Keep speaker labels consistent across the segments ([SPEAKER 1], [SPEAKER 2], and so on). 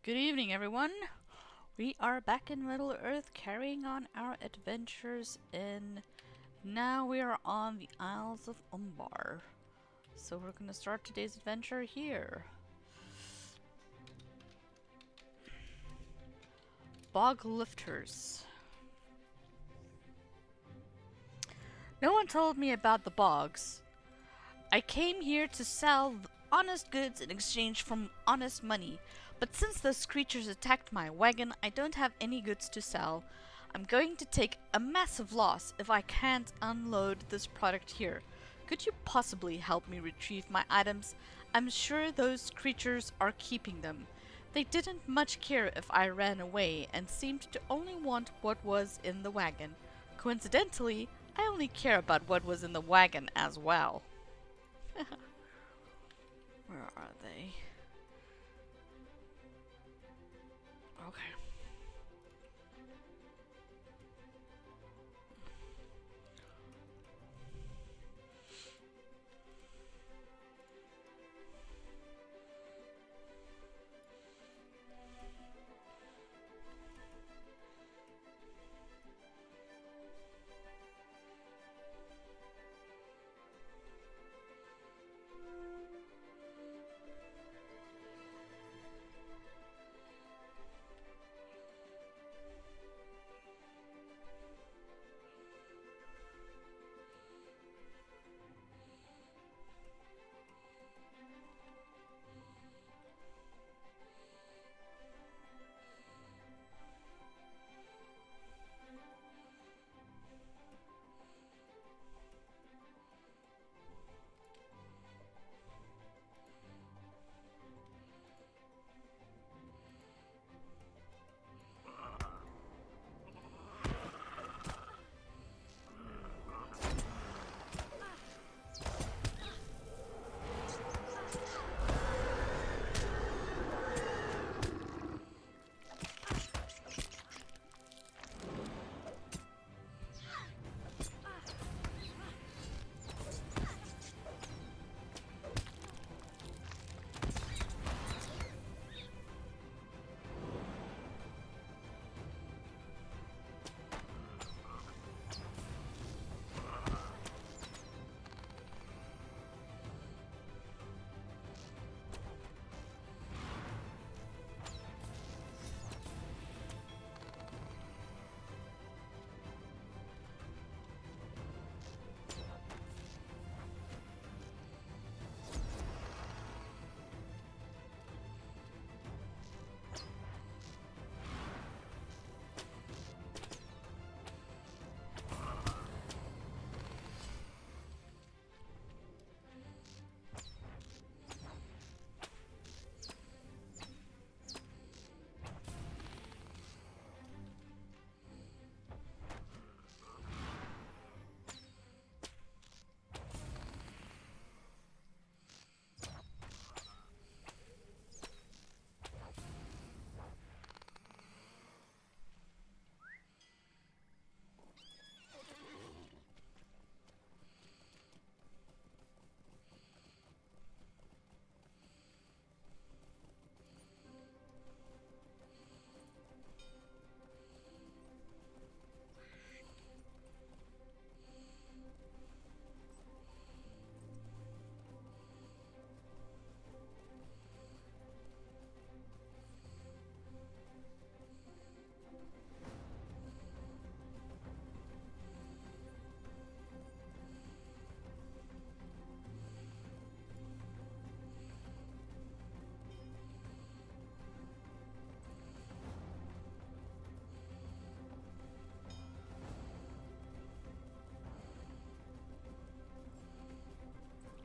[SPEAKER 1] Good evening, everyone. We are back in Middle Earth carrying on our adventures in... Now we are on the Isles of Umbar. So we're going to start today's adventure here. Bog lifters. No one told me about the bogs. I came here to sell honest goods in exchange for honest money, but since those creatures attacked my wagon, I don't have any goods to sell. I'm going to take a massive loss if I can't unload this product here. Could you possibly help me retrieve my items? I'm sure those creatures are keeping them. They didn't much care if I ran away and seemed to only want what was in the wagon. Coincidentally, I only care about what was in the wagon as well. Where are they? Okay.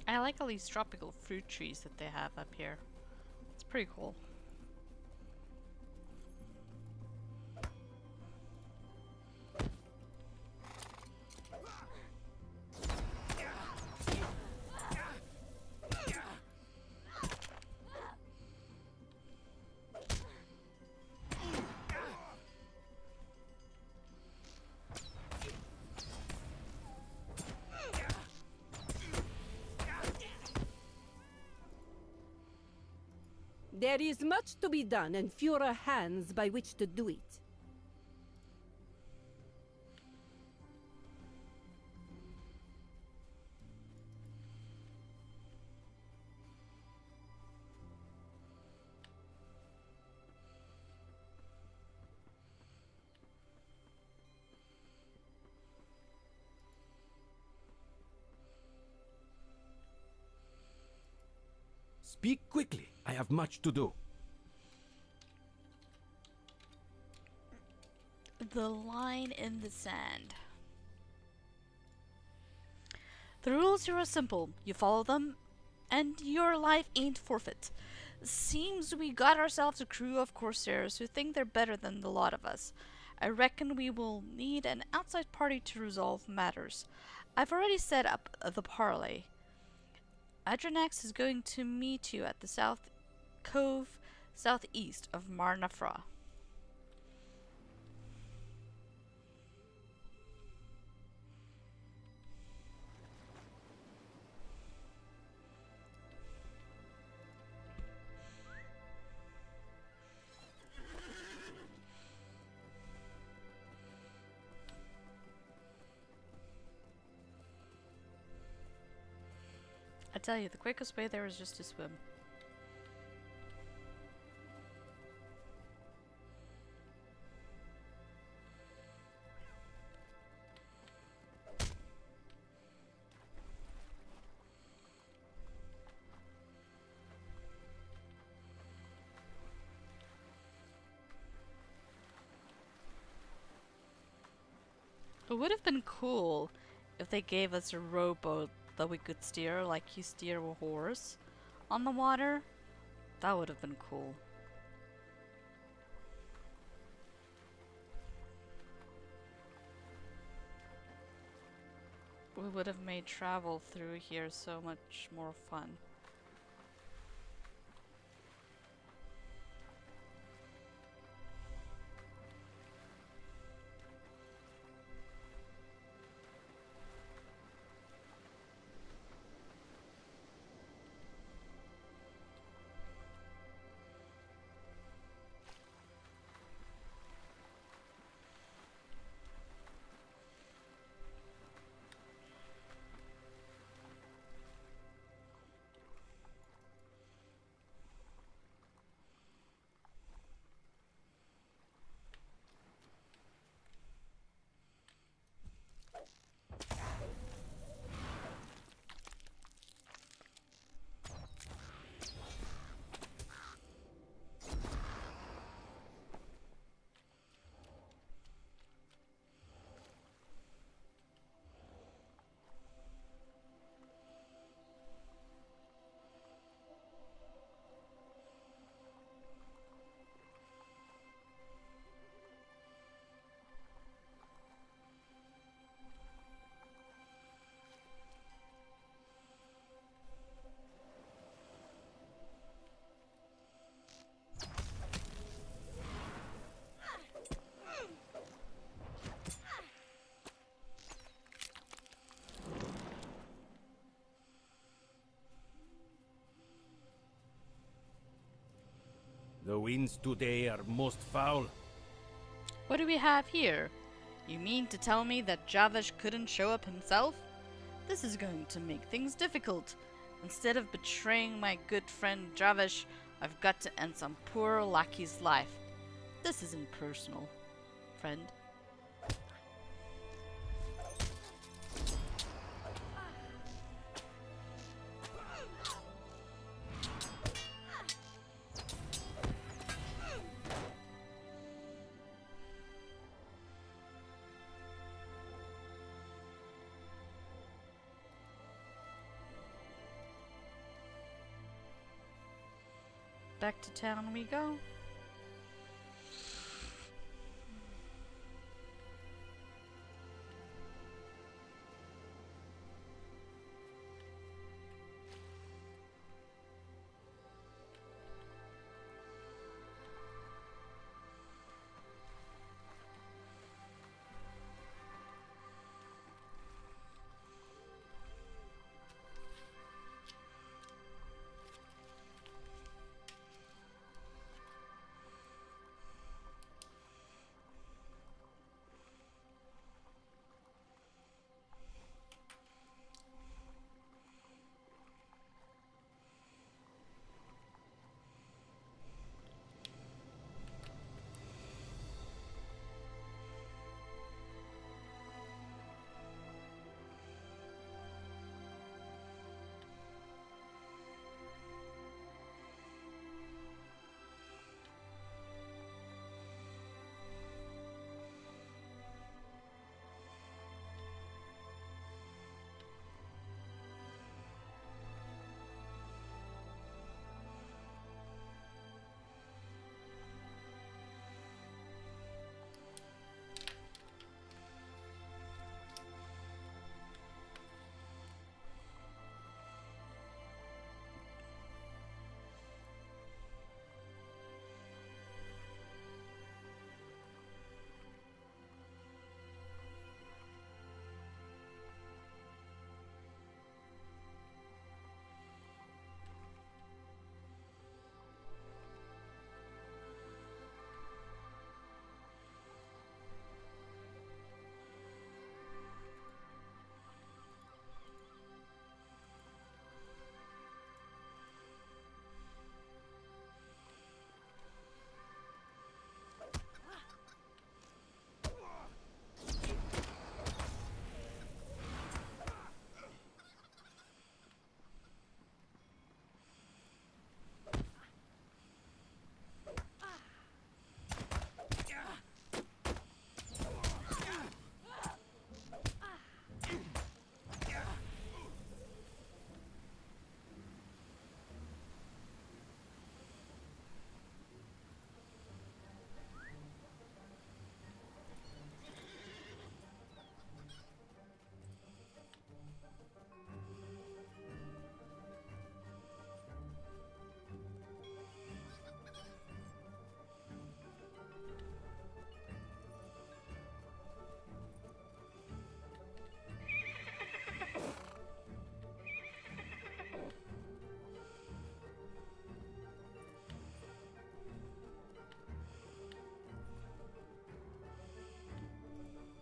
[SPEAKER 1] I like all these tropical fruit trees that they have up here. It's pretty cool.
[SPEAKER 2] There is much to be done and fewer hands by which to do it.
[SPEAKER 3] Speak quickly. I have much to do.
[SPEAKER 1] The line in the sand. The rules here are simple. You follow them, and your life ain't forfeit. Seems we got ourselves a crew of Corsairs who think they're better than the lot of us. I reckon we will need an outside party to resolve matters. I've already set up the parley. Adrenax is going to meet you at the South Cove, southeast of Marnafra. I tell you, the quickest way there is just to swim. It would have been cool if they gave us a rowboat that we could steer like you steer a horse on the water. That would have been cool. We would have made travel through here so much more fun.
[SPEAKER 3] The winds today are most foul.
[SPEAKER 1] What do we have here? You mean to tell me that Javish couldn't show up himself? This is going to make things difficult. Instead of betraying my good friend Javish, I've got to end some poor lackey's life. This isn't personal, friend. Back to town we go.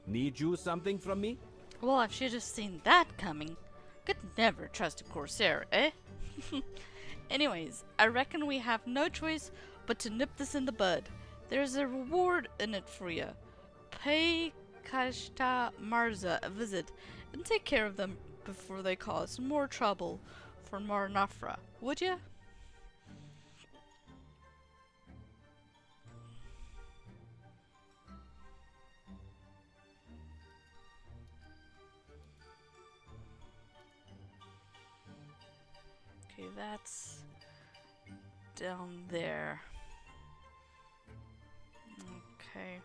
[SPEAKER 3] Need you something from me?
[SPEAKER 1] Well, I should have seen that coming. Could never trust a Corsair, eh? Anyways, I reckon we have no choice but to nip this in the bud. There's a reward in it for you. Pay Kashta Marza a visit and take care of them before they cause more trouble for Marnafra, would ya? Okay, that's down there. Okay.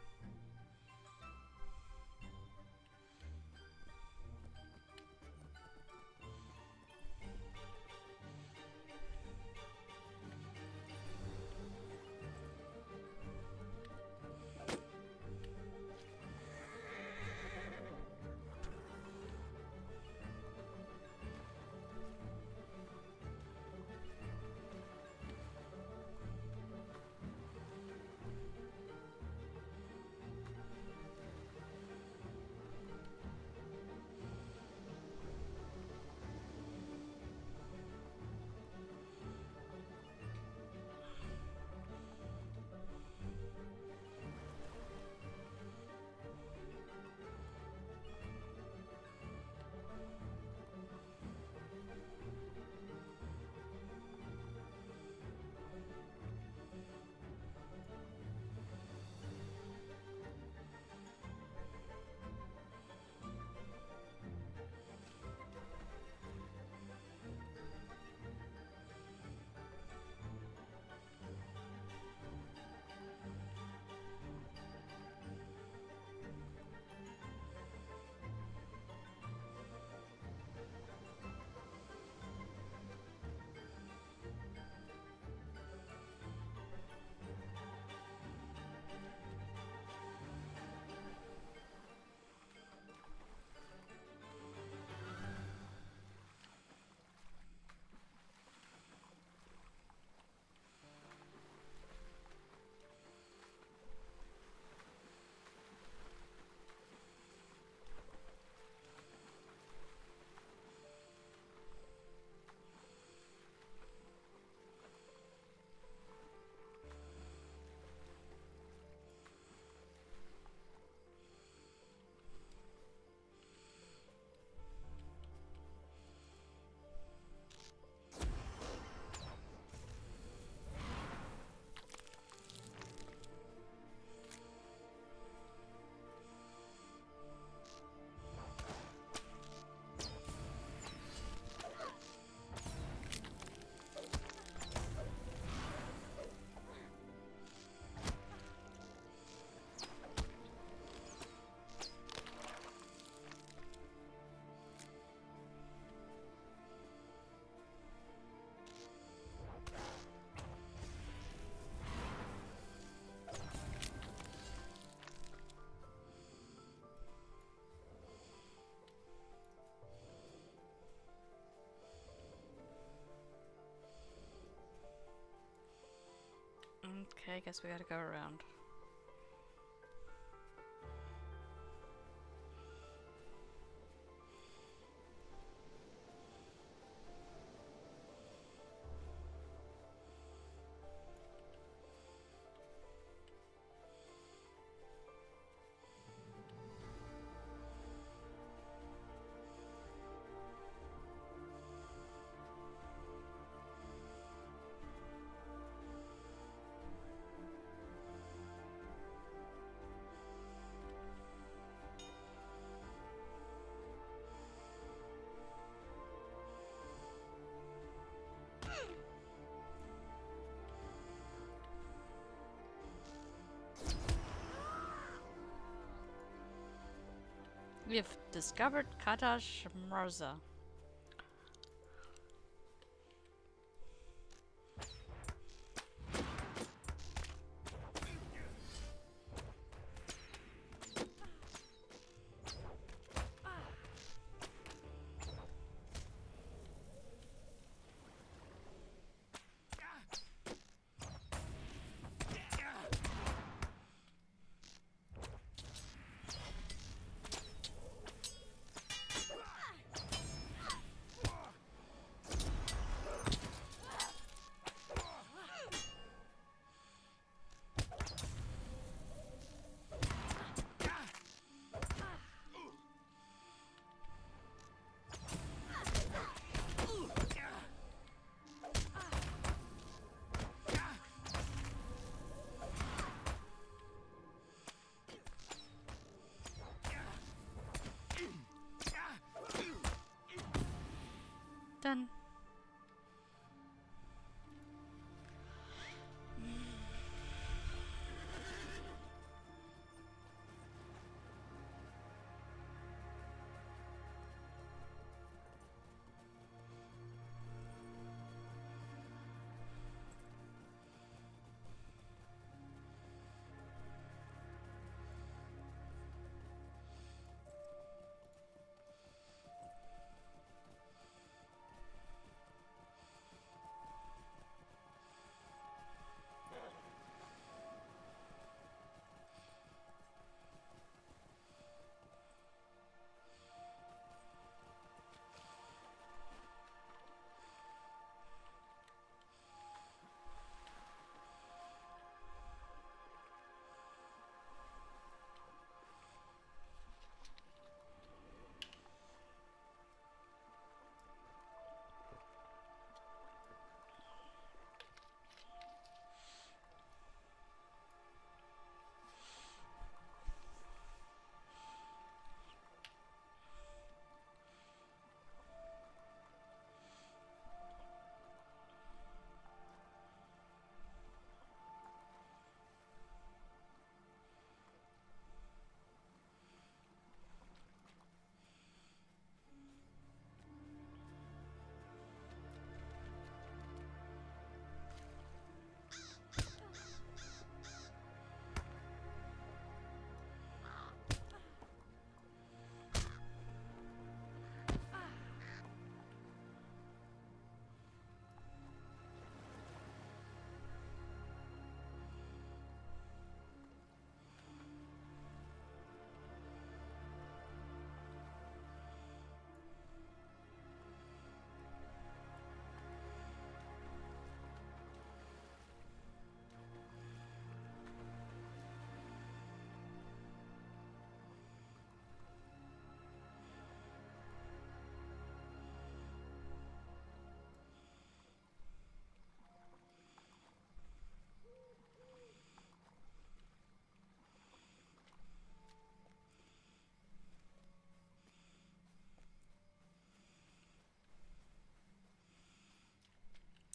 [SPEAKER 1] Okay, I guess we gotta go around. We've discovered Katash Marza. Done.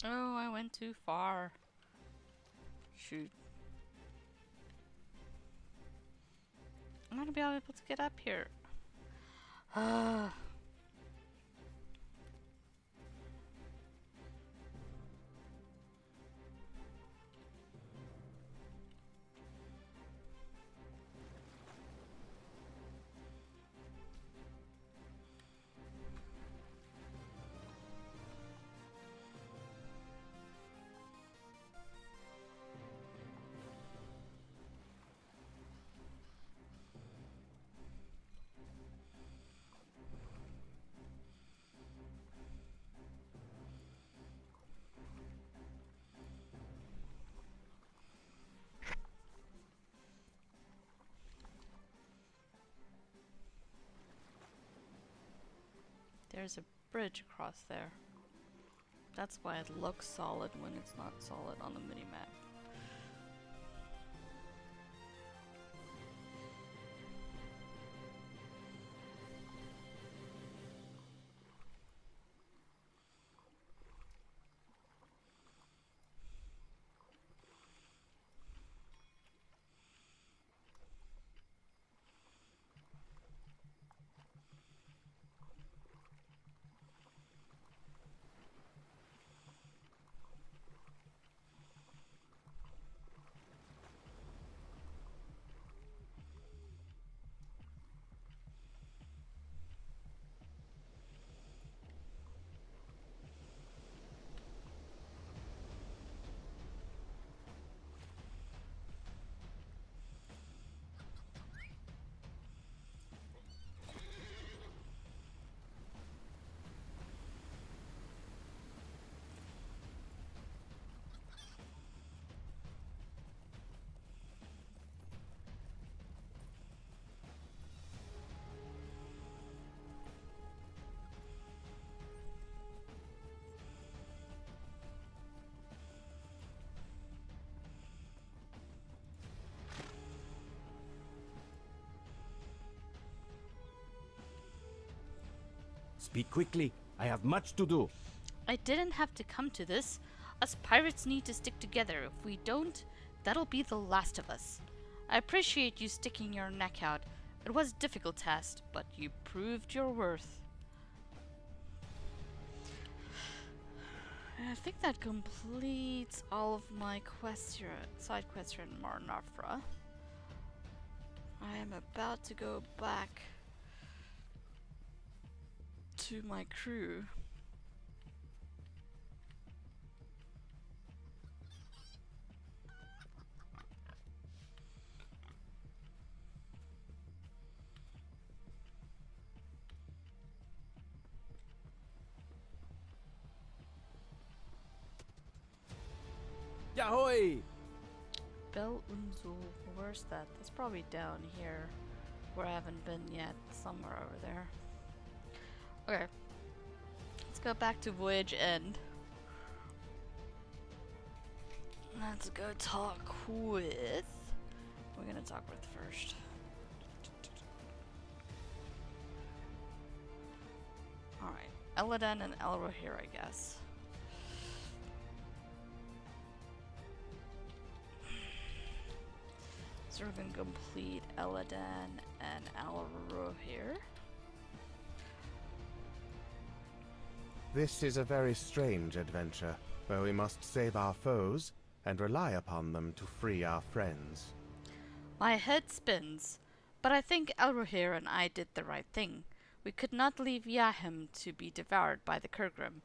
[SPEAKER 1] Oh, I went too far. Shoot. I'm not gonna be able to get up here. Ah. There's a bridge across there. That's why it looks solid when it's not solid on the minimap.
[SPEAKER 3] Speak quickly. I have much to do.
[SPEAKER 1] I didn't have to come to this. Us pirates need to stick together. If we don't, that'll be the last of us. I appreciate you sticking your neck out. It was a difficult task, but you proved your worth. I think that completes all of my quests here, side quests here in Mar Nafra. I am about to go back to my crew.
[SPEAKER 3] Yahoy!
[SPEAKER 1] Bel Unzul, where's that? That's probably down here, where I haven't been yet, somewhere over there. Okay, let's go back to Voyage End. Let's go talk with... We're gonna talk with first. Alright, Elladan and Elrohir, I guess. So we're gonna complete Elladan and Elrohir.
[SPEAKER 4] This is a very strange adventure, where we must save our foes and rely upon them to free our friends.
[SPEAKER 1] My head spins, but I think Elrohir and I did the right thing. We could not leave Yahim to be devoured by the Kurgrim,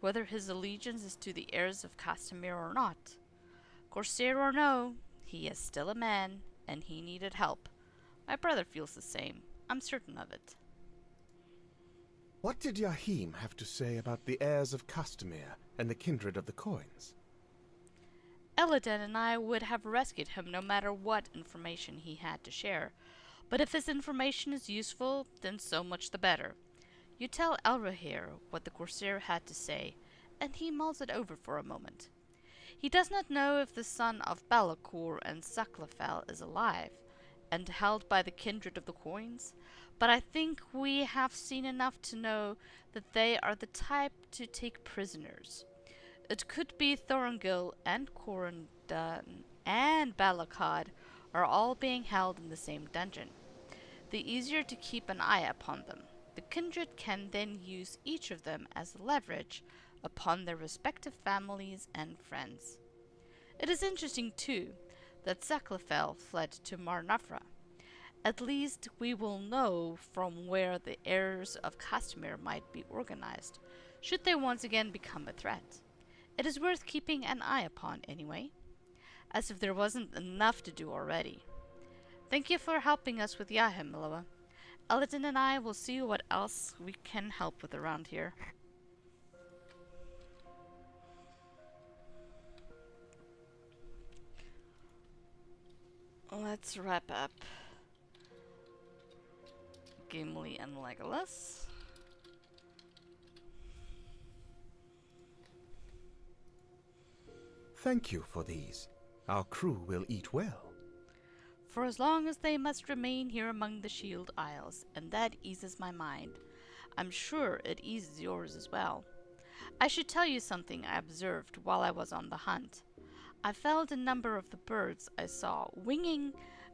[SPEAKER 1] whether his allegiance is to the heirs of Castamere or not. Corsair or no, he is still a man, and he needed help. My brother feels the same. I'm certain of it.
[SPEAKER 4] What did Yahim have to say about the heirs of Castamere and the kindred of the coins?
[SPEAKER 1] Elladan and I would have rescued him no matter what information he had to share. But if his information is useful, then so much the better. You tell Elrohir what the Corsair had to say, and he mulls it over for a moment. He does not know if the son of Balakor and Saklafel is alive, and held by the kindred of the coins, but I think we have seen enough to know that they are the type to take prisoners. It could be Thorongil and Corandan and Balakad are all being held in the same dungeon. The easier to keep an eye upon them. The kindred can then use each of them as leverage upon their respective families and friends. It is interesting, too, that Saklafel fled to Mar Nafra. At least we will know from where the heirs of Castamere might be organized, should they once again become a threat. It is worth keeping an eye upon, anyway. As if there wasn't enough to do already. Thank you for helping us with Yahim, Miloa. Elladan and I will see what else we can help with around here. Let's wrap up Gimli and Legolas.
[SPEAKER 4] Thank you for these. Our crew will eat well.
[SPEAKER 1] For as long as they must remain here among the Shield Isles, and that eases my mind. I'm sure it eases yours as well. I should tell you something I observed while I was on the hunt. I felled a number of the birds I saw winging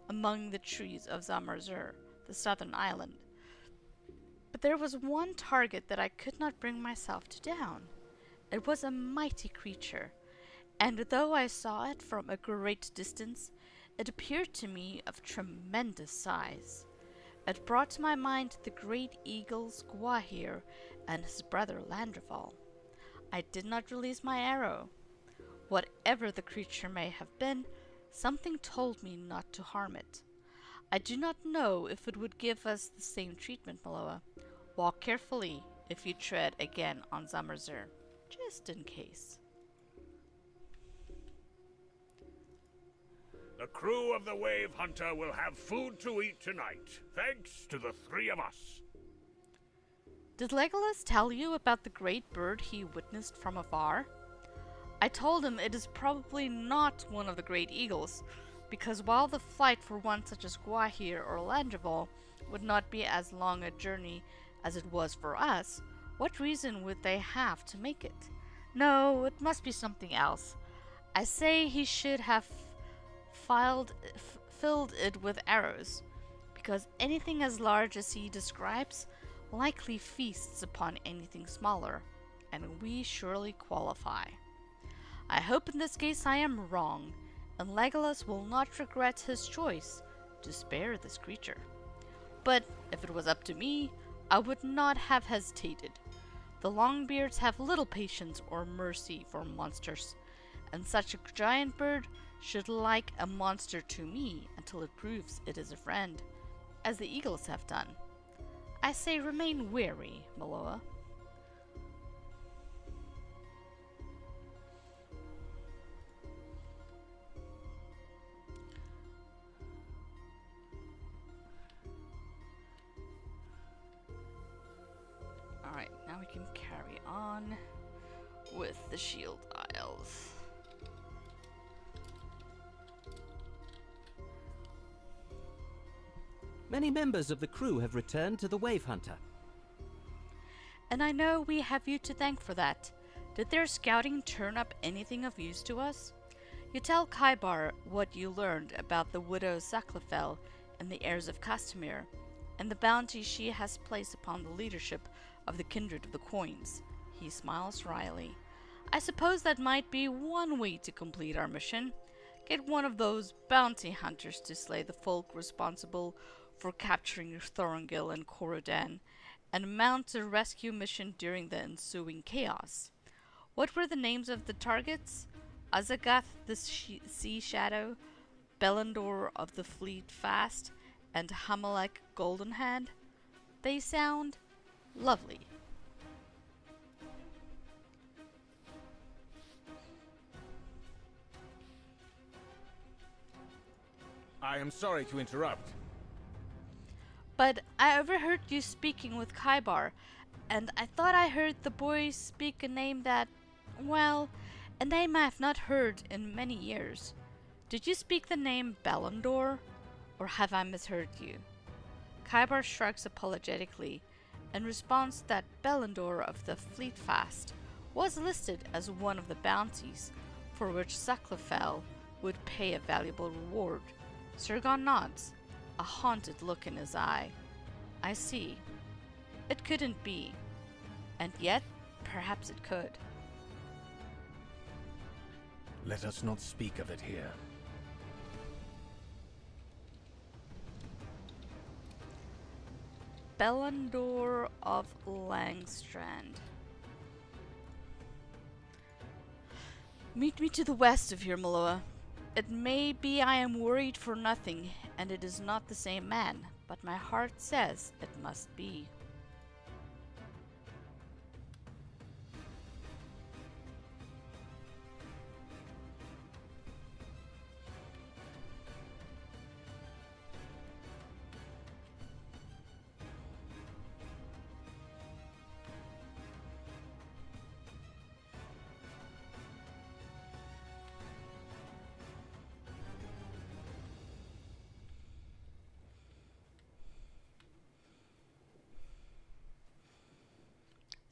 [SPEAKER 1] among the trees of Zamarzur, the southern island. But there was one target that I could not bring myself to down. It was a mighty creature, and though I saw it from a great distance, it appeared to me of tremendous size. It brought to my mind the great eagles Gwahir and his brother Landrival. I did not release my arrow. Whatever the creature may have been, something told me not to harm it. I do not know if it would give us the same treatment, Miloa. Walk carefully if you tread again on Zamarzur, just in case.
[SPEAKER 3] The crew of the Wave Hunter will have food to eat tonight, thanks to the three of us.
[SPEAKER 1] Did Legolas tell you about the great bird he witnessed from afar? I told him it is probably not one of the great eagles, because while the flight for one such as Gwahir or Landrival would not be as long a journey as it was for us, What reason would they have to make it? No, it must be something else. I say he should have filled it with arrows, because anything as large as he describes likely feasts upon anything smaller, and we surely qualify. I hope in this case I am wrong, and Legolas will not regret his choice to spare this creature. But if it was up to me, I would not have hesitated. The Longbeards have little patience or mercy for monsters, and such a giant bird should like a monster to me until it proves it is a friend, as the eagles have done. I say remain wary, Miloa. Alright, now we can carry on with the shield isles.
[SPEAKER 5] Many members of the crew have returned to the Wave Hunter.
[SPEAKER 1] And I know we have you to thank for that. Did their scouting turn up anything of use to us? You tell Kaibar what you learned about the widow Saklafel and the heirs of Castamere, and the bounty she has placed upon the leadership of the Kindred of the Coins. He smiles wryly. I suppose that might be one way to complete our mission. Get one of those bounty hunters to slay the folk responsible for capturing Thorongil and Corodan, and mount a rescue mission during the ensuing chaos. What were the names of the targets? Azagath the Sea Shadow, Belondor of the Fleet Fast, and Hamalek Golden Hand? They sound lovely.
[SPEAKER 6] I am sorry to interrupt.
[SPEAKER 1] But I overheard you speaking with Kaibar, and I thought I heard the boy speak a name that, well, a name I have not heard in many years. Did you speak the name Belondor, or have I misheard you? Kaibar shrugs apologetically, and responds that Belondor of the Fleet Fast was listed as one of the bounties for which Saklafel would pay a valuable reward. Sergon nods, a haunted look in his eye. I see. It couldn't be. And yet, perhaps it could.
[SPEAKER 4] Let us not speak of it here.
[SPEAKER 1] Belondor of Langstrand. Meet me to the west of here, Miloa. It may be I am worried for nothing, and it is not the same man, but my heart says it must be.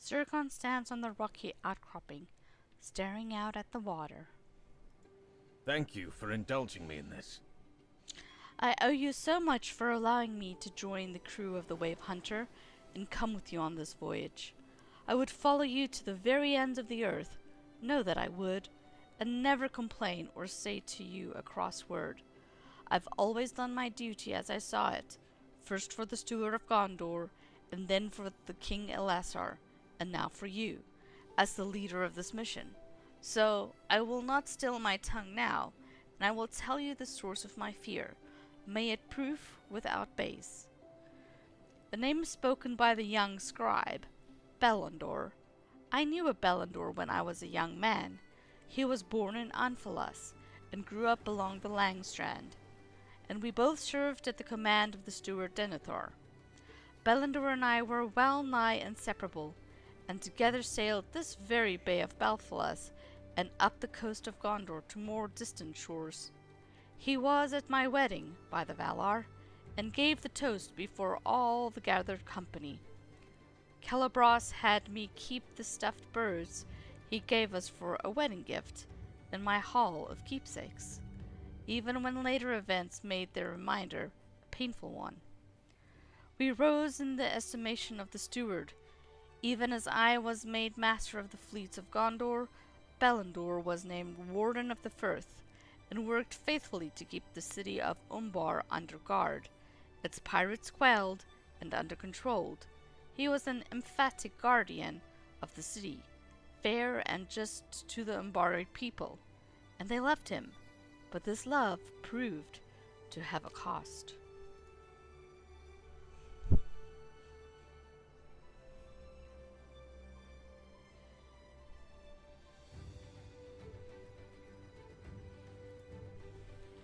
[SPEAKER 1] Zircon stands on the rocky outcropping, staring out at the water.
[SPEAKER 6] Thank you for indulging me in this.
[SPEAKER 1] I owe you so much for allowing me to join the crew of the Wave Hunter and come with you on this voyage. I would follow you to the very ends of the earth, know that I would, and never complain or say to you a cross word. I've always done my duty as I saw it, first for the Steward of Gondor, and then for the King Elasar, and now for you, as the leader of this mission. So I will not still my tongue now, and I will tell you the source of my fear. May it prove without base. The name spoken by the young scribe, Belondor. I knew a Belondor when I was a young man. He was born in Anfalas, and grew up along the Langstrand, and we both served at the command of the steward Denethor. Belondor and I were well nigh inseparable, and together sailed this very bay of Balfalas, and up the coast of Gondor to more distant shores. He was at my wedding, by the Valar, and gave the toast before all the gathered company. Calabras had me keep the stuffed birds he gave us for a wedding gift in my hall of keepsakes, even when later events made their reminder a painful one. We rose in the estimation of the steward. Even as I was made master of the fleets of Gondor, Belondor was named Warden of the Firth, and worked faithfully to keep the city of Umbar under guard, its pirates quelled and under control. He was an emphatic guardian of the city, fair and just to the Umbari people, and they loved him, but this love proved to have a cost.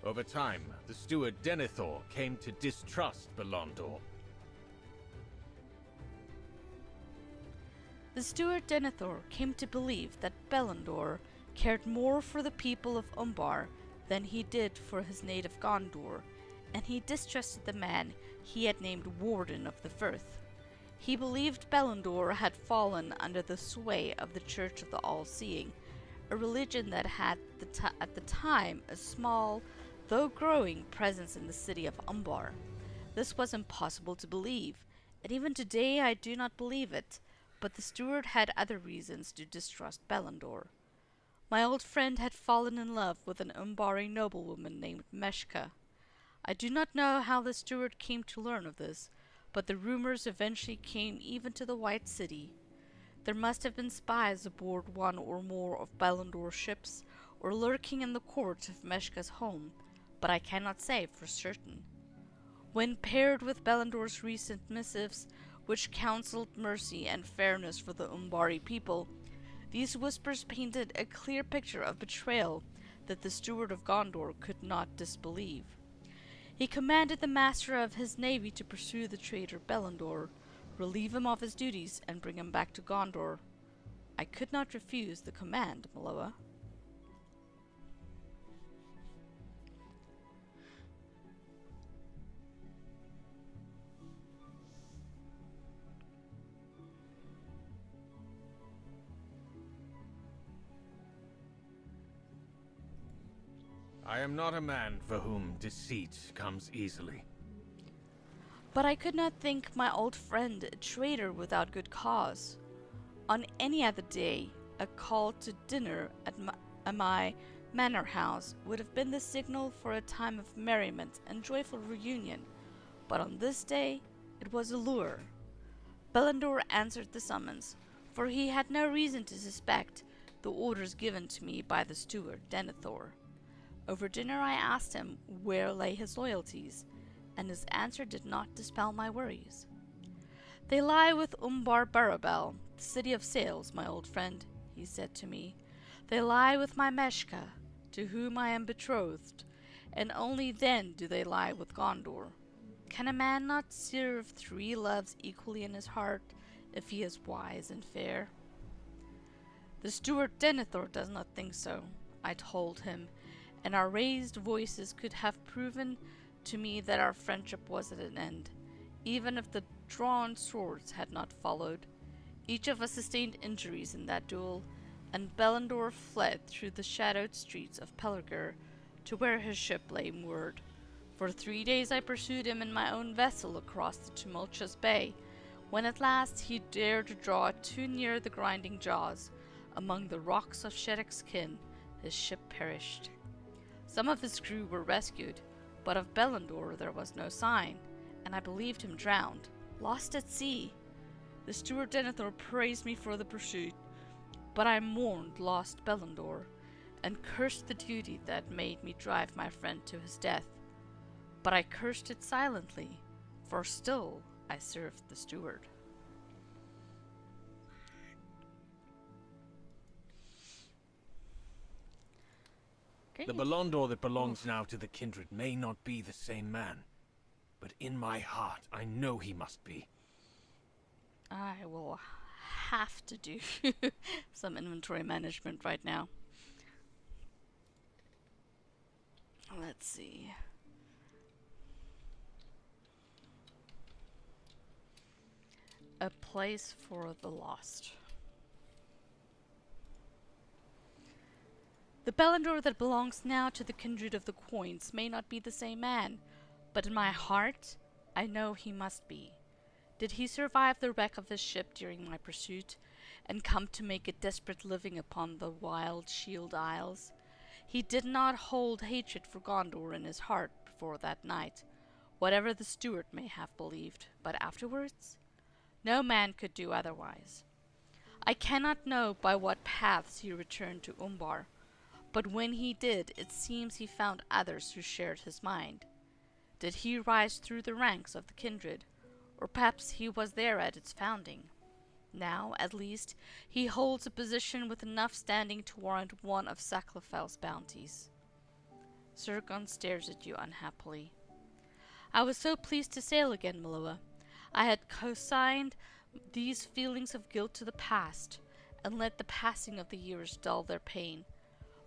[SPEAKER 6] Over time, the steward Denethor came to distrust Belondor.
[SPEAKER 1] The steward Denethor came to believe that Belondor cared more for the people of Umbar than he did for his native Gondor, and he distrusted the man he had named Warden of the Firth. He believed Belondor had fallen under the sway of the Church of the All-Seeing, a religion that had at the time a small, though growing, presence in the city of Umbar. This was impossible to believe, and even today I do not believe it, but the steward had other reasons to distrust Belondor. My old friend had fallen in love with an Umbari noblewoman named Meshka. I do not know how the steward came to learn of this, but the rumors eventually came even to the White City. There must have been spies aboard one or more of Belondor's ships, or lurking in the courts of Meshka's home, but I cannot say for certain. When paired with Belondor's recent missives, which counseled mercy and fairness for the Umbari people, these whispers painted a clear picture of betrayal that the steward of Gondor could not disbelieve. He commanded the master of his navy to pursue the traitor Belondor, relieve him of his duties, and bring him back to Gondor. I could not refuse the command, Miloa.
[SPEAKER 6] I am not a man for whom deceit comes easily.
[SPEAKER 1] But I could not think my old friend a traitor without good cause. On any other day, a call to dinner at my manor house would have been the signal for a time of merriment and joyful reunion, but on this day it was a lure. Belondor answered the summons, for he had no reason to suspect the orders given to me by the steward Denethor. Over dinner I asked him where lay his loyalties, and his answer did not dispel my worries. "They lie with Umbar Barabel, the city of sails, my old friend," he said to me. "They lie with my Meshka, to whom I am betrothed, and only then do they lie with Gondor. Can a man not serve 3 loves equally in his heart, if he is wise and fair?" "The steward Denethor does not think so," I told him, and our raised voices could have proven to me that our friendship was at an end, even if the drawn swords had not followed. Each of us sustained injuries in that duel, and Belondor fled through the shadowed streets of Pelargir to where his ship lay moored. For 3 days I pursued him in my own vessel across the tumultuous bay. When at last he dared to draw too near the grinding jaws, among the rocks of Shedek's kin, his ship perished. Some of his crew were rescued, but of Belondor there was no sign, and I believed him drowned, lost at sea. The steward Denethor praised me for the pursuit, but I mourned lost Belondor, and cursed the duty that made me drive my friend to his death. But I cursed it silently, for still I served the steward.
[SPEAKER 6] The Belondor that belongs now to the kindred may not be the same man, but in my heart I know he must be.
[SPEAKER 1] I will have to do some inventory management right now. Let's see. A place for the lost. The belondor that belongs now to the kindred of the coins may not be the same man, but in my heart, I know he must be. Did he survive the wreck of his ship during my pursuit, and come to make a desperate living upon the wild Shield Isles? He did not hold hatred for Gondor in his heart before that night, whatever the steward may have believed, but afterwards? No man could do otherwise. I cannot know by what paths he returned to Umbar, but when he did, it seems he found others who shared his mind. Did he rise through the ranks of the kindred, or perhaps he was there at its founding? Now, at least, he holds a position with enough standing to warrant one of Saclafel's bounties. Surgon stares at you unhappily. I was so pleased to sail again, Miloa. I had consigned these feelings of guilt to the past, and let the passing of the years dull their pain.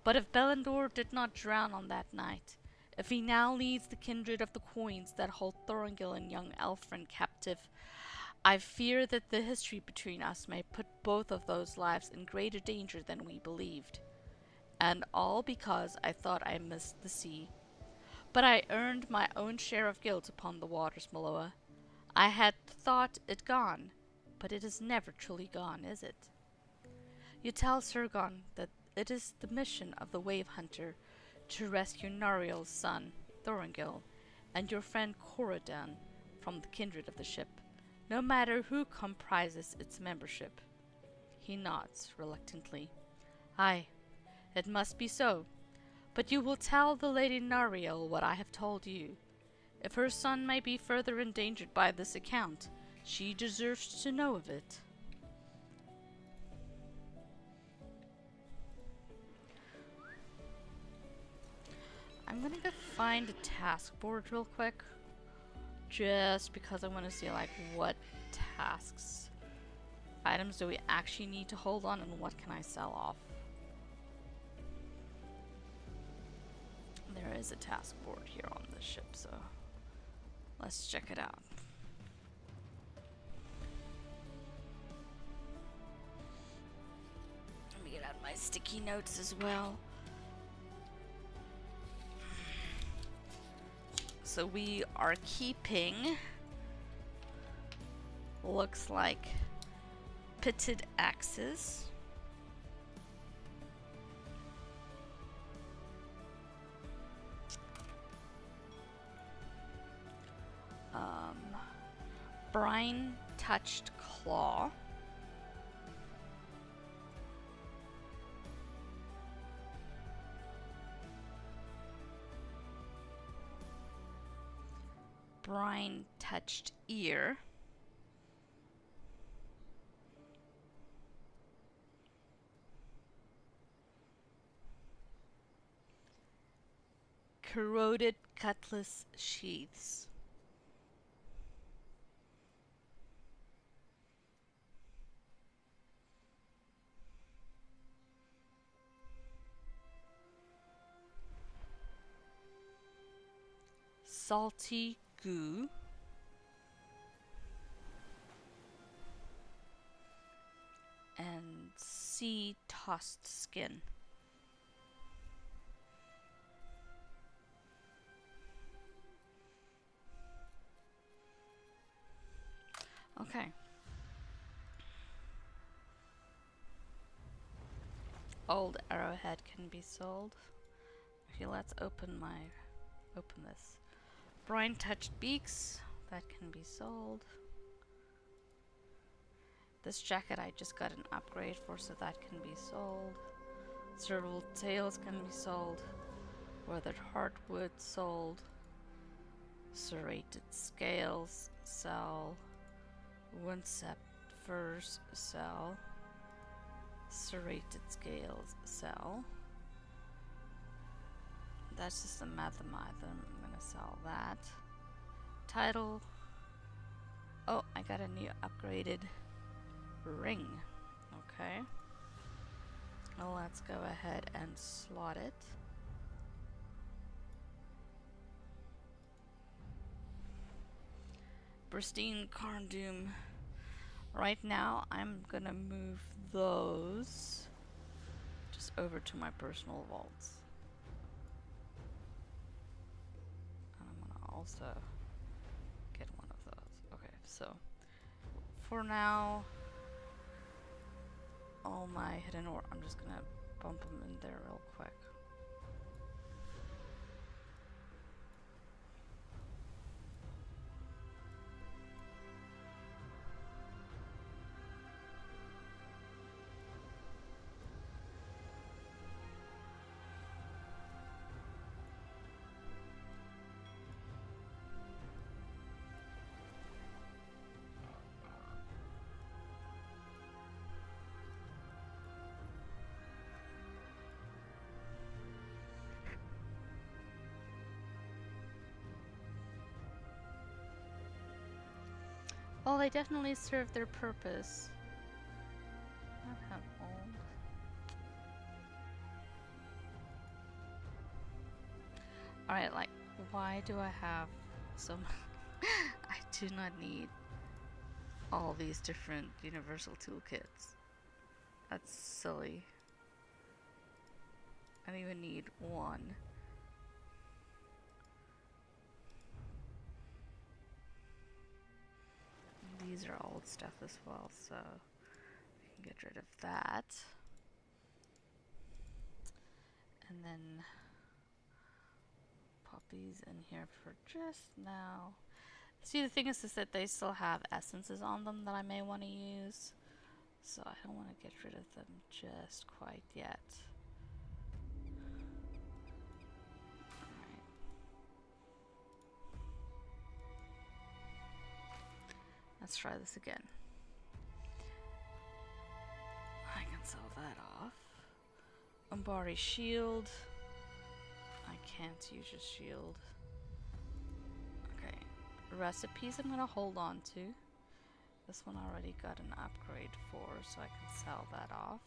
[SPEAKER 1] But if Belondor did not drown on that night, if he now leads the kindred of the coins that hold Thorongil and young Elfrin captive, I fear that the history between us may put both of those lives in greater danger than we believed. And all because I thought I missed the sea. But I earned my own share of guilt upon the waters, Miloa. I had thought it gone, but it is never truly gone, is it? You tell Surgon that it is the mission of the Wave Hunter to rescue Nariel's son, Thorongil, and your friend Corodan from the kindred of the ship, no matter who comprises its membership. He nods reluctantly. Aye, it must be so, but you will tell the Lady Nariel what I have told you. If her son may be further endangered by this account, she deserves to know of it. I'm gonna go find a task board real quick, just because I want to see like what tasks, items do we actually need to hold on, and what can I sell off. There is a task board here on the ship, so let's check it out. Let me get out my sticky notes as well. So we are keeping, looks like, pitted axes. Brine touched claw. Brine touched ear. Corroded cutlass sheaths. Salty goo. And sea tossed skin. Okay. Old arrowhead can be sold. Okay, let's open this. Brine touched beaks, that can be sold. This jacket I just got an upgrade for, so that can be sold. Serval tails can be sold. Weathered heartwood sold. Serrated scales sell. Wincept furs sell. Serrated scales sell. That's just a mathemite. I'm gonna sell that. Title. Oh, I got a new upgraded ring. Okay. Well, let's go ahead and slot it. Pristine Carndoom Right now, I'm gonna move those just over to my personal vaults. And I'm gonna also get one of those. Okay, so for now, all my hidden ore, I'm just gonna bump them in there real quick. Well, they definitely serve their purpose. Not have old. Alright, like, why do I have so much? I do not need all these different universal toolkits. That's silly. I don't even need one. These are old stuff as well, so we can get rid of that. And then pop these in here for just now. See, the thing is that they still have essences on them that I may want to use, so I don't want to get rid of them just quite yet. Alright. Let's try this again. I can sell that off. Umbari shield. I can't use a shield. Okay. Recipes I'm gonna hold on to. This one I already got an upgrade for, so I can sell that off.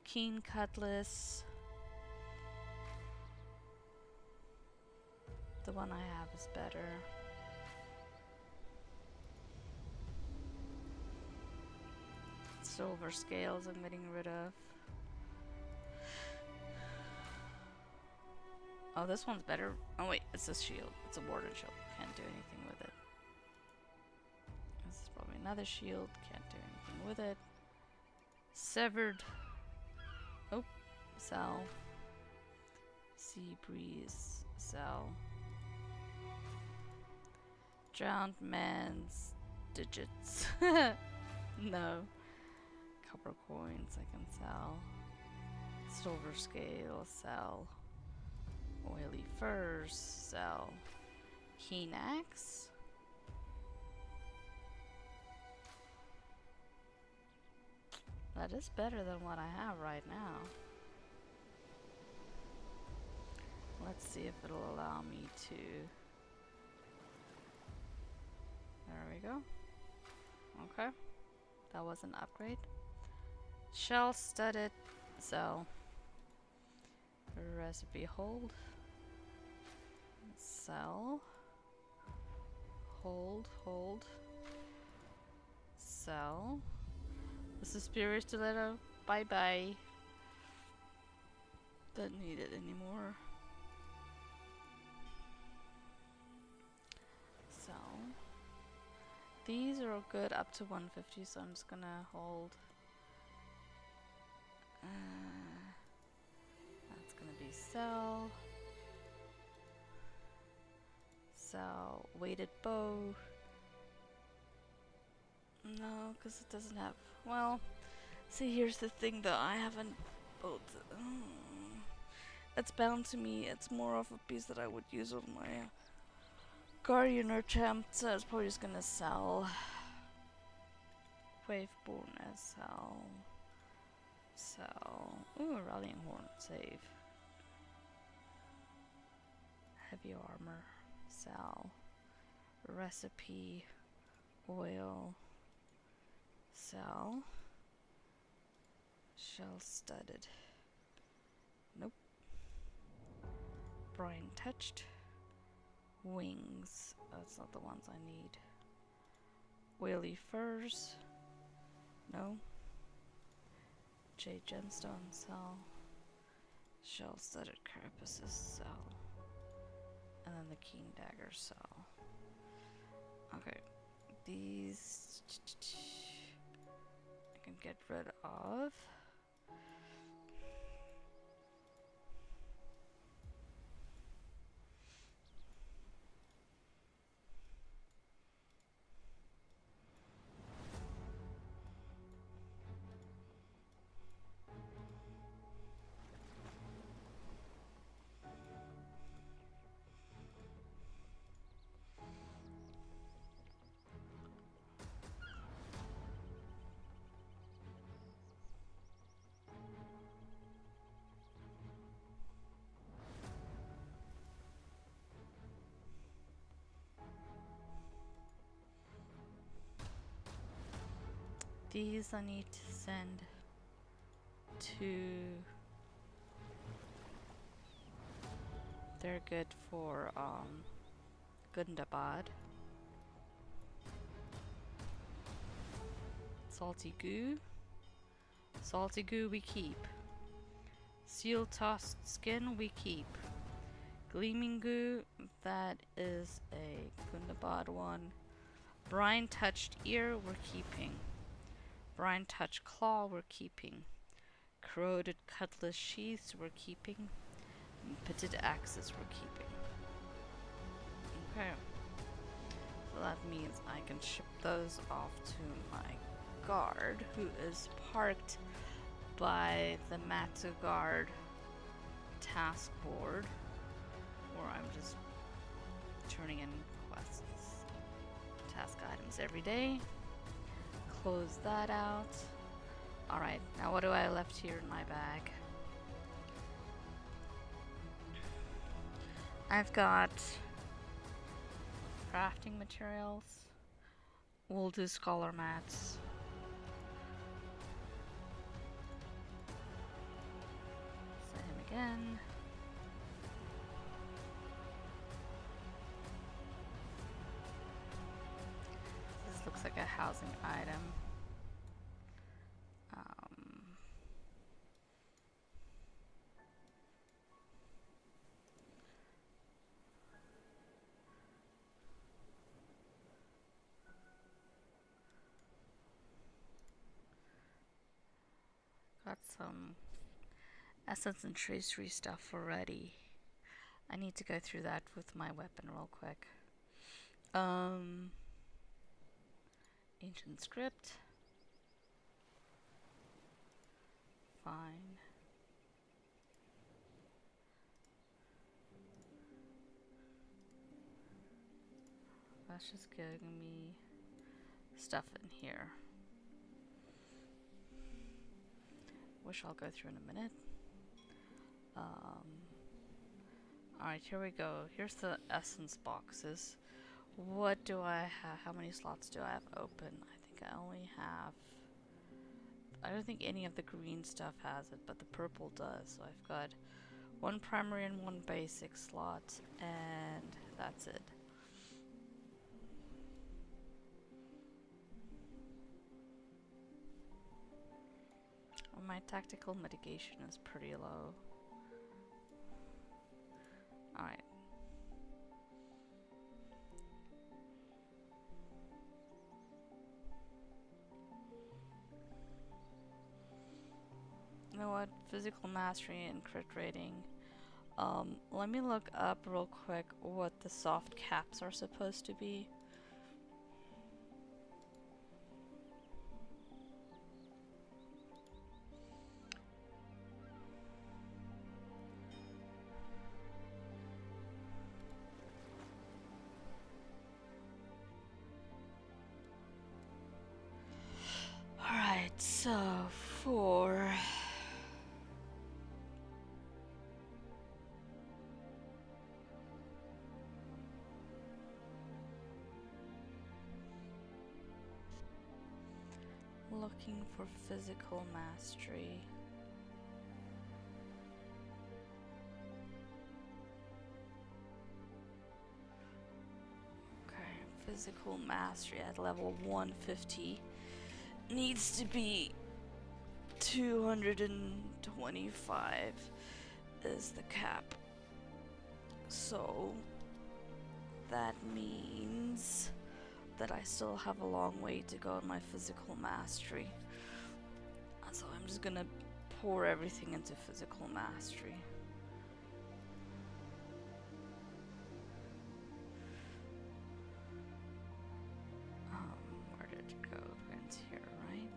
[SPEAKER 1] Keen cutlass. The one I have is better. Silver scales I'm getting rid of. Oh, this one's better. Oh wait, it's a shield. It's a warden shield. Can't do anything with it. This is probably another shield. Can't do anything with it. Severed. Oh, sell. Sea breeze. Sell. Drowned man's digits. No. Copper coins I can sell. Silver scale, sell. Oily furs, sell. Keen axe. That is better than what I have right now. Let's see if it'll allow me to... There we go. Okay. That was an upgrade. Shell studded, sell. Recipe hold. Sell. Hold, hold. Sell. The superior stiletto. Bye bye. Don't need it anymore. Sell. These are good up to 150, so I'm just gonna hold. That's gonna be sell. Sell. Weighted bow. No, because it doesn't have. Well, see, here's the thing though. I haven't built. It's bound to me. It's more of a piece that I would use on my Guardian or Champ, so it's probably just gonna sell. Waveborn as sell. Sell. Ooh, a rallying horn. Save. Heavy armor. Sell. Recipe. Oil. Sell. Shell studded. Nope. Brine touched. Wings. That's not the ones I need. Oily furs. No. Jade gemstone cell. Shell studded carapaces cell. And then the keen dagger cell. Okay. These I can get rid of. These I need to send to... They're good for Gundabad. Salty goo. Salty goo we keep. Seal tossed skin we keep. Gleaming goo, that is a Gundabad one. Brine touched ear we're keeping. Brine touched claw we're keeping. Corroded cutlass sheaths we're keeping. And pitted axes we're keeping. Okay. So that means I can ship those off to my guard, who is parked by the Matsu Guard task board, where I'm just turning in quests, task items every day. Close that out. Alright, now what do I left here in my bag? I've got crafting materials. We'll do scholar mats. Same again. This looks like a housing item. Got some essence and tracery stuff already. I need to go through that with my weapon real quick. Ancient script. Fine. That's just giving me stuff in here. Which I'll go through in a minute. Alright, here we go. Here's the essence boxes. What do I have? How many slots do I have open? I think I only have... I don't think any of the green stuff has it, but the purple does. So I've got one primary and one basic slot, and that's it. My tactical mitigation is pretty low. Alright. You know what? Physical mastery and crit rating. Let me look up real quick what the soft caps are supposed to be. Alright, so for looking for physical mastery. Okay, physical mastery at level 150 needs to be 225 is the cap. So that means that I still have a long way to go in my physical mastery. So I'm just gonna pour everything into physical mastery. Where did it go? It went here, right?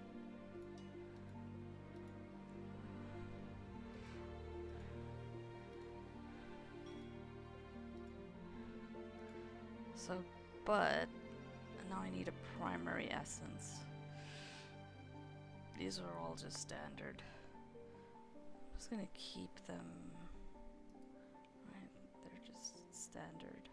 [SPEAKER 1] So, but now I need a primary essence. These are all just standard. I'm just gonna keep them. Right, they're just standard.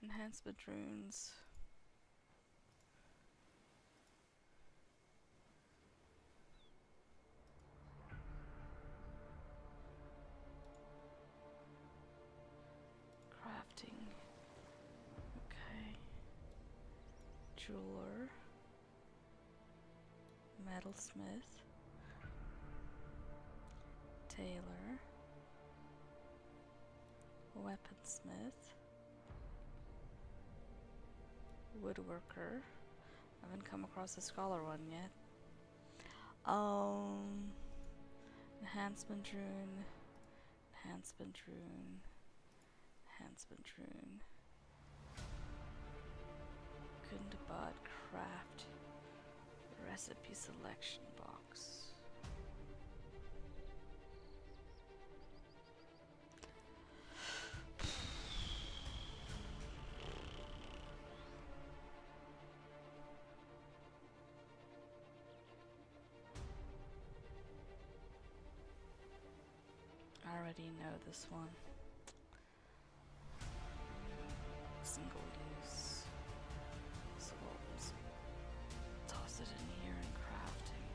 [SPEAKER 1] Enhancement runes. Crafting. Okay. Jeweler. Metalsmith. Tailor. Weaponsmith. Woodworker. I haven't come across the scholar one yet. Enhancement rune. Enhancement rune. Enhancement rune. Gundabad craft. Recipe selection box. I already know this one. Single use. So we'll just toss it in here in crafting.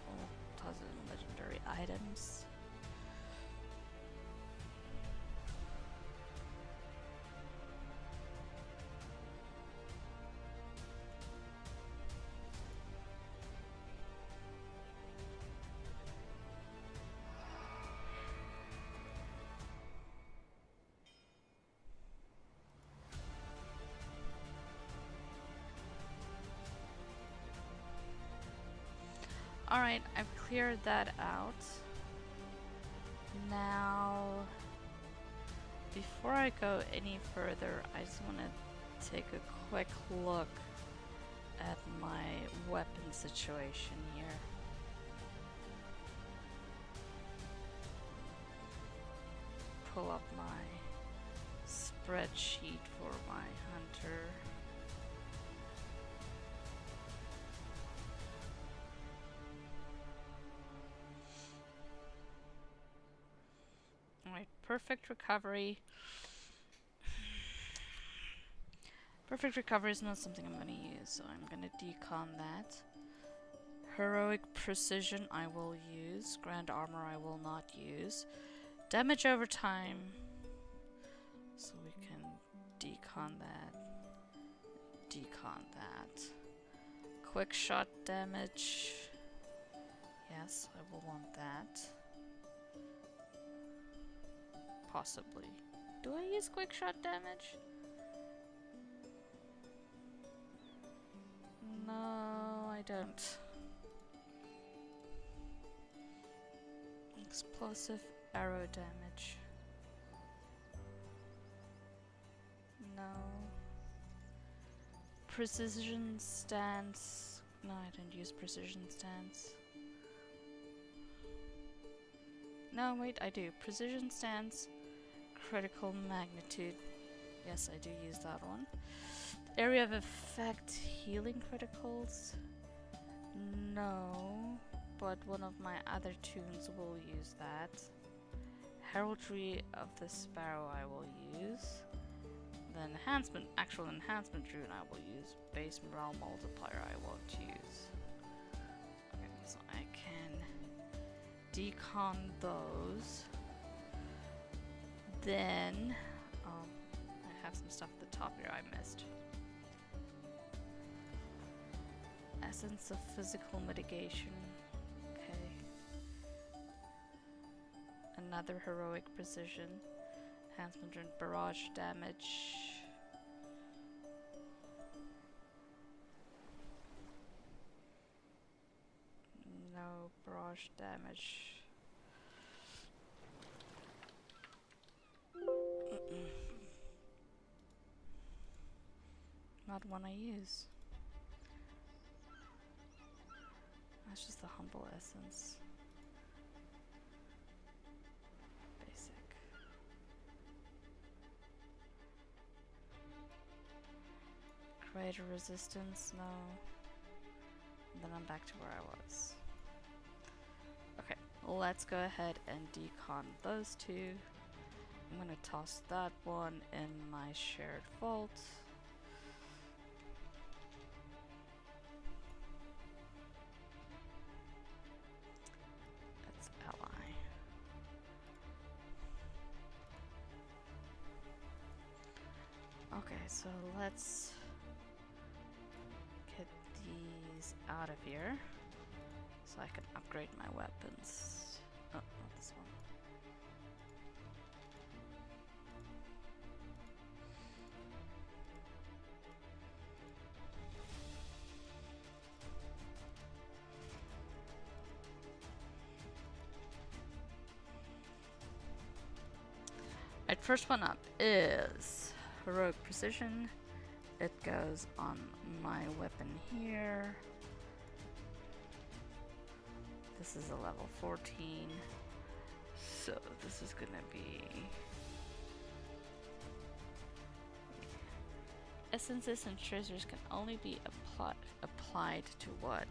[SPEAKER 1] We'll toss it in legendary items. Alright, I've cleared that out. Now, before I go any further, I just want to take a quick look at my weapon situation here. Pull up my spreadsheet for my hunter. Alright, perfect recovery. Perfect recovery is not something I'm going to use, so I'm going to decon that. Heroic precision I will use. Grand armor I will not use. Damage over time. So we can decon that. Decon that. Quick shot damage. Yes, I will want that. Possibly. Do I use quick shot damage? No, I don't. Explosive arrow damage. No. Precision stance. No, I don't use precision stance. No, wait, I do. Precision stance. Critical magnitude. Yes, I do use that one. Area of effect. Healing criticals. No. but one of my other tunes will use that. Heraldry of the Sparrow I will use. Then actual enhancement rune I will use. Base morale multiplier I won't use. Okay, so I can decon those. Then, I have some stuff at the top here I missed. Essence of physical mitigation. Okay. Another heroic precision. Enhancement and barrage damage. No barrage damage. Not one I use. That's just the humble essence. Basic. Greater resistance, no. And then I'm back to where I was. Okay, let's go ahead and decon those two. I'm gonna toss that one in my shared vault. That's ally. Okay, so let's get these out of here so I can upgrade my weapons. Oh, not this one. Right, first one up is Heroic Precision. It goes on my weapon here. This is a level 14. So this is gonna be... Essences and treasures can only be applied to what?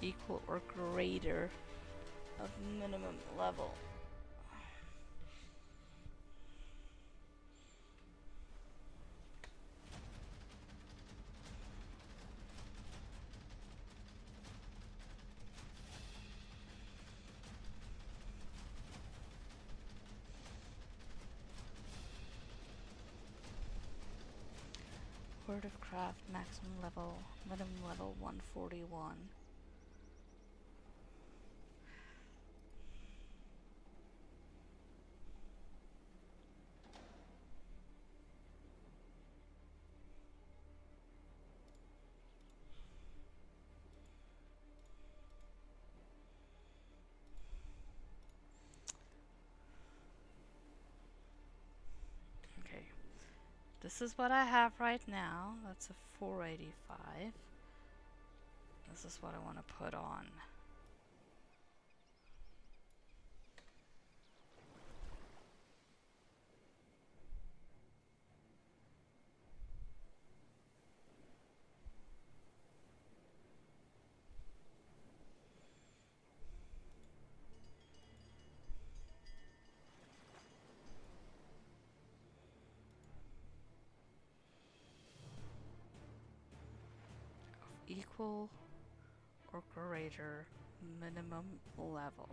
[SPEAKER 1] Equal or greater of minimum level. Word of Craft, maximum level, minimum level 141. This is what I have right now. That's a 485. This is what I want to put on. Equal or greater minimum level.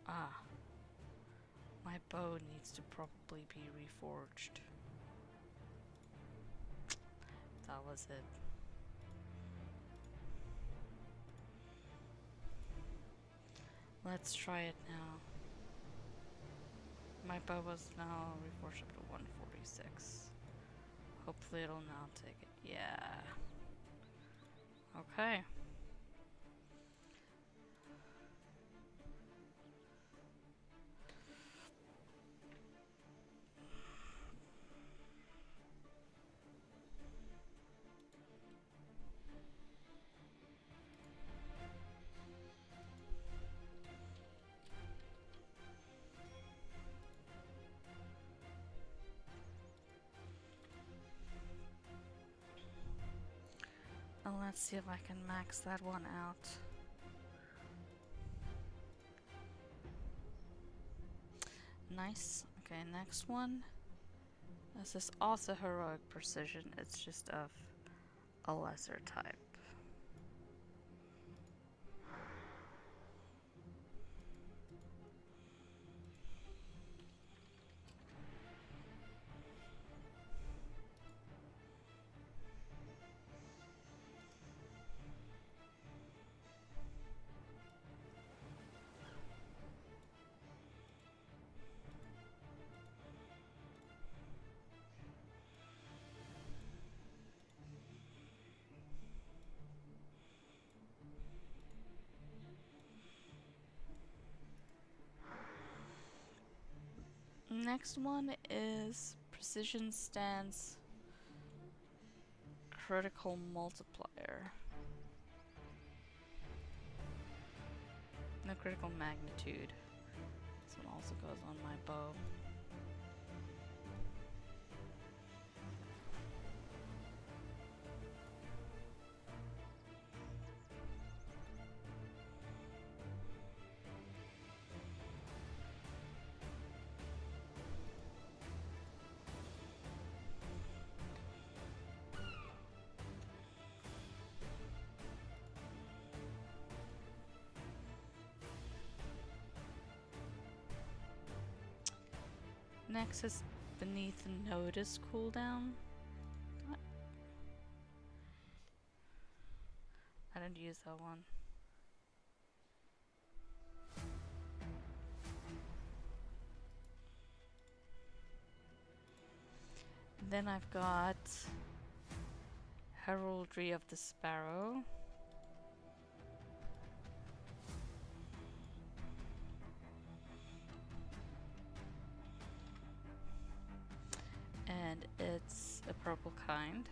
[SPEAKER 1] Ah, my bow needs to probably be reforged. That was it. Let's try it now. My bow was now reforged up to 146. Hopefully it'll now take it. Yeah. Okay. Let's see if I can max that one out. Nice. Okay, next one. This is also heroic precision. It's just of a lesser type. Next one is precision stance critical multiplier. No critical magnitude. This one also goes on my bow. Next is beneath notice cooldown. What? I didn't use that one. And then I've got Heraldry of the Sparrow. And it's a purple kind.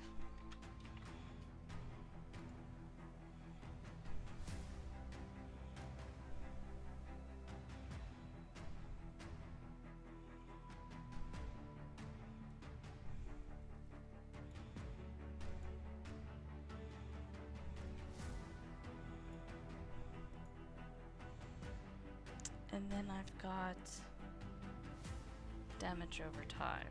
[SPEAKER 1] And then I've got damage over time.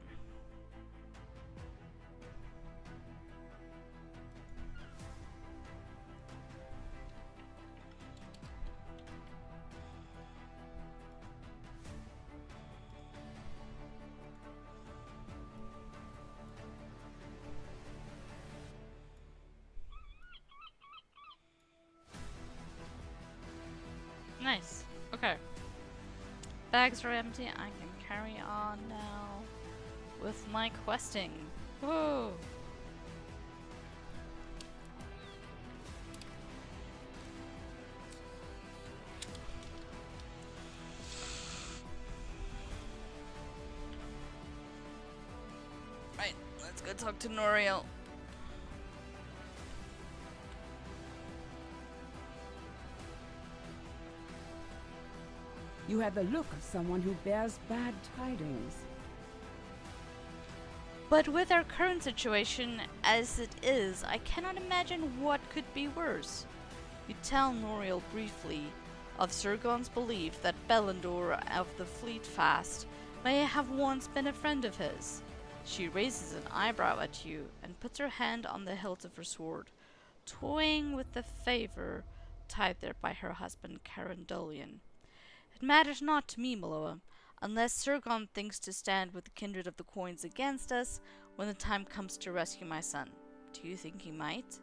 [SPEAKER 1] Nice. Okay. Bags are empty. I can carry on now with my questing. Whoa! Right, let's go talk to Noriel.
[SPEAKER 7] You have the look of someone who bears bad tidings.
[SPEAKER 1] But with our current situation as it is, I cannot imagine what could be worse. You tell Noriel briefly of Sirgon's belief that Belondor of the Fleet Fast may have once been a friend of his. She raises an eyebrow at you and puts her hand on the hilt of her sword, toying with the favor tied there by her husband Carandolian. It matters not to me, Miloa, unless Sirgon thinks to stand with the kindred of the coins against us when the time comes to rescue my son. Do you think he might?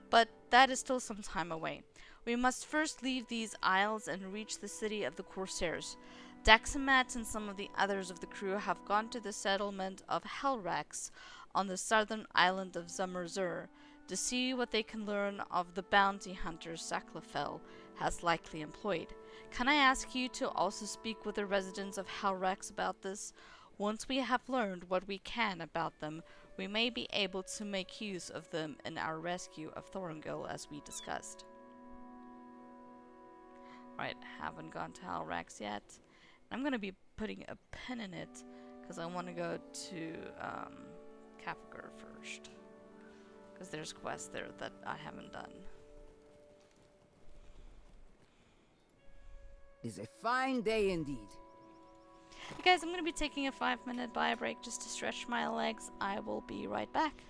[SPEAKER 1] But that is still some time away. We must first leave these isles and reach the city of the Corsairs. Daxamat and some of the others of the crew have gone to the settlement of halrax on the southern island of Zummerzur to see what they can learn of the bounty hunter Saklafel has likely employed. Can I ask you to also speak with the residents of halrax about this? Once we have learned what we can about them, we may be able to make use of them in our rescue of Thorongil as we discussed. Right, haven't gone to halrax yet. I'm going to be putting a pin in it because I want to go to kafagur first. Because there's quests there that I haven't done.
[SPEAKER 8] Is a fine day indeed.
[SPEAKER 1] You guys, I'm going to be taking a 5-minute bio break just to stretch my legs. I will be right back.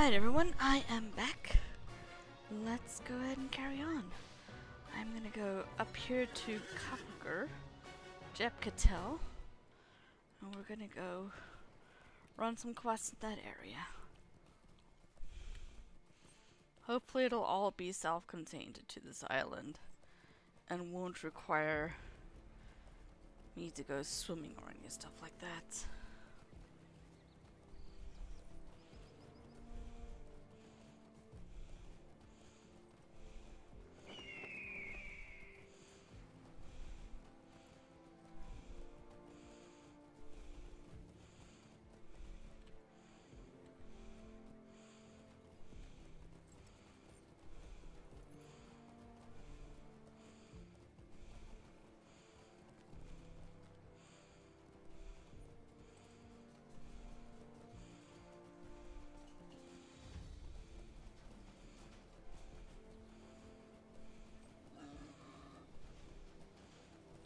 [SPEAKER 1] Alright everyone, I am back. Let's go ahead and carry on. I'm gonna go up here to kafagur, Jebkatel, and we're gonna go run some quests in that area. Hopefully it'll all be self-contained to this island and won't require me to go swimming or any stuff like that.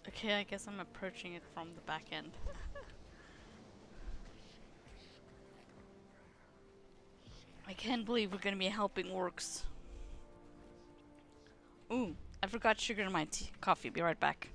[SPEAKER 1] Okay, I guess I'm approaching it from the back end. I can't believe we're gonna be helping orcs. Ooh, I forgot sugar in my coffee. Be right back.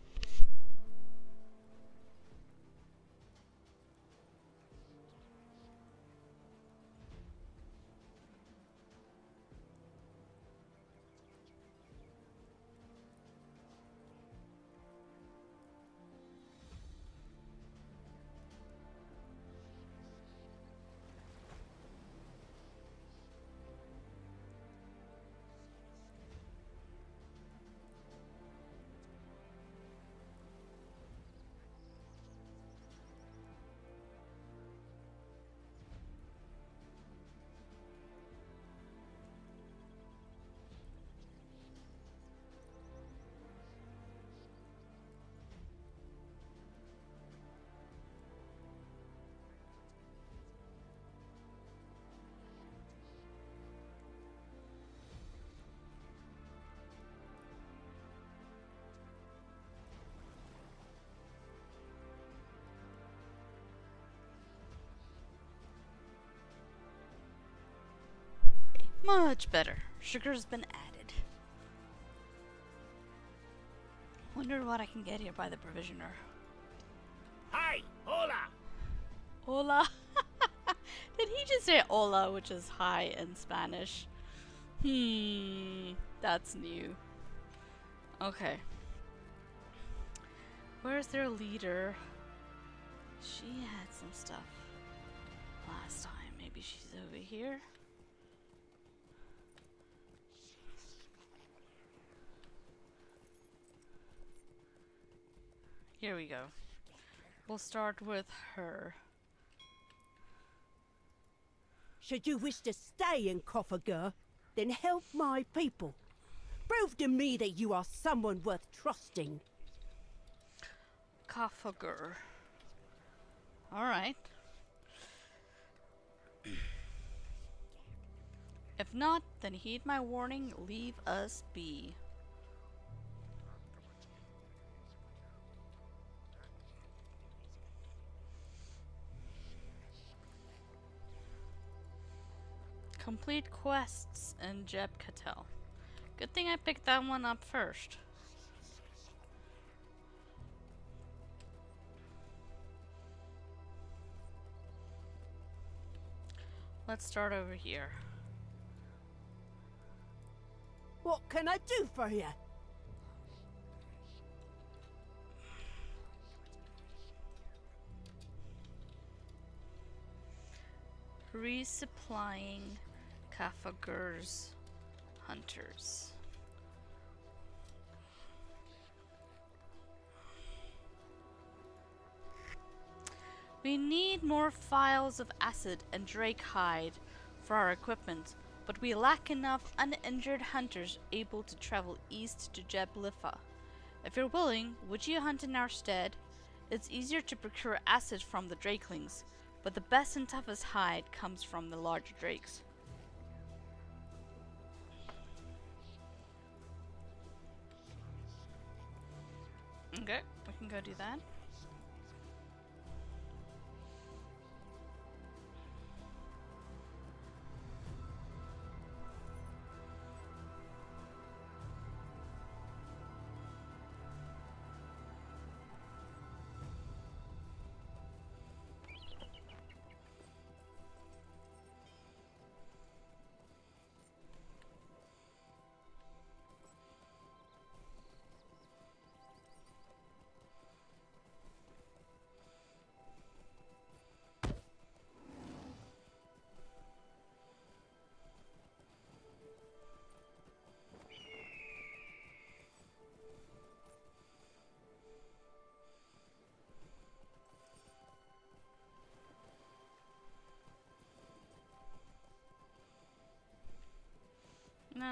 [SPEAKER 1] Much better. Sugar's been added. Wonder what I can get here by the provisioner.
[SPEAKER 3] Hi! Hola!
[SPEAKER 1] Hola. Did he just say hola, which is hi in Spanish? That's new. Okay. Where's their leader? She had some stuff last time. Maybe she's over here. Here we go. We'll start with her.
[SPEAKER 2] Should you wish to stay in Kafagur, then help my people. Prove to me that you are someone worth trusting.
[SPEAKER 1] Kafagur. Alright. If not, then heed my warning, leave us be. Complete quests in Jebkatel. Good thing I picked that one up first. Let's start over here.
[SPEAKER 2] What can I do for you?
[SPEAKER 1] Resupplying kafagur's hunters. We need more files of acid and drake hide for our equipment, but we lack enough uninjured hunters able to travel east to Jeblifa. If you're willing, would you hunt in our stead? It's easier to procure acid from the drakelings, but the best and toughest hide comes from the larger drakes. Okay, we can go do that.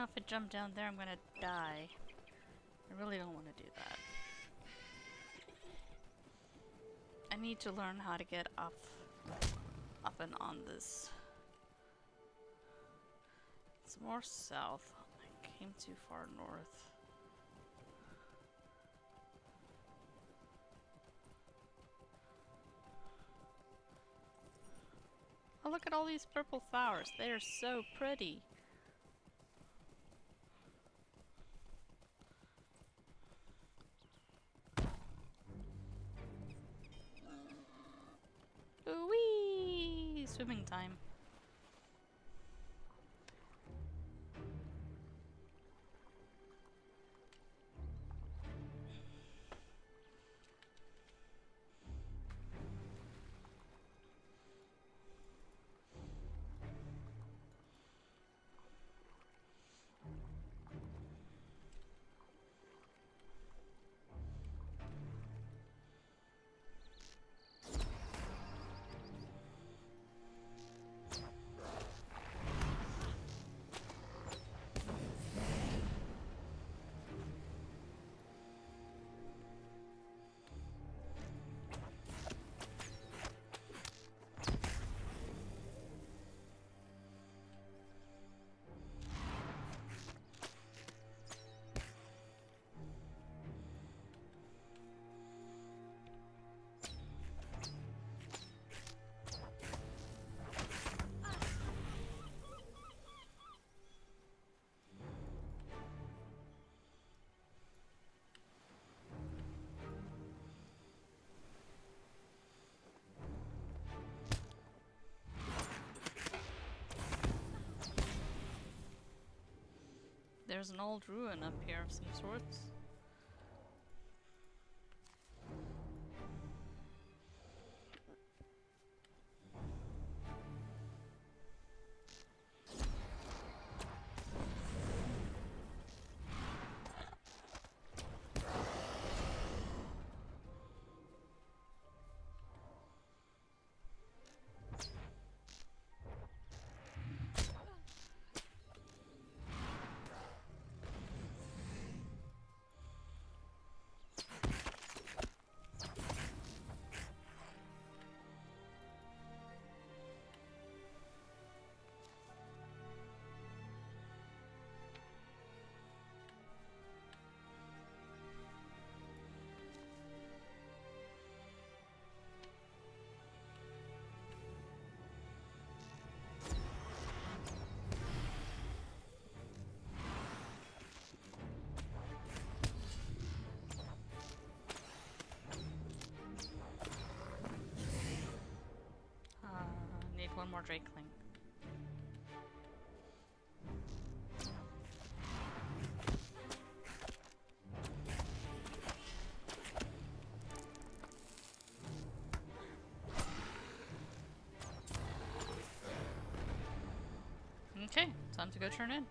[SPEAKER 1] If I jump down there, I'm gonna die. I really don't want to do that. I need to learn how to get up and on this. It's more south. I came too far north. Oh, look at all these purple flowers. They are so pretty. Wee! Swimming time. There's an old ruin up here of some sorts. Need one more drakeling. Okay, time to go turn in.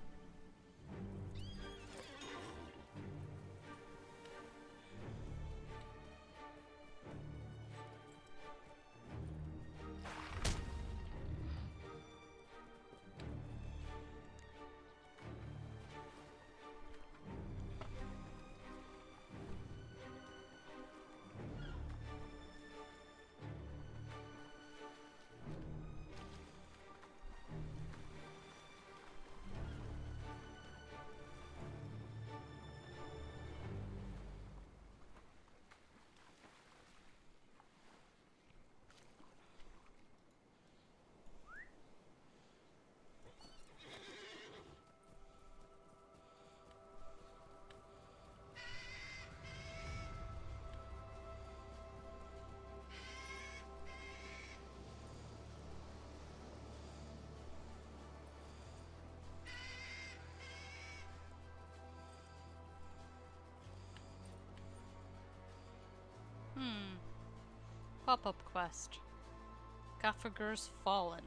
[SPEAKER 1] Pop-up quest. Kafagur's Fallen.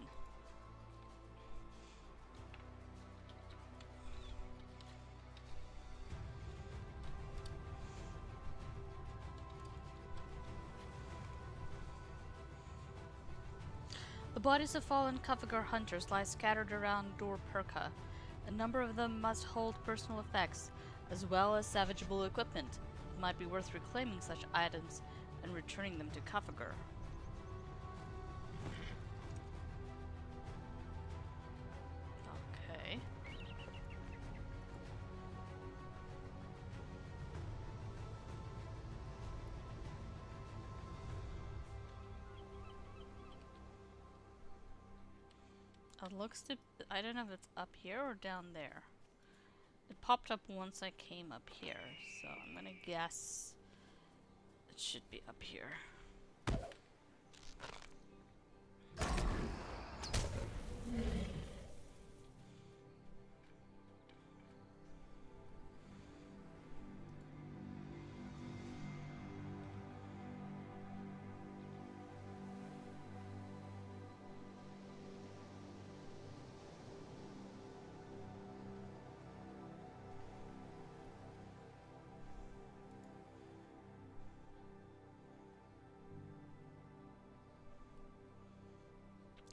[SPEAKER 1] The bodies of fallen Kafagur hunters lie scattered around Dor Perka, A number of them must hold personal effects, as well as salvageable equipment. It might be worth reclaiming such items and returning them to Kafagur. Okay. It looks to... I don't know if it's up here or down there. It popped up once I came up here, so I'm gonna guess it should be up here.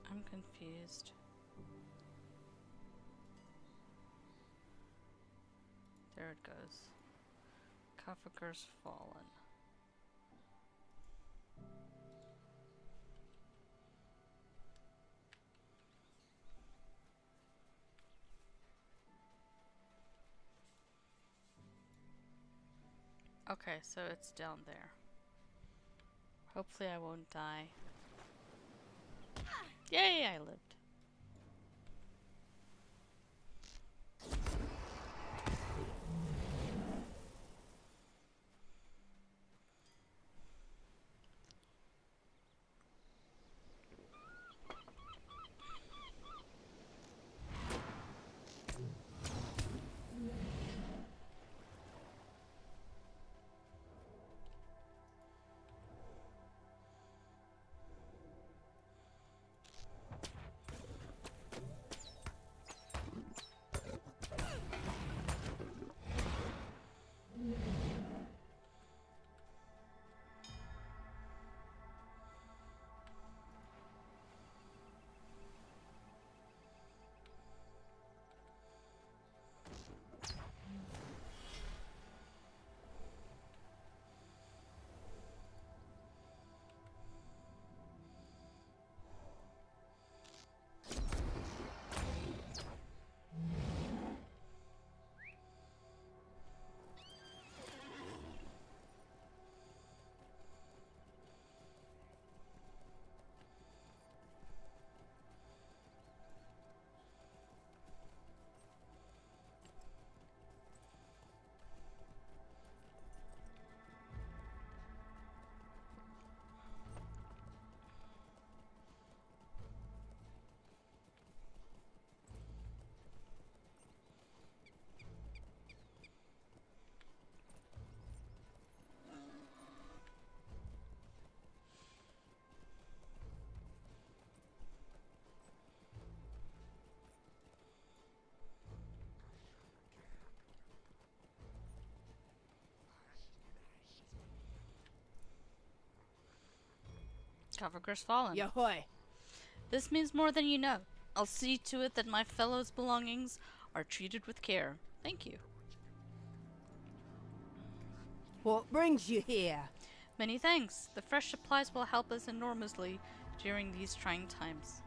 [SPEAKER 1] I'm confused. There it goes. Kafagur's fallen. Okay, so it's down there. Hopefully I won't die. Yay, I lived. Kafagur's fallen.
[SPEAKER 2] Yahoy!
[SPEAKER 1] This means more than you know. I'll see to it that my fellows' belongings are treated with care. Thank you.
[SPEAKER 2] What brings you here?
[SPEAKER 1] Many thanks. The fresh supplies will help us enormously during these trying times.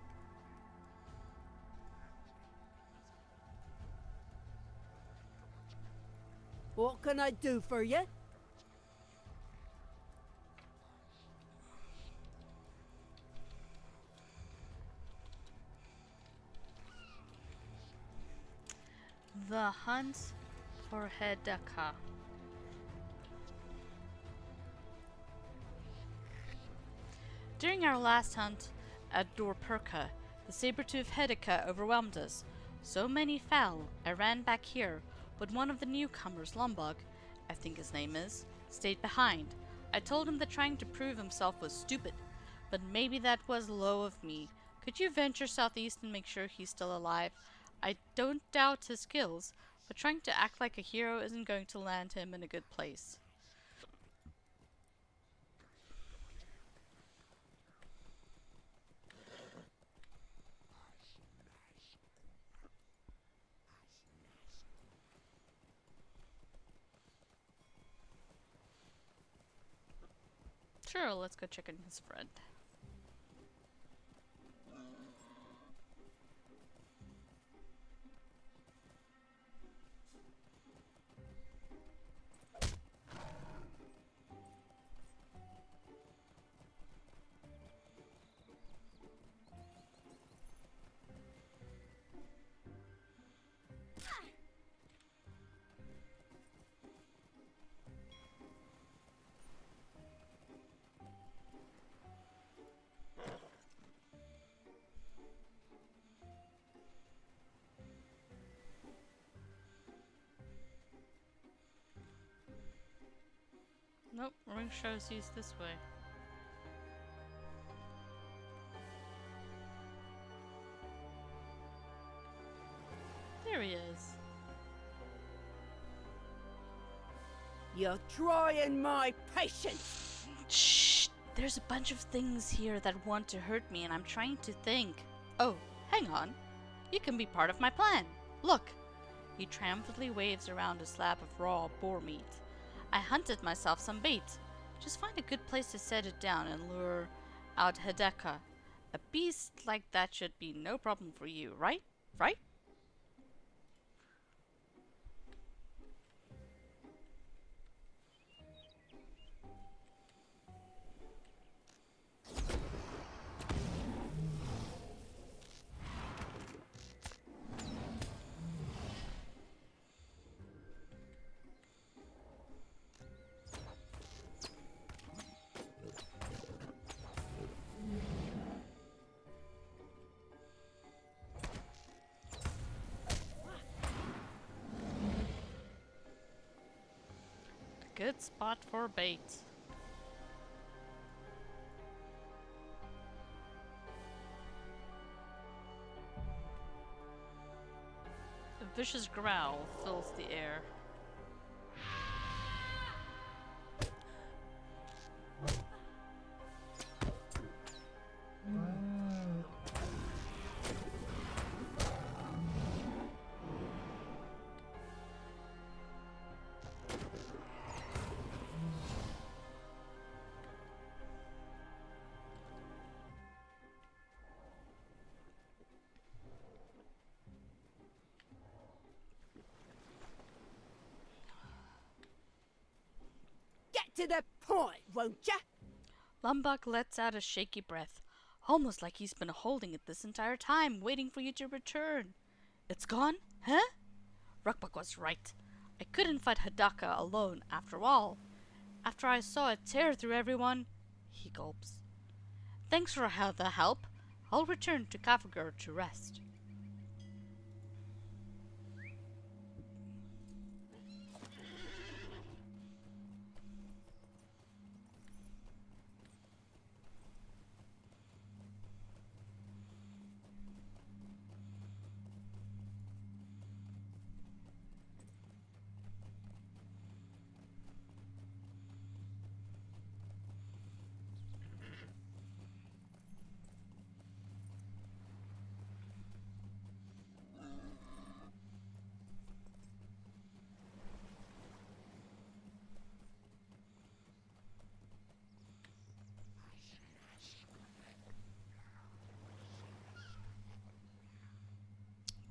[SPEAKER 2] What can I do for you?
[SPEAKER 1] The hunt for hedkha. During our last hunt at Dorperka, the saber-toothed hedkha overwhelmed us. So many fell, I ran back here, but one of the newcomers, Lombok, I think his name is, stayed behind. I told him that trying to prove himself was stupid, but maybe that was low of me. Could you venture southeast and make sure he's still alive? I don't doubt his skills, but trying to act like a hero isn't going to land him in a good place. Sure, let's go check on his friend. Nope, ring shows he's this way. There he is.
[SPEAKER 2] You're trying my patience.
[SPEAKER 1] Shh! There's a bunch of things here that want to hurt me and I'm trying to think. Oh, hang on. You can be part of my plan. Look! He triumphantly waves around a slab of raw boar meat. I hunted myself some bait. Just find a good place to set it down and lure out hedkha. A beast like that should be no problem for you, right? Right? Good spot for bait. A vicious growl fills the air.
[SPEAKER 2] To the point, won't ya?
[SPEAKER 1] Lumbach lets out a shaky breath, almost like he's been holding it this entire time, waiting for you to return. It's gone? Huh? Ruckbuck was right. I couldn't fight hedkha alone, after all. After I saw it tear through everyone, he gulps. Thanks for the help. I'll return to Kafagur to rest.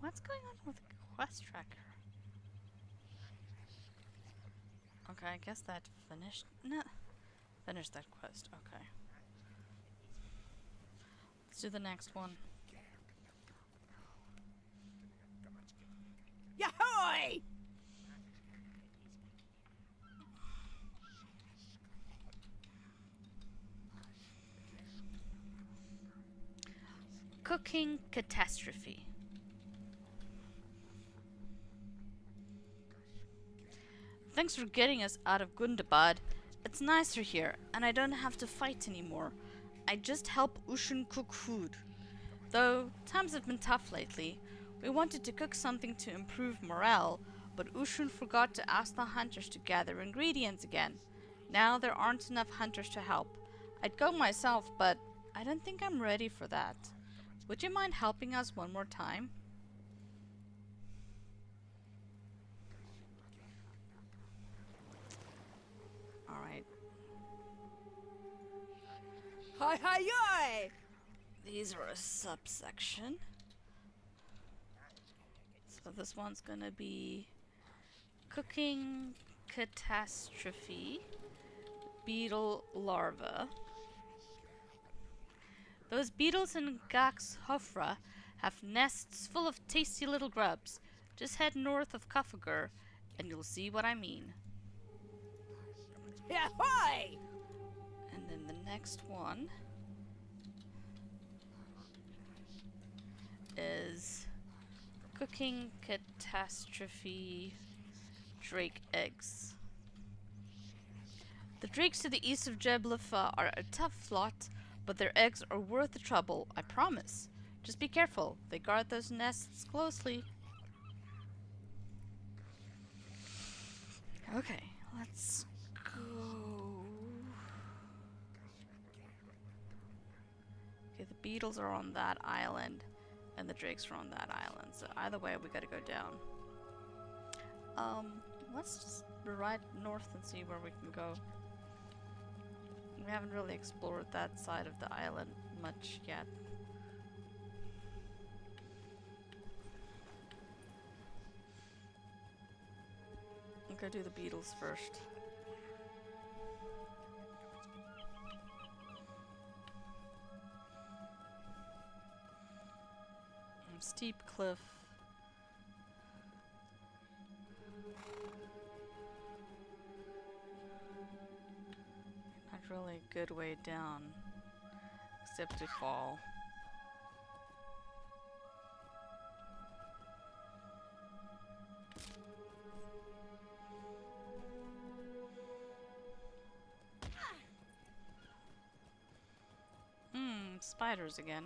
[SPEAKER 1] What's going on with the quest tracker? Okay, I guess that finished. No, finished that quest. Okay. Let's do the next one.
[SPEAKER 2] Yahoy!
[SPEAKER 1] Cooking catastrophe. Thanks for getting us out of Gundabad. It's nicer here, and I don't have to fight anymore. I just help Ushun cook food. Though, times have been tough lately. We wanted to cook something to improve morale, but Ushun forgot to ask the hunters to gather ingredients again. Now there aren't enough hunters to help. I'd go myself, but I don't think I'm ready for that. Would you mind helping us one more time? Alright. these are a subsection. So this one's gonna be cooking catastrophe, beetle larva. Those beetles in Gax Hofra have nests full of tasty little grubs. Just head north of Kafagur and you'll see what I mean.
[SPEAKER 2] Ahoy!
[SPEAKER 1] And then the next one is cooking catastrophe drake eggs. The drakes to the east of Jeblefa are a tough lot, but their eggs are worth the trouble, I promise. Just be careful, they guard those nests closely. Okay, let's go. Okay, the beetles are on that island, and the drakes are on that island. So either way, we gotta go down. Let's just ride north and see where we can go. We haven't really explored that side of the island much yet. I'll go do the beetles first. Steep cliff. Not really a good way down, except to fall. Spiders again.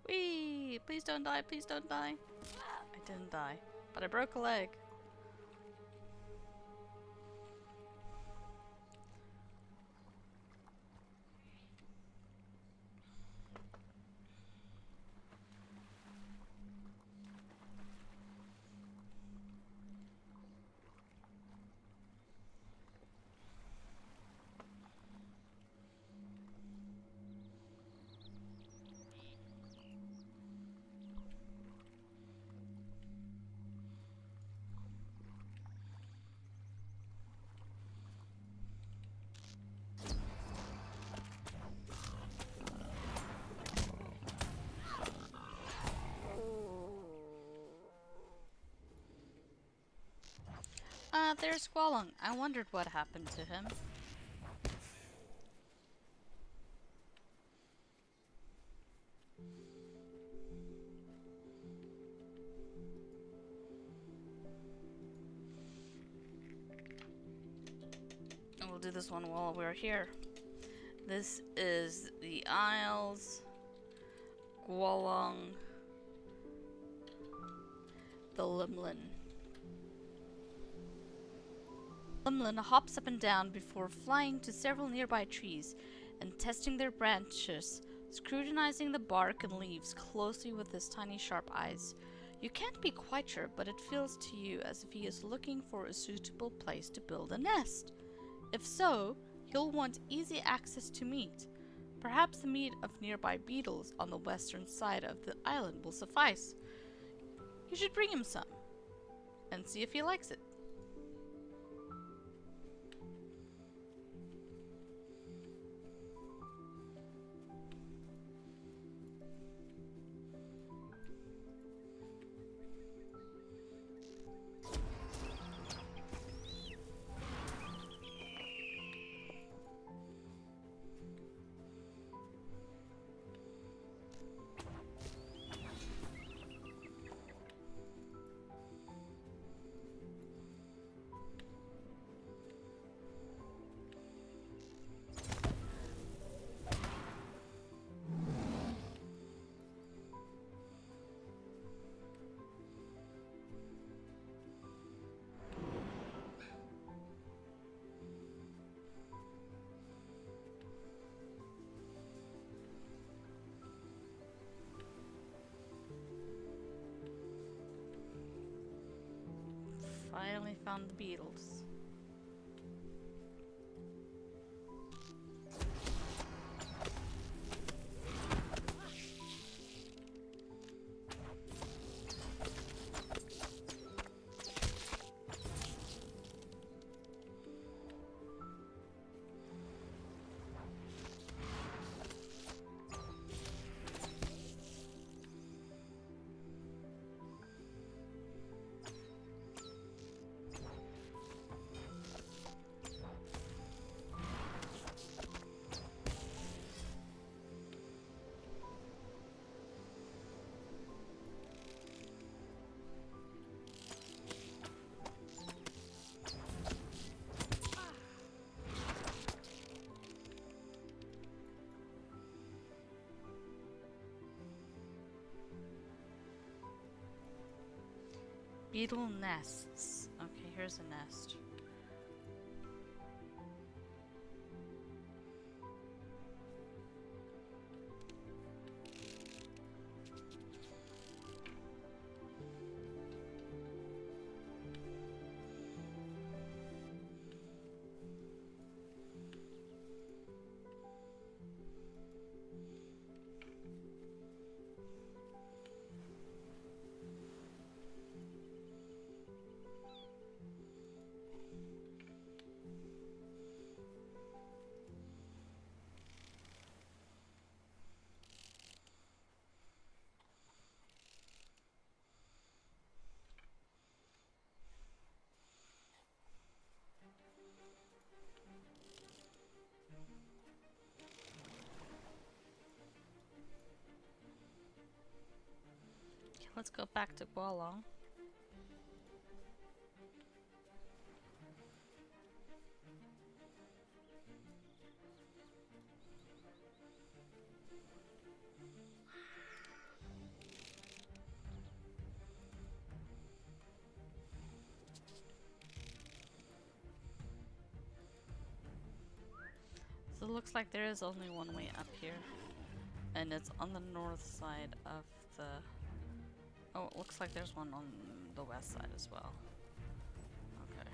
[SPEAKER 1] Whee! Please don't die, please don't die. I didn't die, but I broke a leg. There's Gwallang. I wondered what happened to him. And we'll do this one while we're here. This is the Isles, Gwallang, the limlinn. Limlinn hops up and down before flying to several nearby trees and testing their branches, scrutinizing the bark and leaves closely with his tiny sharp eyes. You can't be quite sure, but it feels to you as if he is looking for a suitable place to build a nest. If so, he'll want easy access to meat. Perhaps the meat of nearby beetles on the western side of the island will suffice. You should bring him some and see if he likes it. Finally found the beetles. Beetle nests. Okay, here's a nest. Let's go back to Gwallang. So it looks like there is only one way up here. And it's on the north side of the... Oh, it looks like there's one on the west side as well. Okay.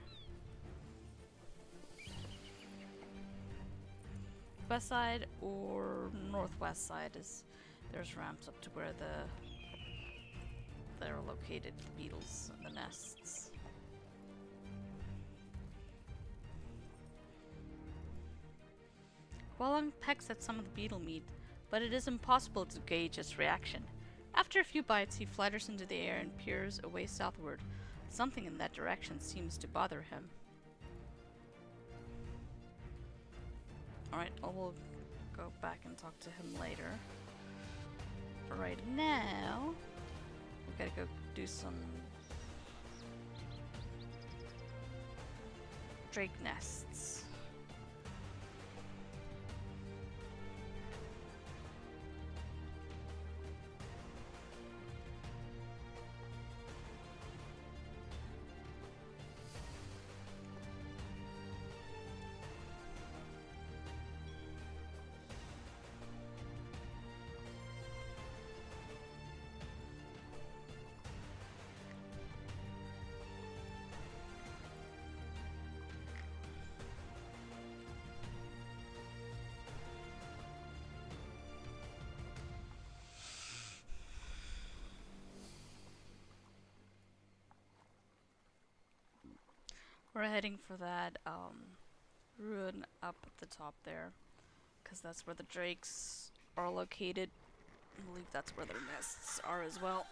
[SPEAKER 1] West side or northwest side is... There's ramps up to where they're located, the beetles and the nests. Gwallang pecks at some of the beetle meat, but it is impossible to gauge its reaction. After a few bites, he flutters into the air and peers away southward. Something in that direction seems to bother him. Alright, I will go back and talk to him later. Right now, we gotta go do some drake nests. We're heading for that ruin up at the top there, because that's where the drakes are located. I believe that's where their nests are as well.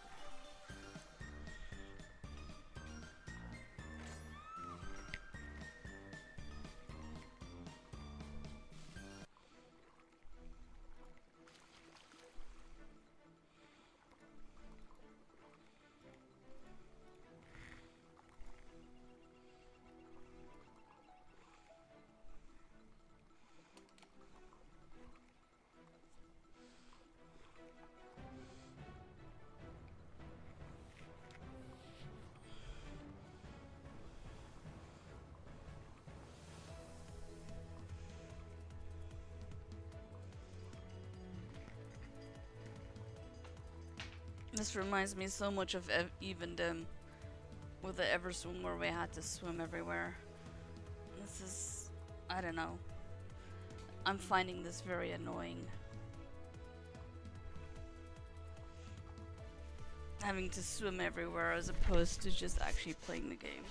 [SPEAKER 1] This reminds me so much of Evendom. with the ever swim where we had to swim everywhere. This is, I don't know. I'm finding this very annoying. Having to swim everywhere as opposed to just actually playing the game.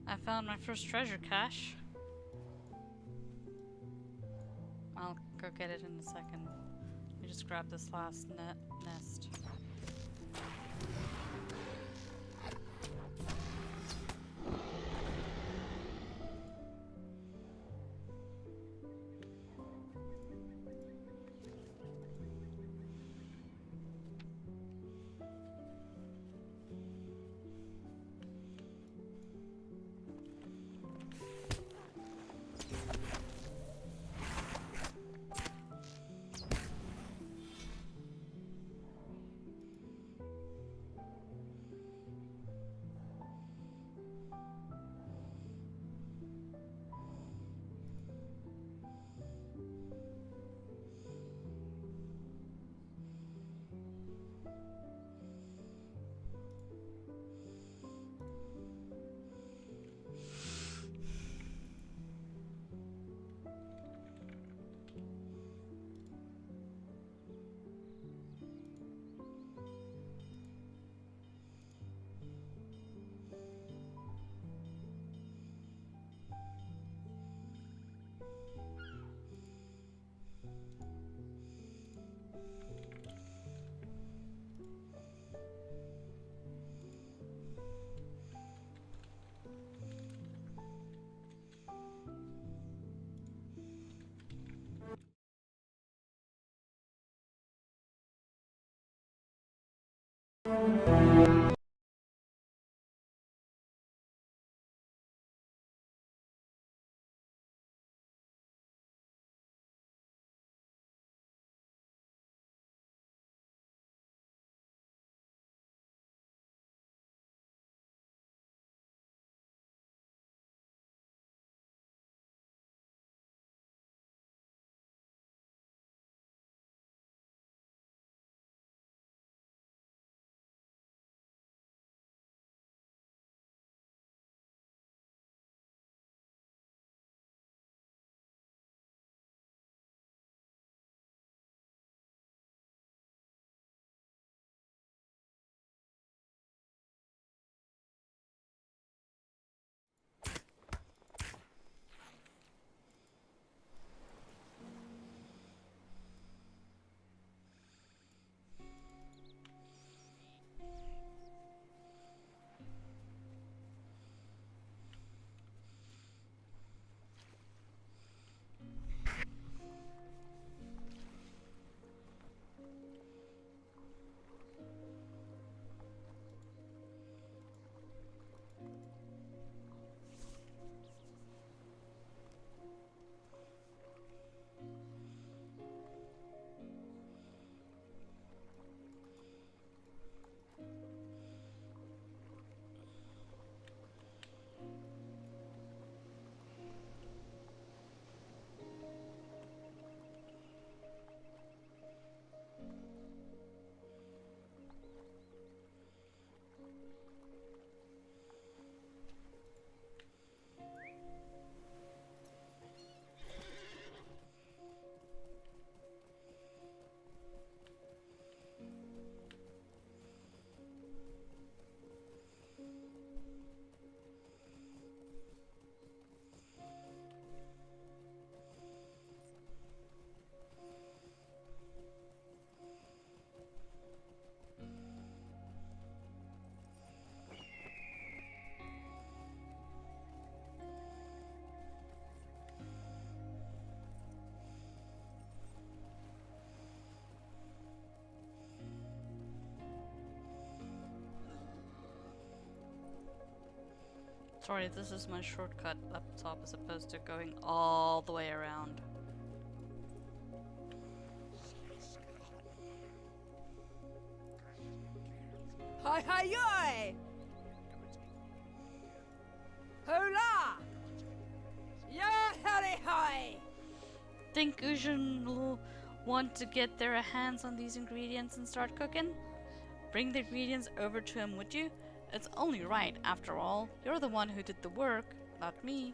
[SPEAKER 1] I found my first treasure cache. I'll go get it in a second. Let me just grab this last nest. Sorry, this is my shortcut up top as opposed to going all the way around.
[SPEAKER 2] Hi hi yoy! Hola! Ya hurry hi!
[SPEAKER 1] Think Ujin will want to get their hands on these ingredients and start cooking? Bring the ingredients over to him, would you? It's only right, after all. You're the one who did the work, not me.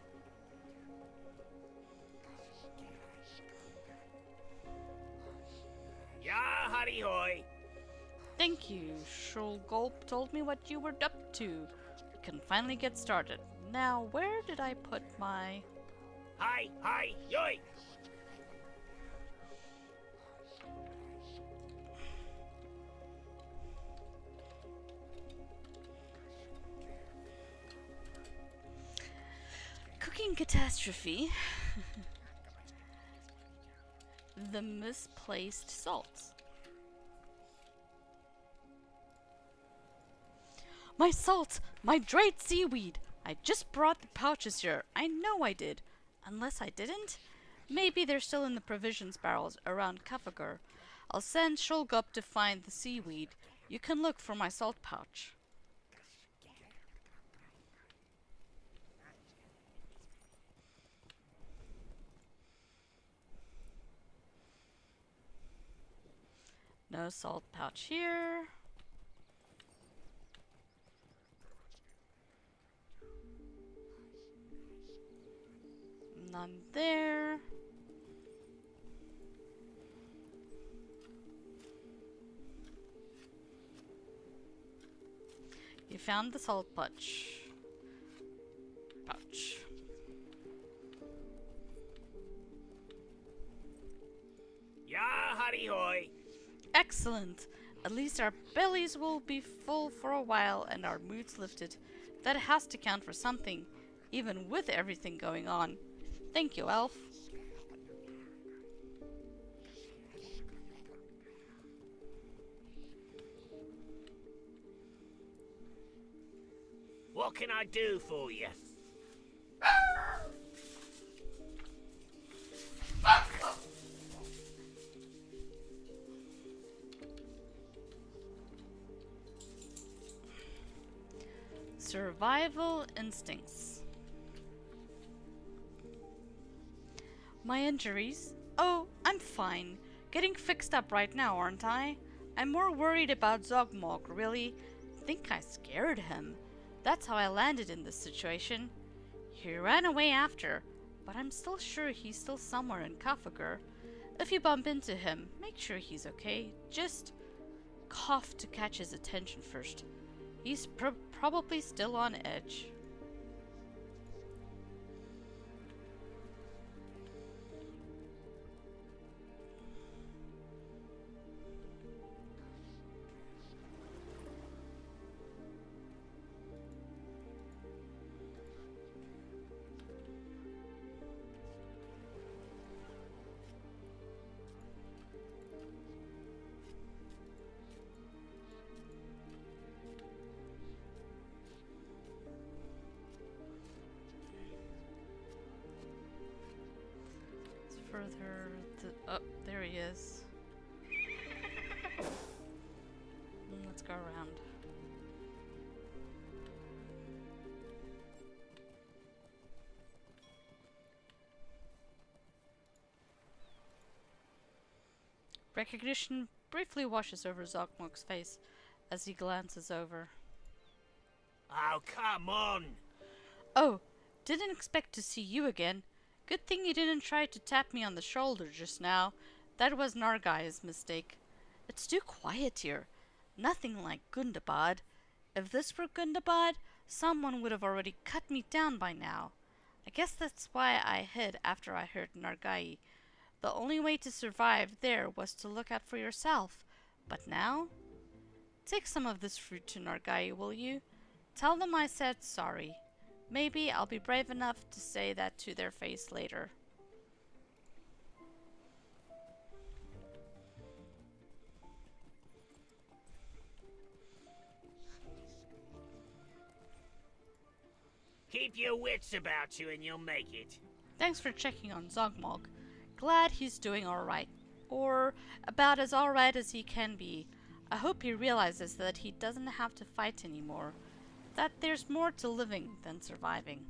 [SPEAKER 3] Ya hurry hoy!
[SPEAKER 1] Thank you. Shulgulp told me what you were up to. We can finally get started. Now, where did I put my...
[SPEAKER 3] Hi yoy!
[SPEAKER 1] Cooking catastrophe. The misplaced salts. My salt! My dried seaweed! I just brought the pouches here. I know I did. Unless I didn't? Maybe they're still in the provisions barrels around Kafagur. I'll send Shulgup to find the seaweed. You can look for my salt pouch. No salt pouch here. None there. You found the salt pouch.
[SPEAKER 9] hurry-hoy.
[SPEAKER 1] Excellent. At least our bellies will be full for a while and our moods lifted. That has to count for something, even with everything going on. Thank you, Elf.
[SPEAKER 9] What can I do for you?
[SPEAKER 1] Survival instincts. My injuries? Oh, I'm fine. Getting fixed up right now, aren't I? I'm more worried about Zogmog, really. Think I scared him. That's how I landed in this situation. He ran away after, but I'm still sure he's still somewhere in Kafagur. If you bump into him, make sure he's okay. Just cough to catch his attention first. He's probably still on edge. Further, oh, there he is. Let's go around. Recognition briefly washes over Zogmog's face as he glances over.
[SPEAKER 9] Oh, come on!
[SPEAKER 1] Oh, didn't expect to see you again. Good thing you didn't try to tap me on the shoulder just now. That was Nargai's mistake. It's too quiet here. Nothing like Gundabad. If this were Gundabad, someone would have already cut me down by now. I guess that's why I hid after I heard Nargai. The only way to survive there was to look out for yourself. But now? Take some of this fruit to Nargai, will you? Tell them I said sorry. Maybe I'll be brave enough to say that to their face later.
[SPEAKER 9] Keep your wits about you and you'll make it.
[SPEAKER 1] Thanks for checking on Zogmog. Glad he's doing alright. Or about as alright as he can be. I hope he realizes that he doesn't have to fight anymore. That there's more to living than surviving.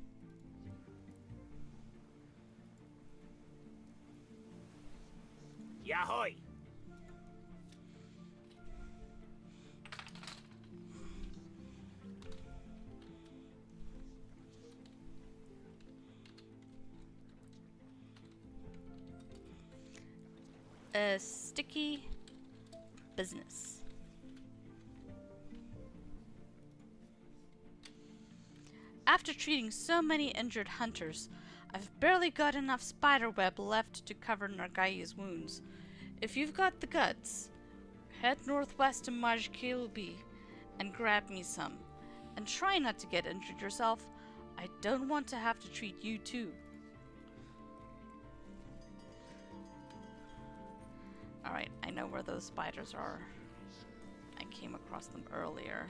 [SPEAKER 9] Yahoy!
[SPEAKER 1] A sticky business. After treating so many injured hunters, I've barely got enough spiderweb left to cover Nargai's wounds. If you've got the guts, head northwest to Majkilbi and grab me some. And try not to get injured yourself. I don't want to have to treat you too. Alright, I know where those spiders are. I came across them earlier.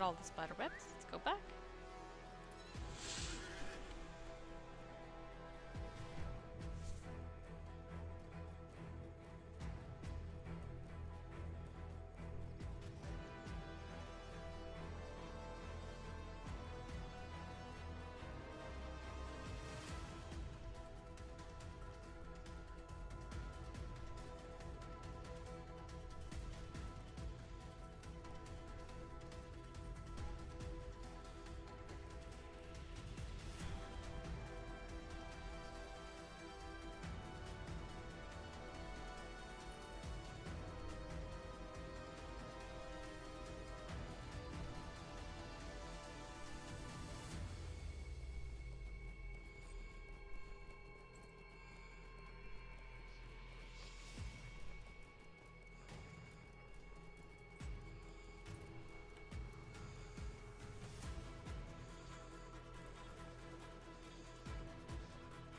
[SPEAKER 1] got all the spider webs. Let's go back.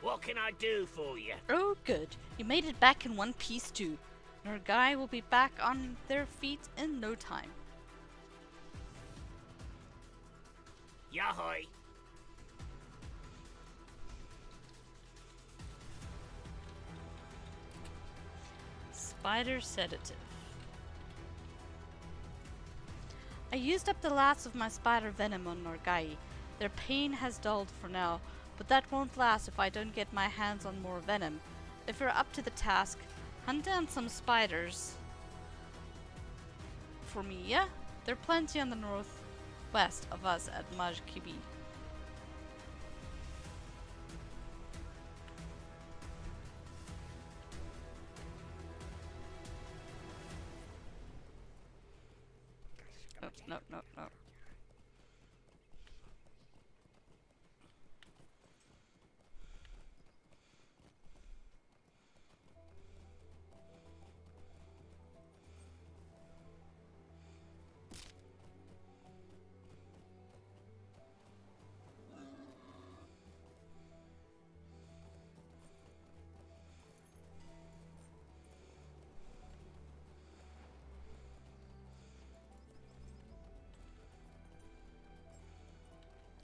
[SPEAKER 9] What can I do for you?
[SPEAKER 1] Oh, good. You made it back in one piece too. Your guy will be back on their feet in no time.
[SPEAKER 9] Yahoy.
[SPEAKER 1] Spider sedative. I used up the last of my spider venom on Norgai. Their pain has dulled for now, but that won't last if I don't get my hands on more venom. If you're up to the task, hunt down some spiders for me, yeah? There are plenty on the northwest of us at Majkibi. Oh, no, no, no.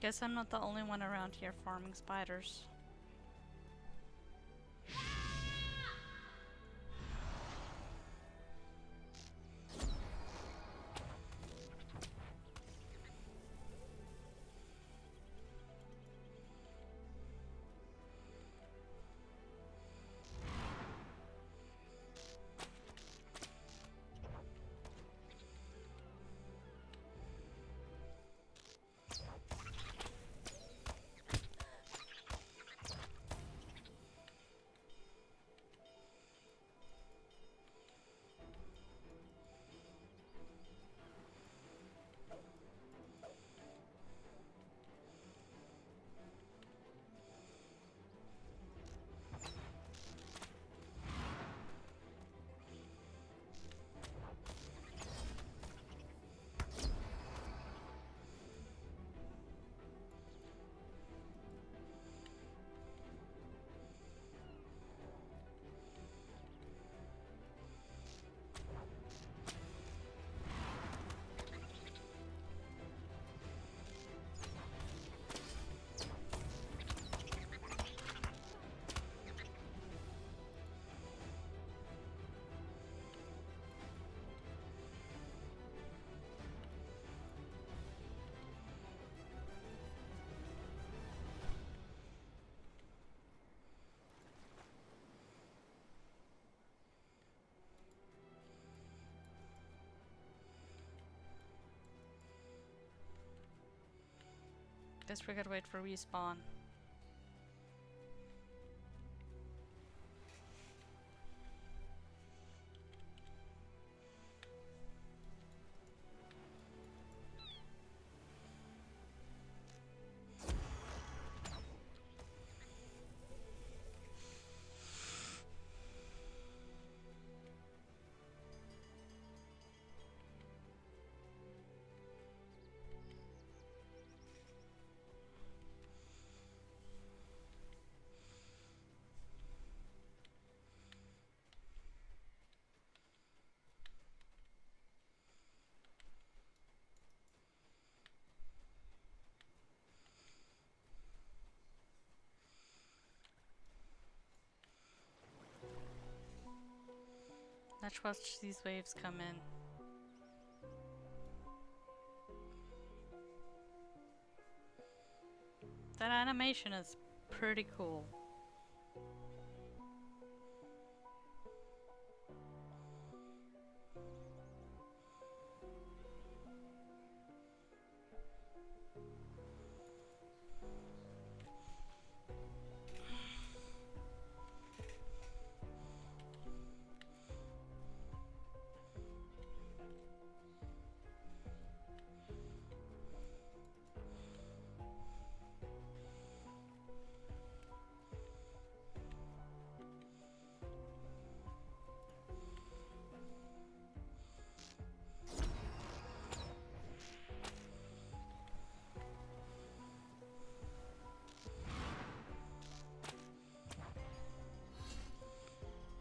[SPEAKER 1] Guess I'm not the only one around here farming spiders. Guess we gotta wait for respawn. Let's watch these waves come in. That animation is pretty cool.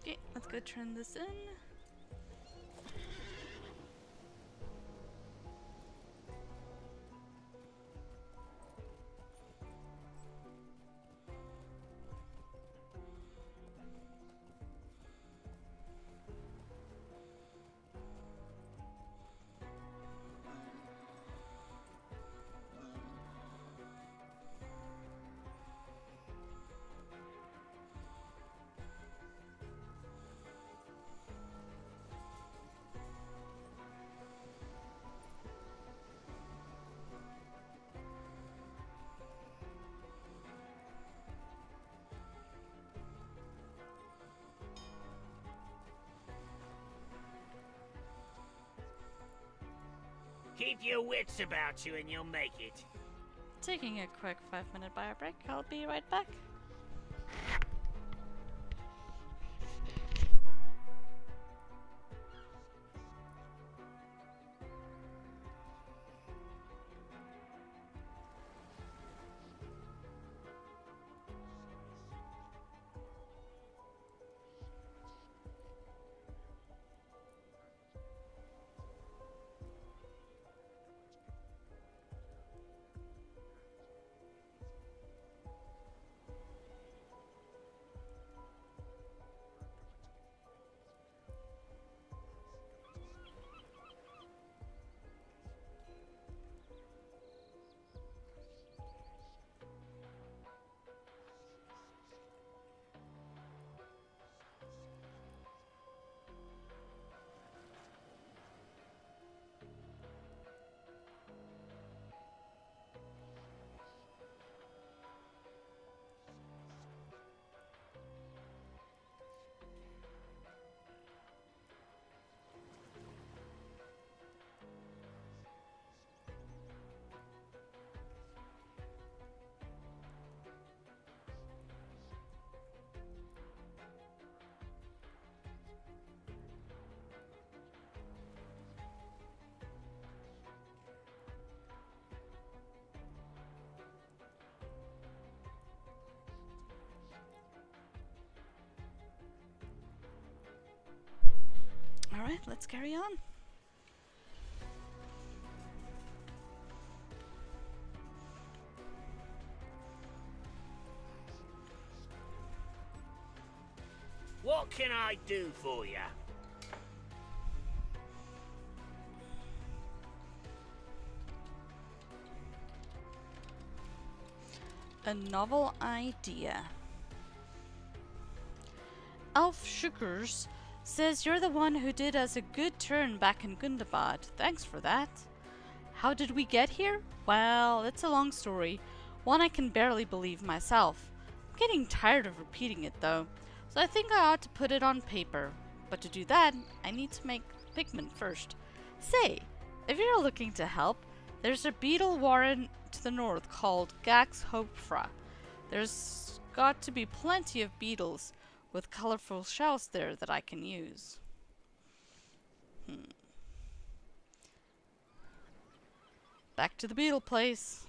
[SPEAKER 1] Okay, let's go turn this in.
[SPEAKER 9] Keep your wits about you and you'll make it.
[SPEAKER 1] Taking a quick 5-minute bio break. I'll be right back. Alright, let's carry on.
[SPEAKER 9] What can I do for you?
[SPEAKER 1] A novel idea. Elf Sugars says you're the one who did us a good turn back in Gundabad. Thanks for that. How did we get here? Well, it's a long story, one I can barely believe myself. I'm getting tired of repeating it though, so I think I ought to put it on paper. But to do that, I need to make pigment first. Say, if you're looking to help, there's a beetle warren to the north called Gax Hopefra. There's got to be plenty of beetles with colorful shells there that I can use. Back to the beetle place.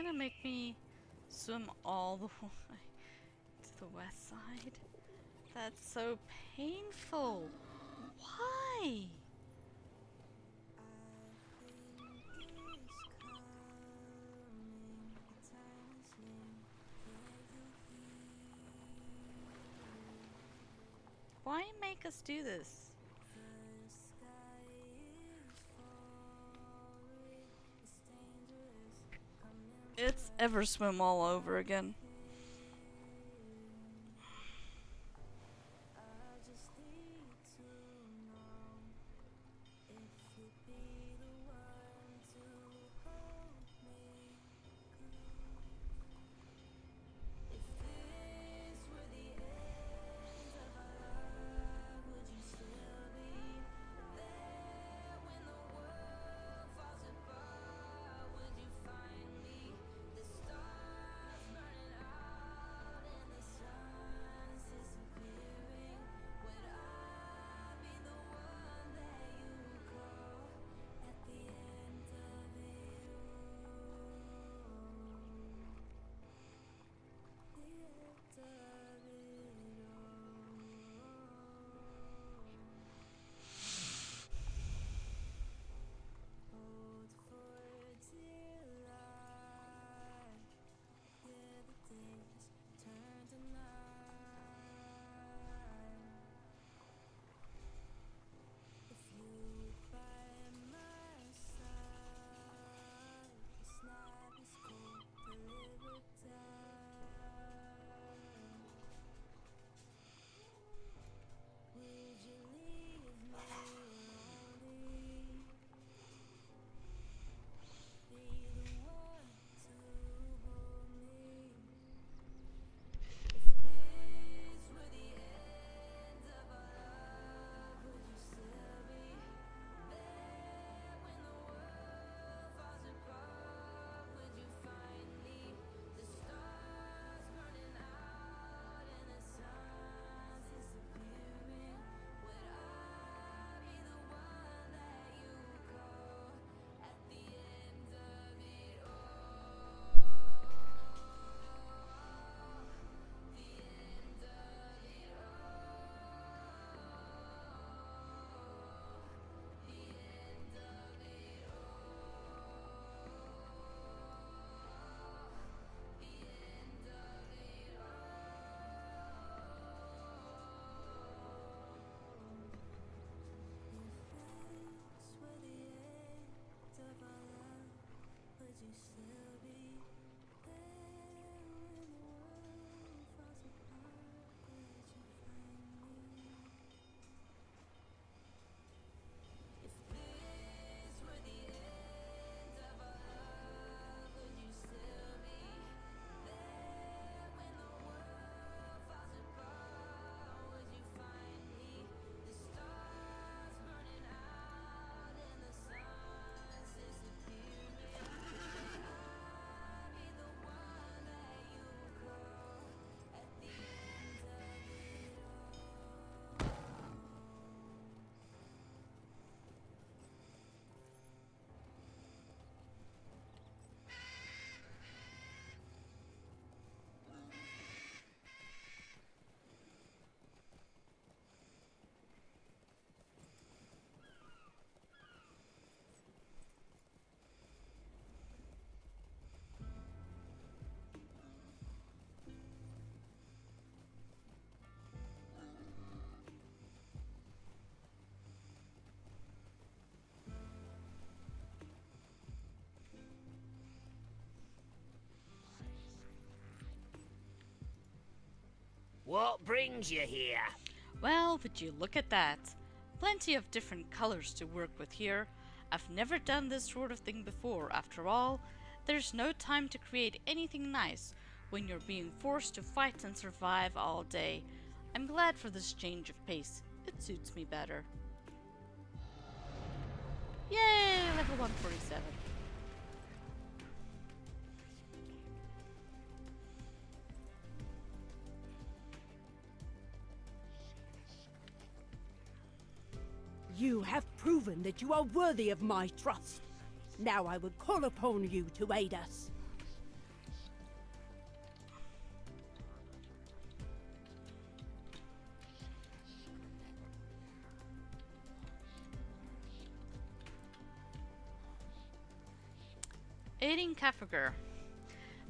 [SPEAKER 1] gonna make me swim all the way to the west side? That's so painful. Why? Why make us do this? It's ever swim all over again.
[SPEAKER 9] What brings you here?
[SPEAKER 1] Well, would you look at that? Plenty of different colors to work with here. I've never done this sort of thing before. After all, there's no time to create anything nice when you're being forced to fight and survive all day. I'm glad for this change of pace. It suits me better. Yay! Level 147.
[SPEAKER 2] You have proven that you are worthy of my trust. Now I would call upon you to aid us.
[SPEAKER 1] Aiding kafagur.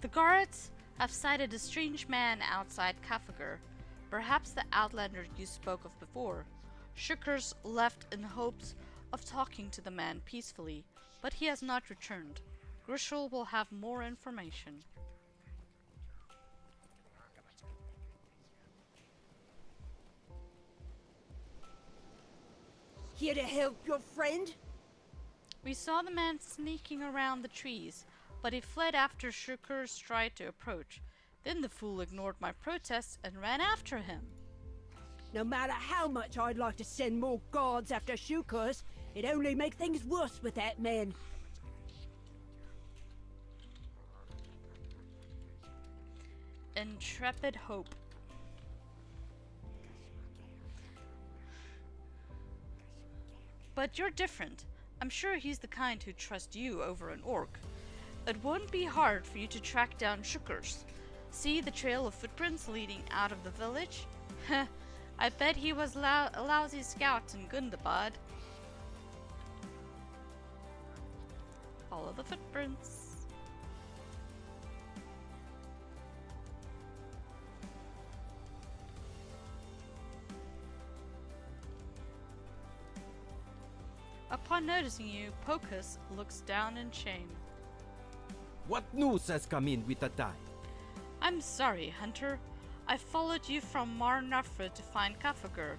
[SPEAKER 1] The guards have sighted a strange man outside kafagur. Perhaps the outlander you spoke of before. Shukers left in hopes of talking to the man peacefully, but he has not returned. Grishel will have more information.
[SPEAKER 2] Here to help your friend?
[SPEAKER 1] We saw the man sneaking around the trees, but he fled after Shukers tried to approach. Then the fool ignored my protests and ran after him.
[SPEAKER 2] No matter how much I'd like to send more guards after Shukers, it'd only make things worse with that man.
[SPEAKER 1] Intrepid hope. But you're different. I'm sure he's the kind who'd trust you over an orc. It wouldn't be hard for you to track down Shukers. See the trail of footprints leading out of the village? Heh, I bet he was a lousy scout in Gundabad. Follow the footprints. Upon noticing you, Pocus looks down in shame.
[SPEAKER 5] What news has come in with the tide?
[SPEAKER 1] I'm sorry, Hunter. I followed you from Mar Nafra to find kafagur.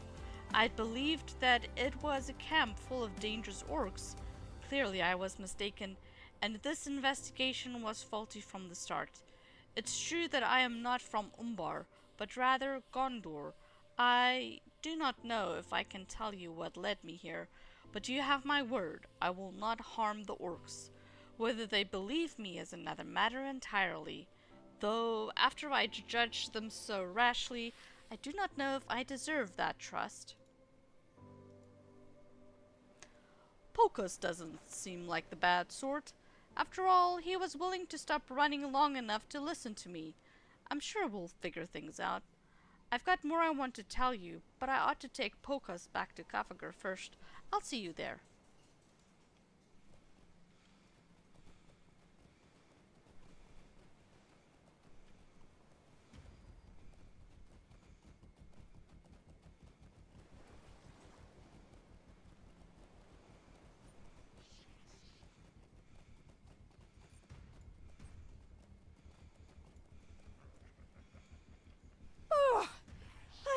[SPEAKER 1] I believed that it was a camp full of dangerous orcs. Clearly I was mistaken, and this investigation was faulty from the start. It's true that I am not from Umbar, but rather Gondor. I do not know if I can tell you what led me here, but you have my word, I will not harm the orcs. Whether they believe me is another matter entirely, though after I judged them so rashly, I do not know if I deserve that trust. Pocus doesn't seem like the bad sort. After all, he was willing to stop running long enough to listen to me. I'm sure we'll figure things out. I've got more I want to tell you, but I ought to take Pocus back to kafagur first. I'll see you there.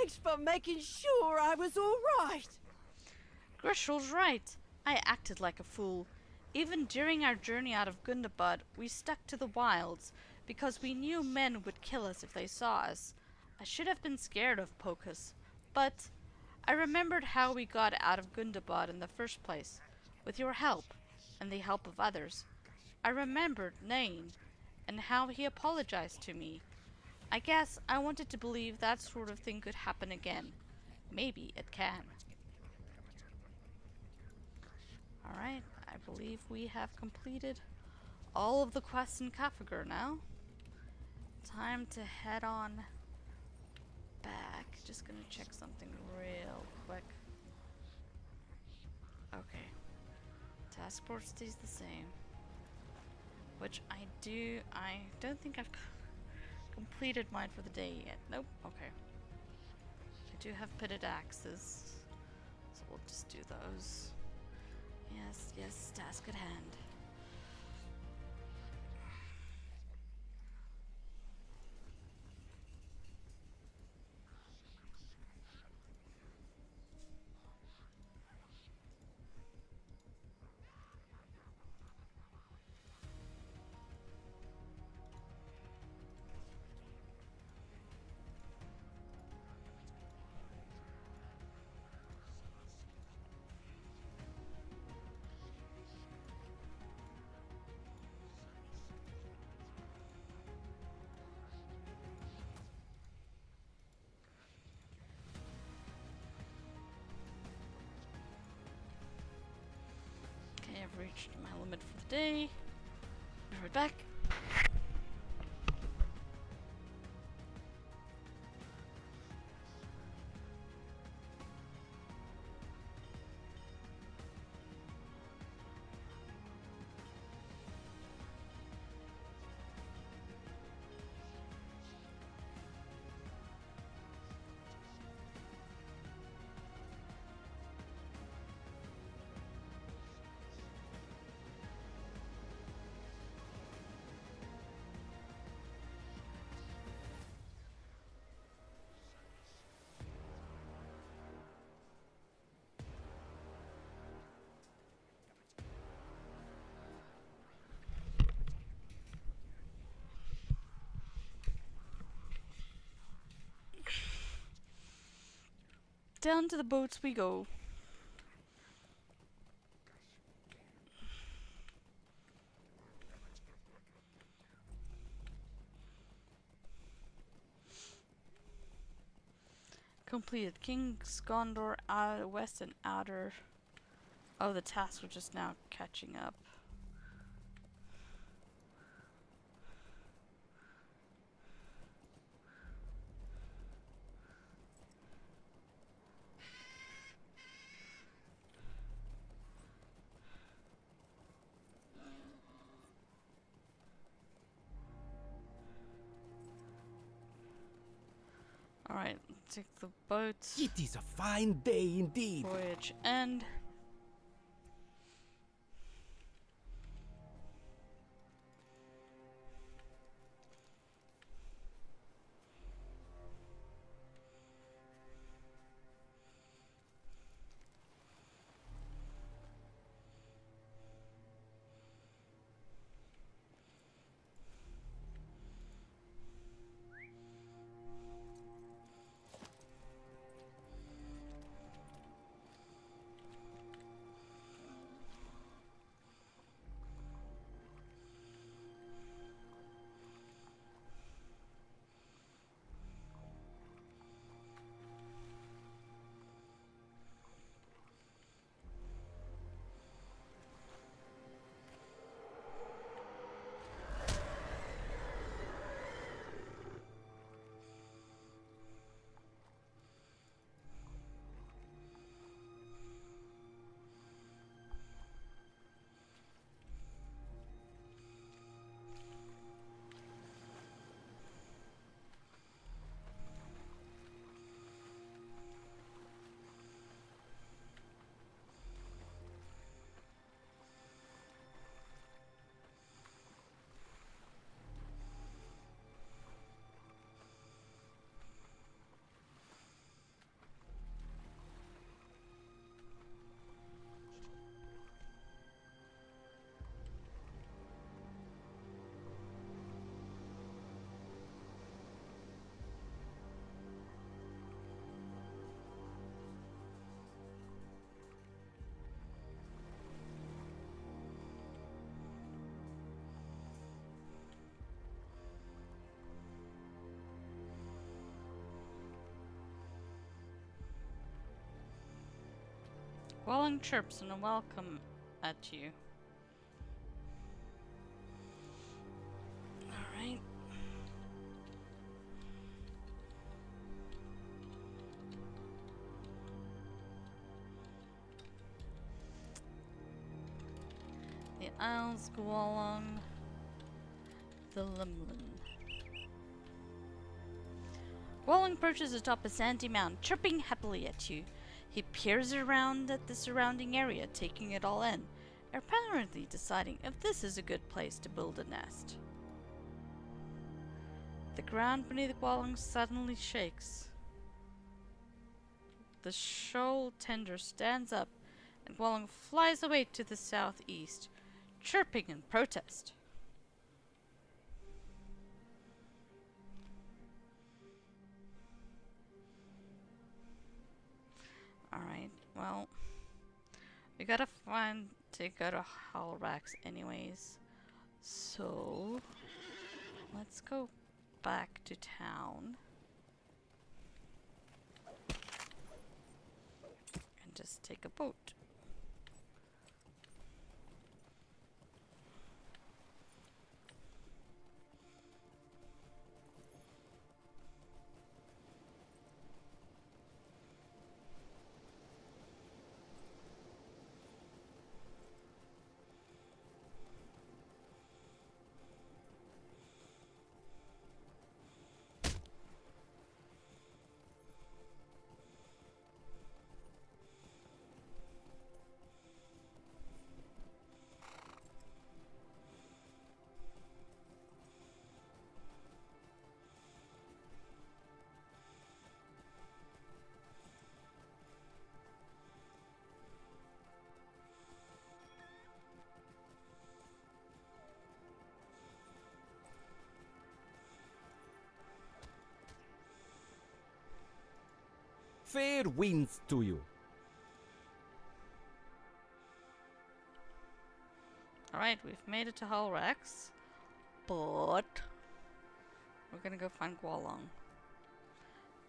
[SPEAKER 2] Thanks for making sure I was all right.
[SPEAKER 1] Grishel's right. I acted like a fool. Even during our journey out of Gundabad, we stuck to the wilds, because we knew men would kill us if they saw us. I should have been scared of Pocus, but I remembered how we got out of Gundabad in the first place, with your help, and the help of others. I remembered Nain, and how he apologized to me. I guess I wanted to believe that sort of thing could happen again. Maybe it can. Alright, I believe we have completed all of the quests in kafagur now. Time to head on back. Just gonna check something real quick. Okay. Task force stays the same. Which I don't think I've completed mine for the day yet. Nope. Okay. I do have pitted axes, so we'll just do those. Yes, task at hand. I've reached my limit for the day. Be right back. Down to the boats we go. Completed. King's Gondor, west and outer. Oh, the tasks are just now catching up. Alright, take the boat.
[SPEAKER 5] It is a fine day indeed.
[SPEAKER 1] Voyage end. Gwallang chirps and a welcome at you. Alright. The Isles, Gwallang, the Limlinn. Gwallang perches atop a sandy mound, chirping happily at you. He peers around at the surrounding area, taking it all in, apparently deciding if this is a good place to build a nest. The ground beneath Gwallang suddenly shakes. The shoal tender stands up, and Gwallang flies away to the southeast, chirping in protest. Alright, well, we gotta find to go to halrax anyways. So, let's go back to town. And just take a boat.
[SPEAKER 5] Fair winds to you.
[SPEAKER 1] Alright, we've made it to halrax, but we're gonna go find Gwallang.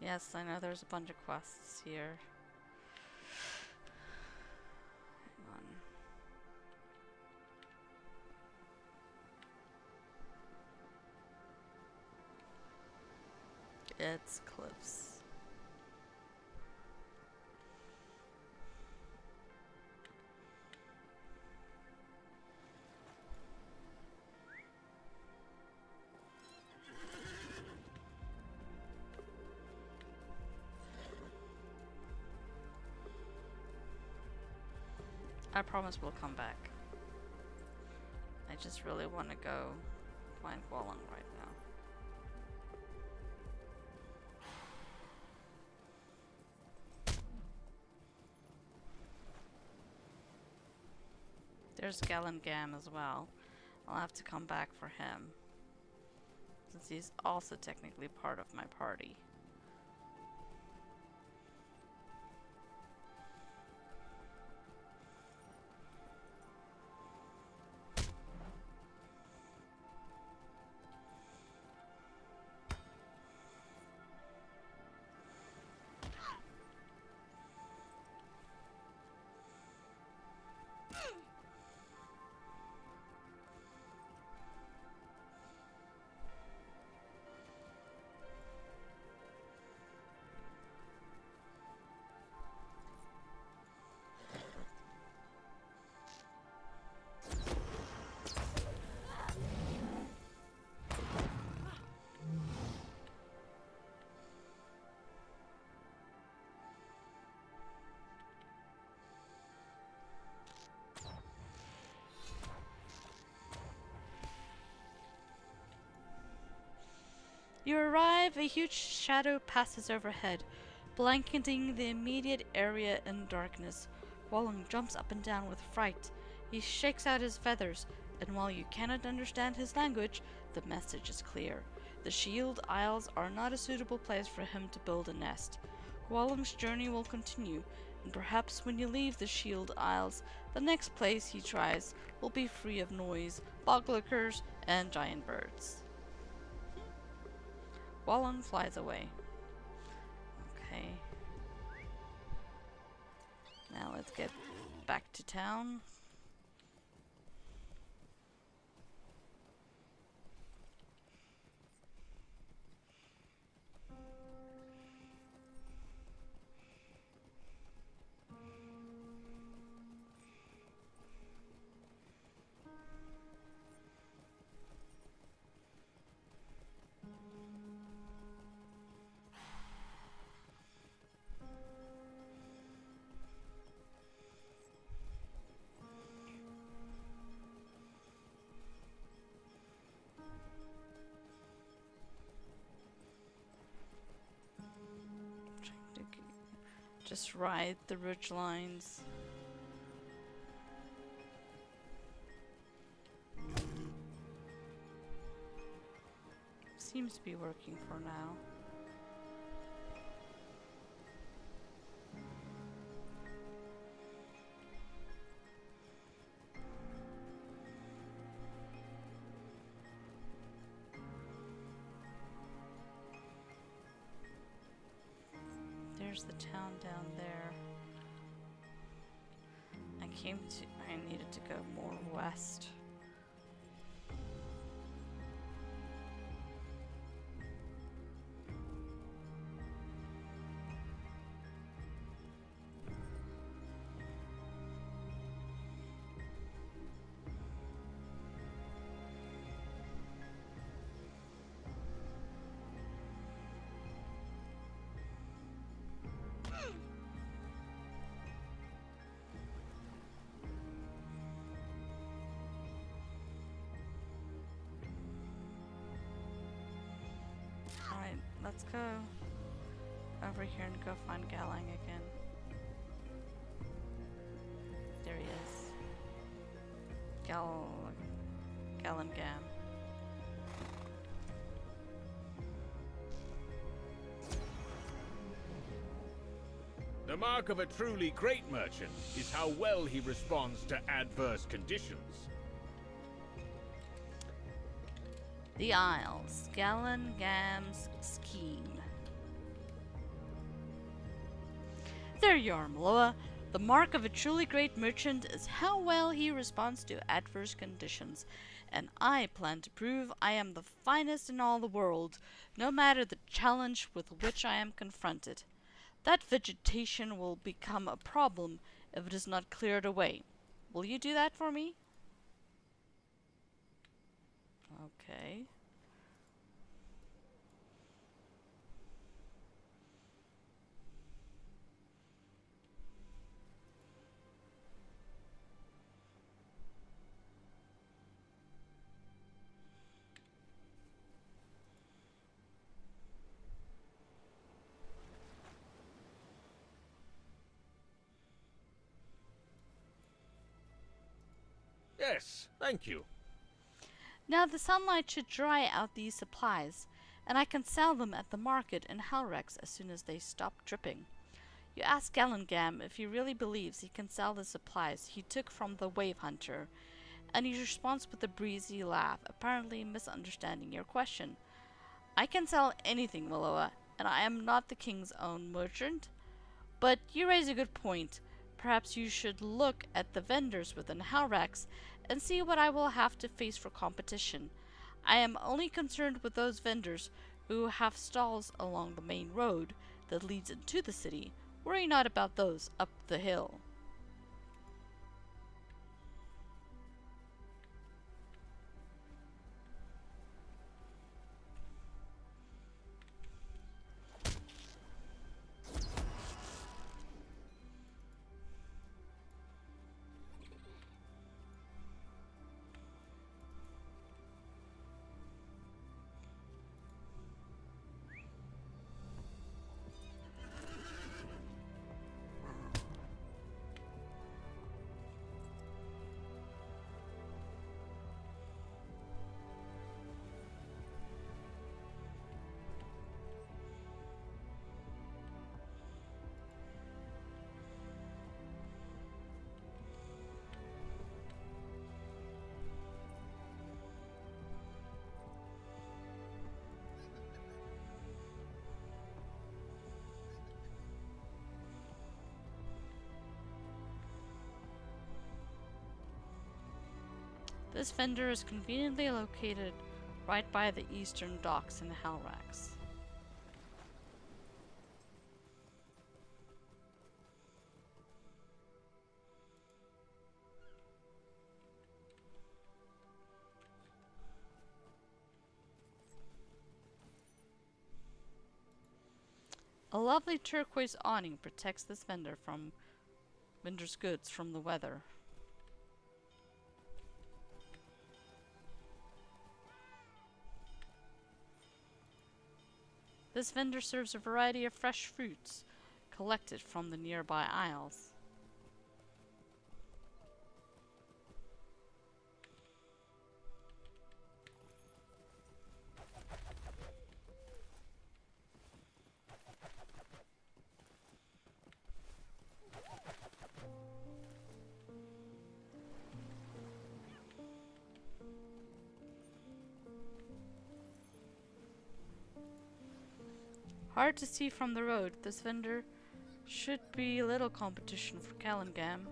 [SPEAKER 1] Yes, I know there's a bunch of quests here. Hang on. It's cliffs. I promise we'll come back. I just really want to go find Gwallang right now. There's Gallengam as well. I'll have to come back for him, since he's also technically part of my party. You arrive, a huge shadow passes overhead, blanketing the immediate area in darkness. Gwallang jumps up and down with fright. He shakes out his feathers, and while you cannot understand his language, the message is clear. The Shield Isles are not a suitable place for him to build a nest. Gwallang's journey will continue, and perhaps when you leave the Shield Isles, the next place he tries will be free of noise, boglickers, and giant birds. Gwallang flies away. Okay. Now let's get back to town. Just ride the ridge lines. Seems to be working for now. There's the town down there. I needed to go more west. Alright, let's go over here and go find Gwallang again. There he is. Gallengam.
[SPEAKER 3] The mark of a truly great merchant is how well he responds to adverse conditions.
[SPEAKER 1] The Isles. Gallengam's scheme. There you are, Miloa. The mark of a truly great merchant is how well he responds to adverse conditions, and I plan to prove I am the finest in all the world, no matter the challenge with which I am confronted. That vegetation will become a problem if it is not cleared away. Will you do that for me? Okay.
[SPEAKER 3] Yes, thank you.
[SPEAKER 1] Now the sunlight should dry out these supplies, and I can sell them at the market in halrax as soon as they stop dripping. You ask Gallengam if he really believes he can sell the supplies he took from the wave hunter, and he responds with a breezy laugh, apparently misunderstanding your question. I can sell anything, Miloa, and I am not the king's own merchant. But you raise a good point. Perhaps you should look at the vendors within halrax and see what I will have to face for competition. I am only concerned with those vendors who have stalls along the main road that leads into the city. Worry not about those up the hill. This vendor is conveniently located right by the eastern docks in halrax. A lovely turquoise awning protects this vendor's goods from the weather. This vendor serves a variety of fresh fruits collected from the nearby isles. Hard to see from the road, this vendor should be little competition for Gallengam.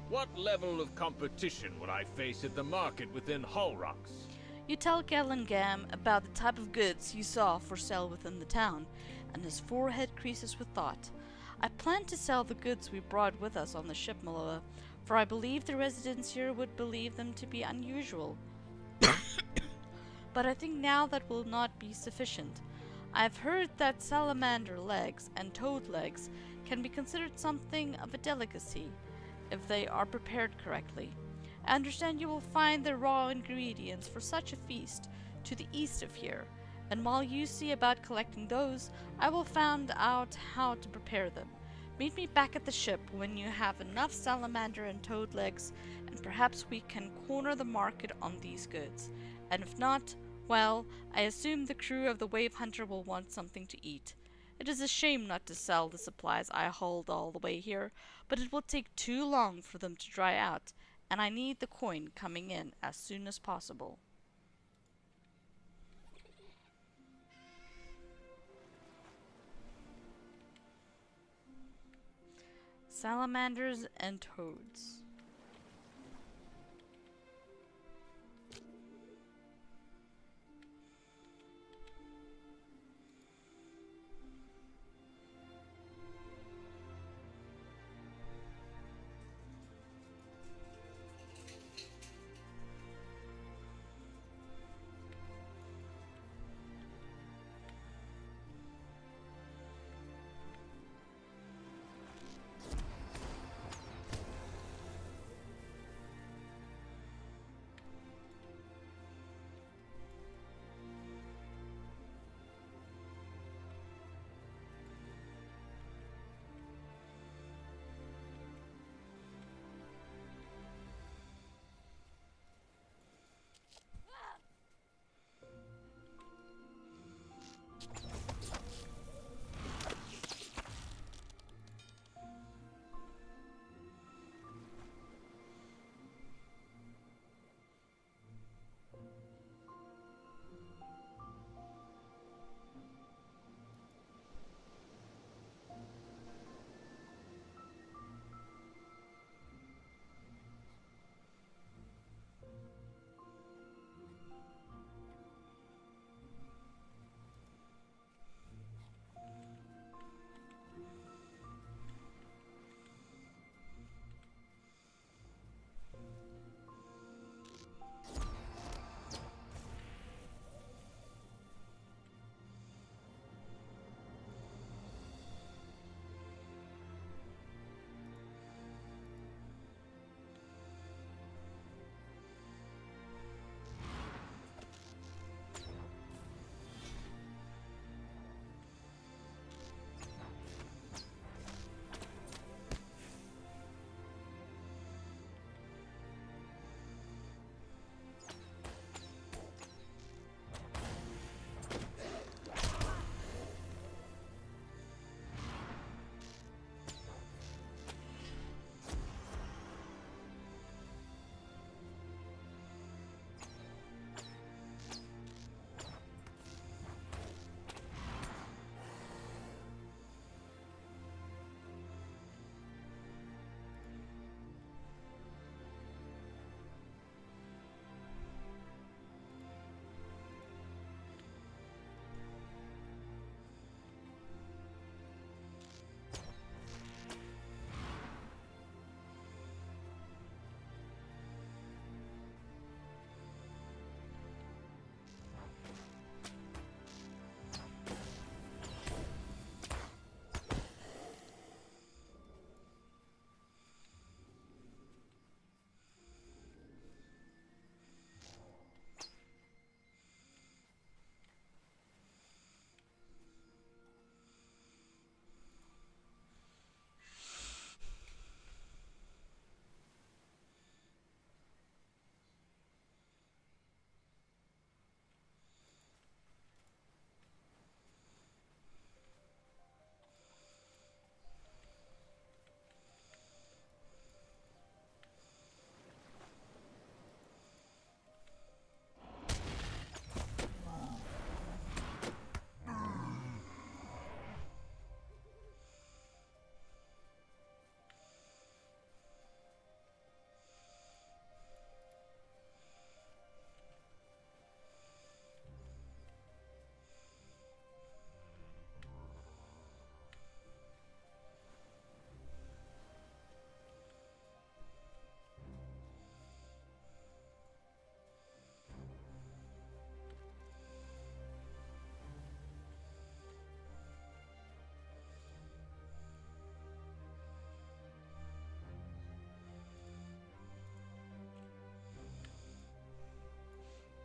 [SPEAKER 3] What level of competition would I face at the market within halrax?
[SPEAKER 1] You tell Gallengam about the type of goods you saw for sale within the town, and his forehead creases with thought. I plan to sell the goods we brought with us on the ship, Miloa, for I believe the residents here would believe them to be unusual. But I think now that will not be sufficient. I have heard that salamander legs and toad legs can be considered something of a delicacy if they are prepared correctly. I understand you will find the raw ingredients for such a feast to the east of here, and while you see about collecting those, I will find out how to prepare them. Meet me back at the ship when you have enough salamander and toad legs, and perhaps we can corner the market on these goods. And if not, well, I assume the crew of the Wave Hunter will want something to eat. It is a shame not to sell the supplies I hauled all the way here, but it will take too long for them to dry out, and I need the coin coming in as soon as possible. Salamanders and toads.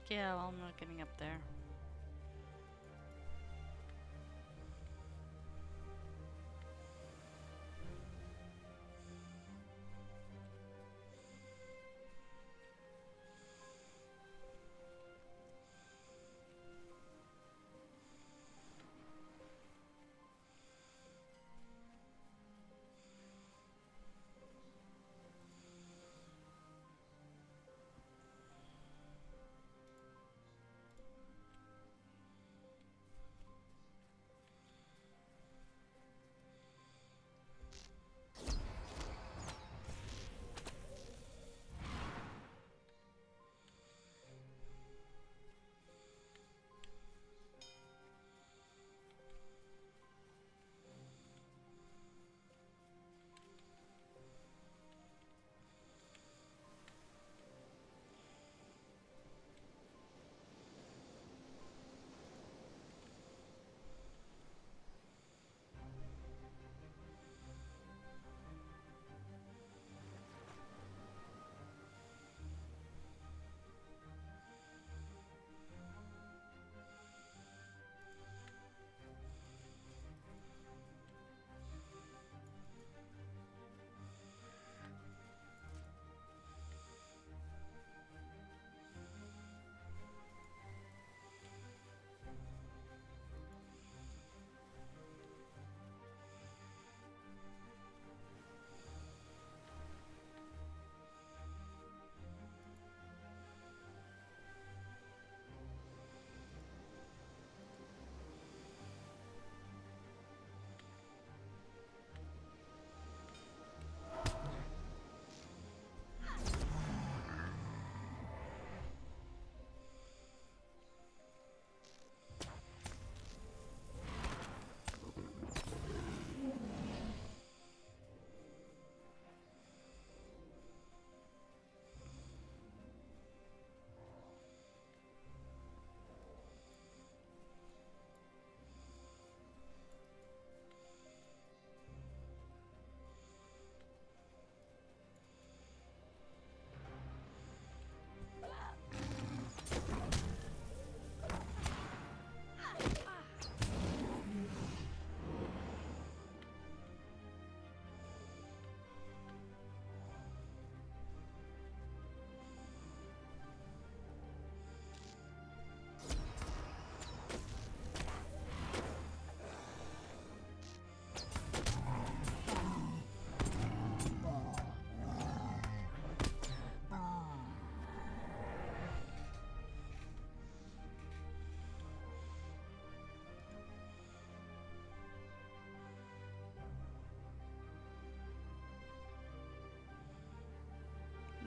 [SPEAKER 1] Yeah, well, I'm not getting up there.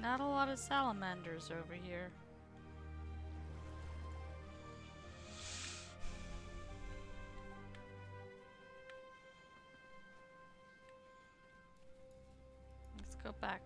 [SPEAKER 1] Not a lot of salamanders over here. Let's go back.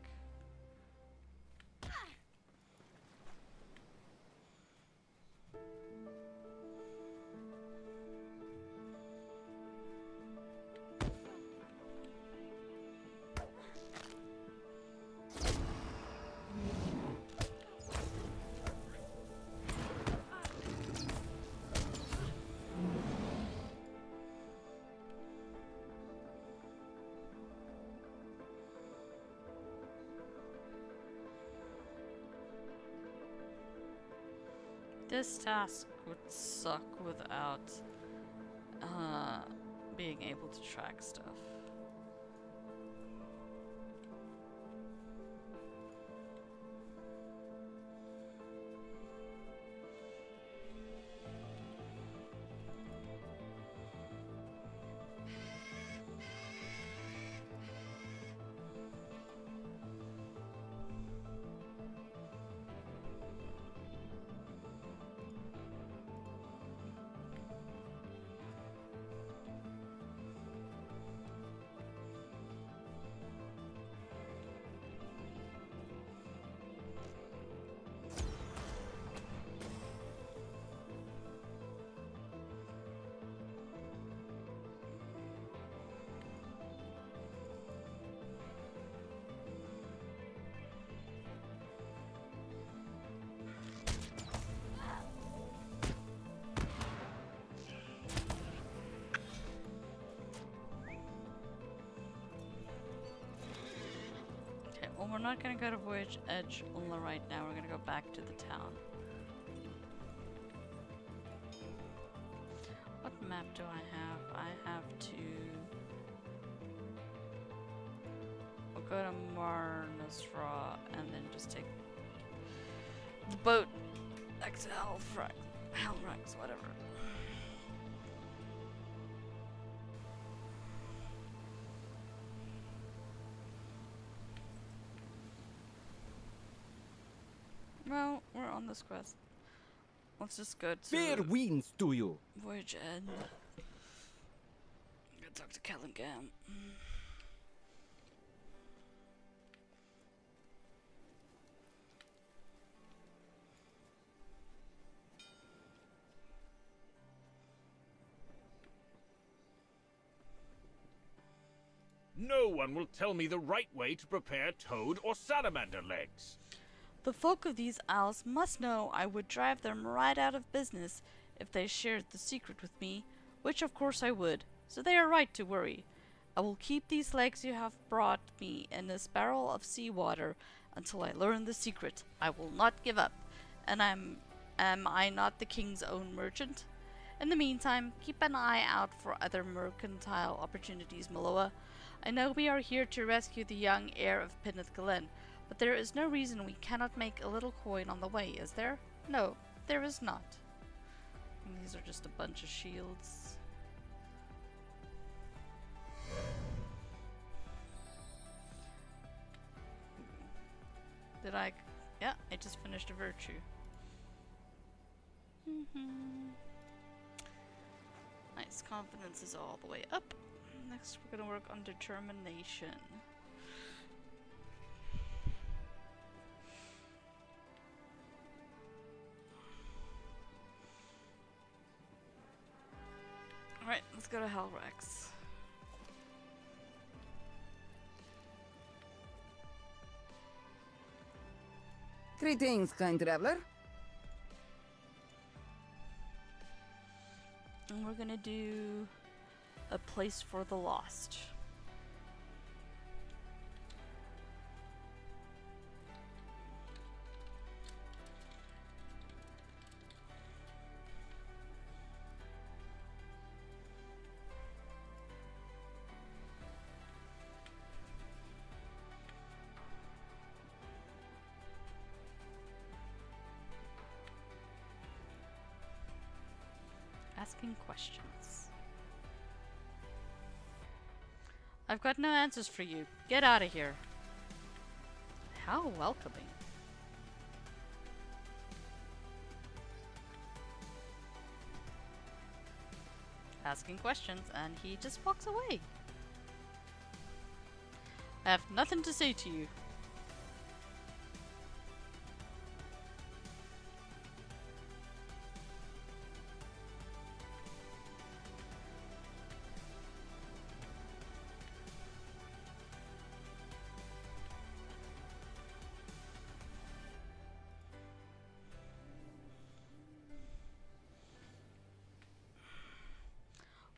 [SPEAKER 1] This task would suck without being able to track stuff. we're not gonna go to Voyage Edge right now. We're gonna go back to the town. What map do I have? I have to... We'll go to Marnasra and then just take the boat back to halrax, whatever. Well, we're on this quest. Let's just go to
[SPEAKER 5] Fair winds to you.
[SPEAKER 1] Voyage End. Go talk to Gallengam.
[SPEAKER 3] No one will tell me the right way to prepare toad or salamander legs.
[SPEAKER 1] The folk of these isles must know I would drive them right out of business if they shared the secret with me, which of course I would, so they are right to worry. I will keep these legs you have brought me in this barrel of seawater until I learn the secret. I will not give up, and am I not the king's own merchant? In the meantime, keep an eye out for other mercantile opportunities, Miloa. I know we are here to rescue the young heir of Pinnith Glen, but there is no reason we cannot make a little coin on the way, is there? No, there is not. And these are just a bunch of shields. Did I? Yeah, I just finished a virtue. Nice, confidence is all the way up. Next, we're gonna work on determination. Alright, let's go to halrax.
[SPEAKER 8] Greetings, kind traveler.
[SPEAKER 1] And we're gonna do a place for the lost. Asking questions. I've got no answers for you. Get out of here. How welcoming. Asking questions, and he just walks away. I have nothing to say to you.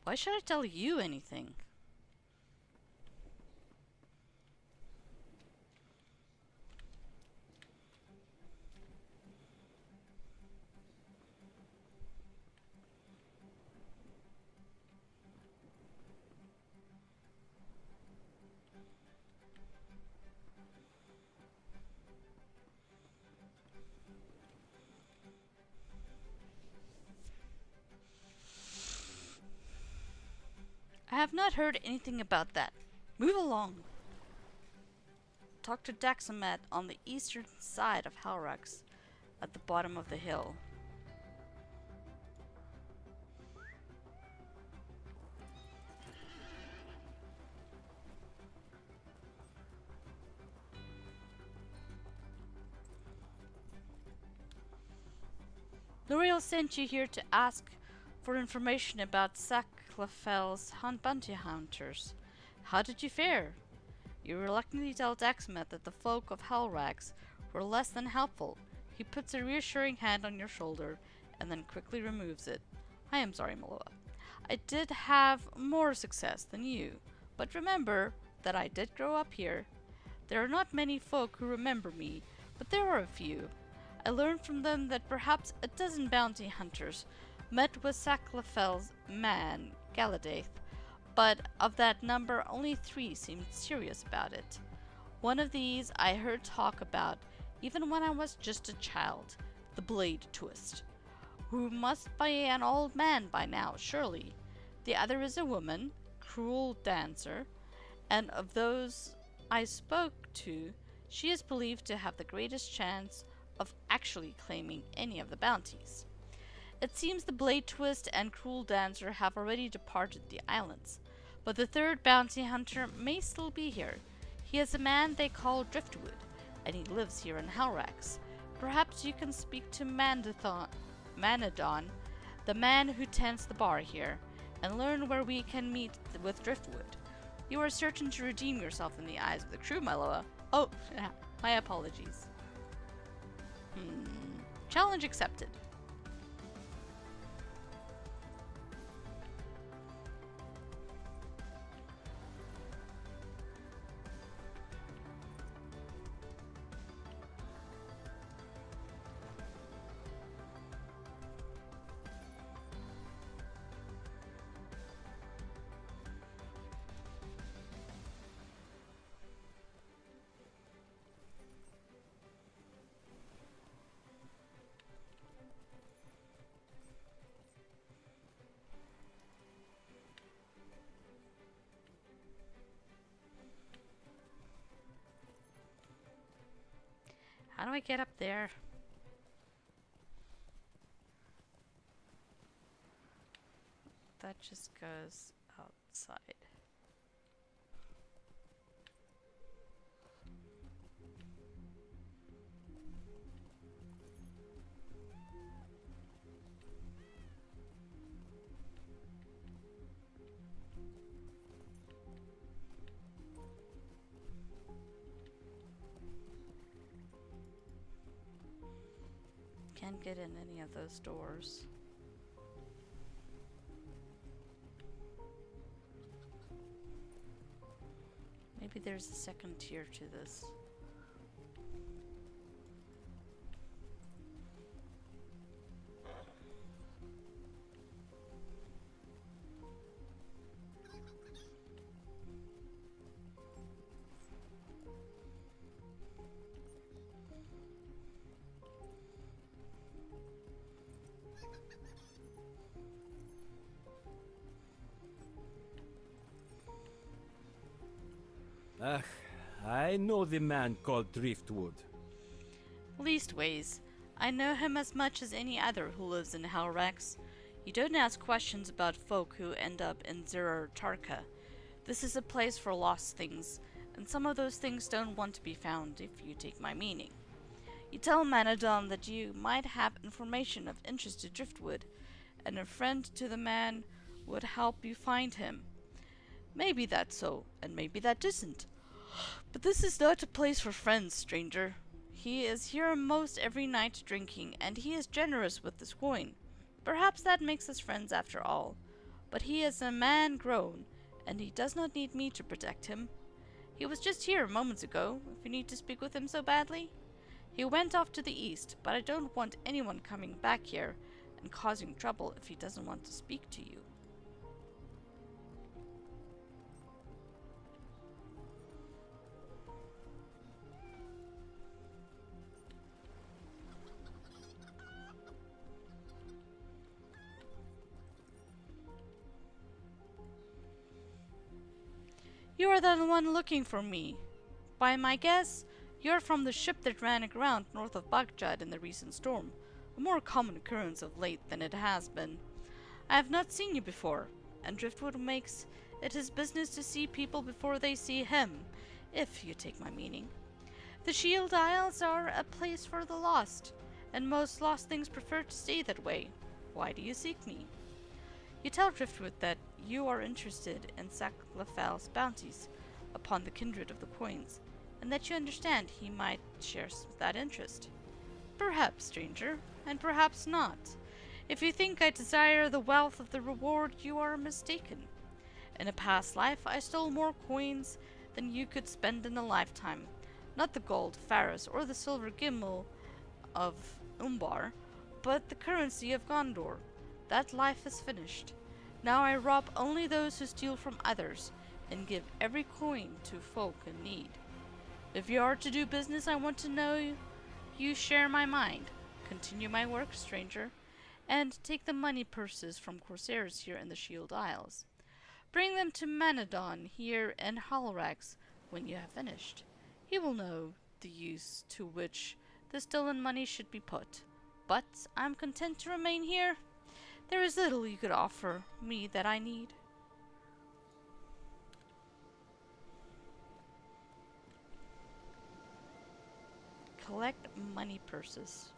[SPEAKER 1] Why should I tell you anything? I have not heard anything about that. Move along. Talk to Daxamat on the eastern side of halrax, at the bottom of the hill. L'Oreal sent you here to ask for information about Saclafel's bounty hunters. How did you fare? You reluctantly tell Daxamat that the folk of halrax were less than helpful. He puts a reassuring hand on your shoulder and then quickly removes it. I am sorry, Miloa. I did have more success than you, but remember that I did grow up here. There are not many folk who remember me, but there are a few. I learned from them that perhaps a dozen bounty hunters met with Saclafel's man, Galadaith, but of that number only 3 seemed serious about it. One of these I heard talk about even when I was just a child, the Blade Twist, who must be an old man by now, surely. The other is a woman, Cruel Dancer, and of those I spoke to, she is believed to have the greatest chance of actually claiming any of the bounties. It seems the Blade Twist and Cruel Dancer have already departed the islands, but the 3rd bounty hunter may still be here. He is a man they call Driftwood, and he lives here in Halrax. Perhaps you can speak to Manadon, the man who tends the bar here, and learn where we can meet with Driftwood. You are certain to redeem yourself in the eyes of the crew, Miloa. Oh, my apologies. Challenge accepted. How do I get up there? That just goes outside. Can't get in any of those doors. Maybe there's a second tier to this.
[SPEAKER 5] I know the man called Driftwood.
[SPEAKER 1] Leastways, I know him as much as any other who lives in Halrax. You don't ask questions about folk who end up in Zirar Tarka. This is a place for lost things, and some of those things don't want to be found, if you take my meaning. You tell Manadon that you might have information of interest to Driftwood, and a friend to the man would help you find him. Maybe that's so, and maybe that isn't. But this is not a place for friends, stranger. He is here most every night drinking, and he is generous with his coin. Perhaps that makes us friends after all. But he is a man grown, and he does not need me to protect him. He was just here moments ago, if you need to speak with him so badly. He went off to the east, but I don't want anyone coming back here and causing trouble if he doesn't want to speak to you. You are the one looking for me. By my guess, you're from the ship that ran aground north of Baghdad in the recent storm, a more common occurrence of late than it has been. I have not seen you before, and Driftwood makes it his business to see people before they see him, if you take my meaning. The Shield Isles are a place for the lost, and most lost things prefer to stay that way. Why do you seek me? You tell Driftwood that you are interested in Saclafel's bounties upon the kindred of the coins, and that you understand he might share that interest. Perhaps, stranger, and perhaps not. If you think I desire the wealth of the reward, you are mistaken. In a past life, I stole more coins than you could spend in a lifetime, Not the gold Faris or the silver Gimli of Umbar, but the currency of Gondor. That life is finished. Now I rob only those who steal from others, and give every coin to folk in need. If you are to do business, I want to know you share my mind. Continue my work, stranger, and take the money purses from Corsairs here in the Shield Isles. Bring them to Manadon here in halrax when you have finished. He will know the use to which the stolen money should be put. But I am content to remain here. There is little you could offer me that I need. Collect money purses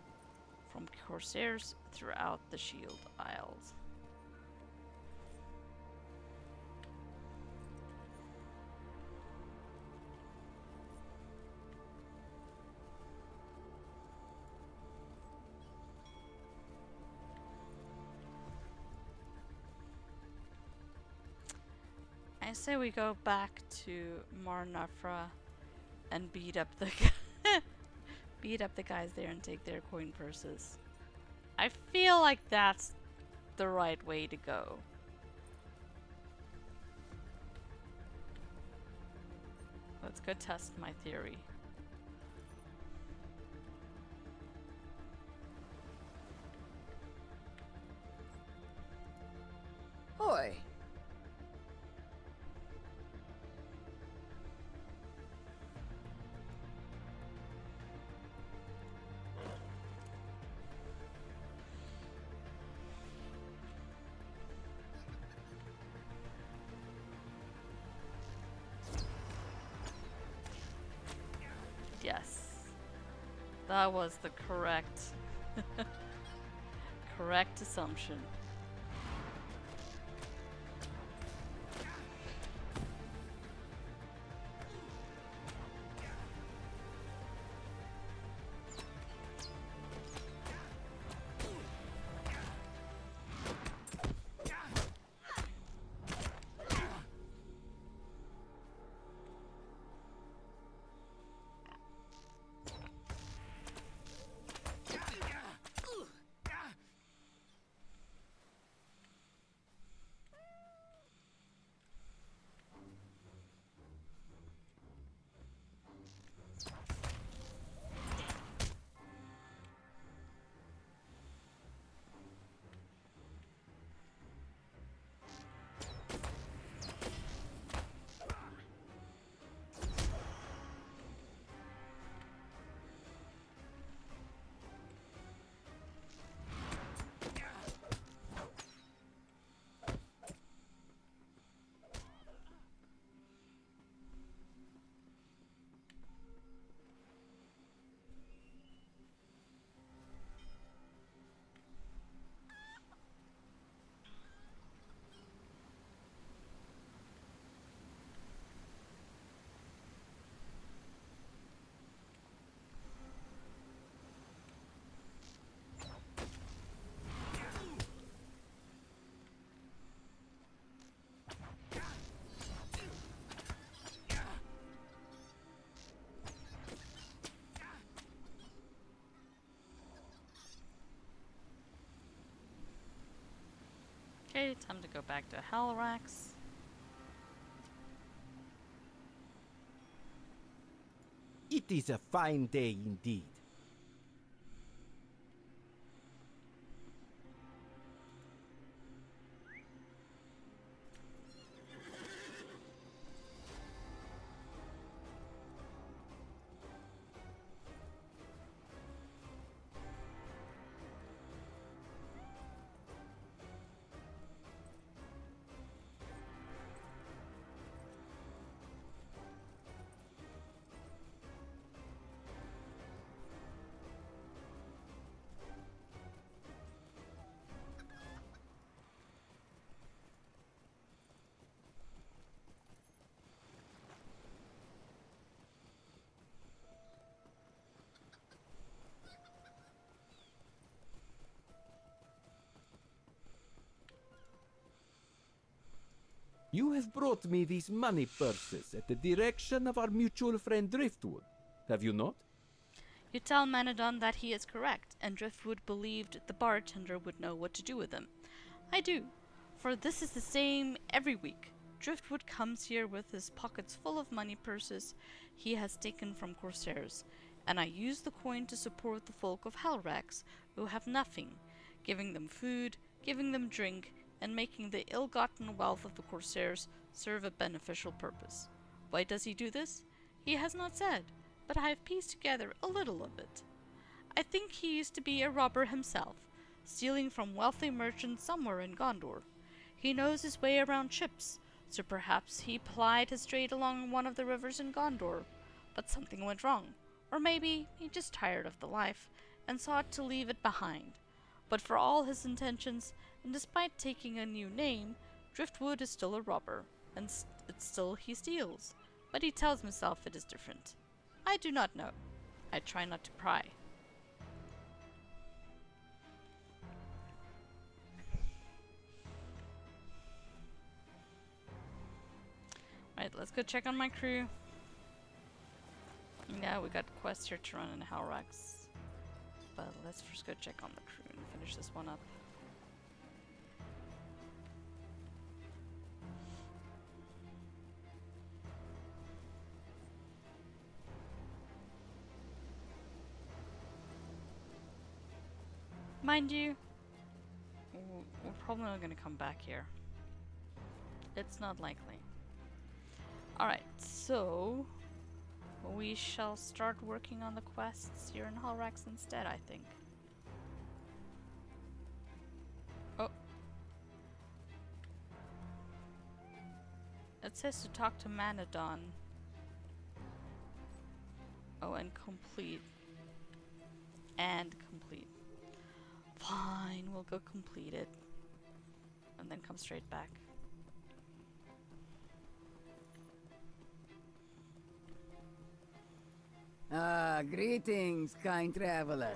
[SPEAKER 1] from Corsairs throughout the Shield Isles. I say we go back to Marnafra and beat up the guys there and take their coin purses. I feel like that's the right way to go. Let's go test my theory.
[SPEAKER 8] Oi.
[SPEAKER 1] Yes. That was the correct correct assumption. Okay, time to go back to halrax.
[SPEAKER 5] It is a fine day indeed. You have brought me these money purses at the direction of our mutual friend Driftwood. have you not?
[SPEAKER 1] You tell Manadon that he is correct, and Driftwood believed the bartender would know what to do with him. I do, for this is the same every week. Driftwood comes here with his pockets full of money purses he has taken from Corsairs, and I use the coin to support the folk of halrax who have nothing, giving them food, giving them drink, and making the ill-gotten wealth of the Corsairs serve a beneficial purpose. Why does he do this? He has not said, but I have pieced together a little of it. I think he used to be a robber himself, stealing from wealthy merchants somewhere in Gondor. He knows his way around ships, so perhaps he plied his trade along one of the rivers in Gondor, but something went wrong. Or maybe he just tired of the life and sought to leave it behind. But for all his intentions, and despite taking a new name, Driftwood is still a robber, and still he steals. But he tells himself it is different. I do not know. I try not to pry. Right, let's go check on my crew. Yeah, we got quests here to run in halrax. But let's first go check on the crew and finish this one up. Mind you, we're probably not going to come back here. It's not likely. Alright, so we shall start working on the quests here in halrax instead, I think. Oh. It says to talk to Manadon. Oh, and complete. And complete. Fine, we'll go complete it. And then come straight back.
[SPEAKER 8] Ah, greetings, kind traveler.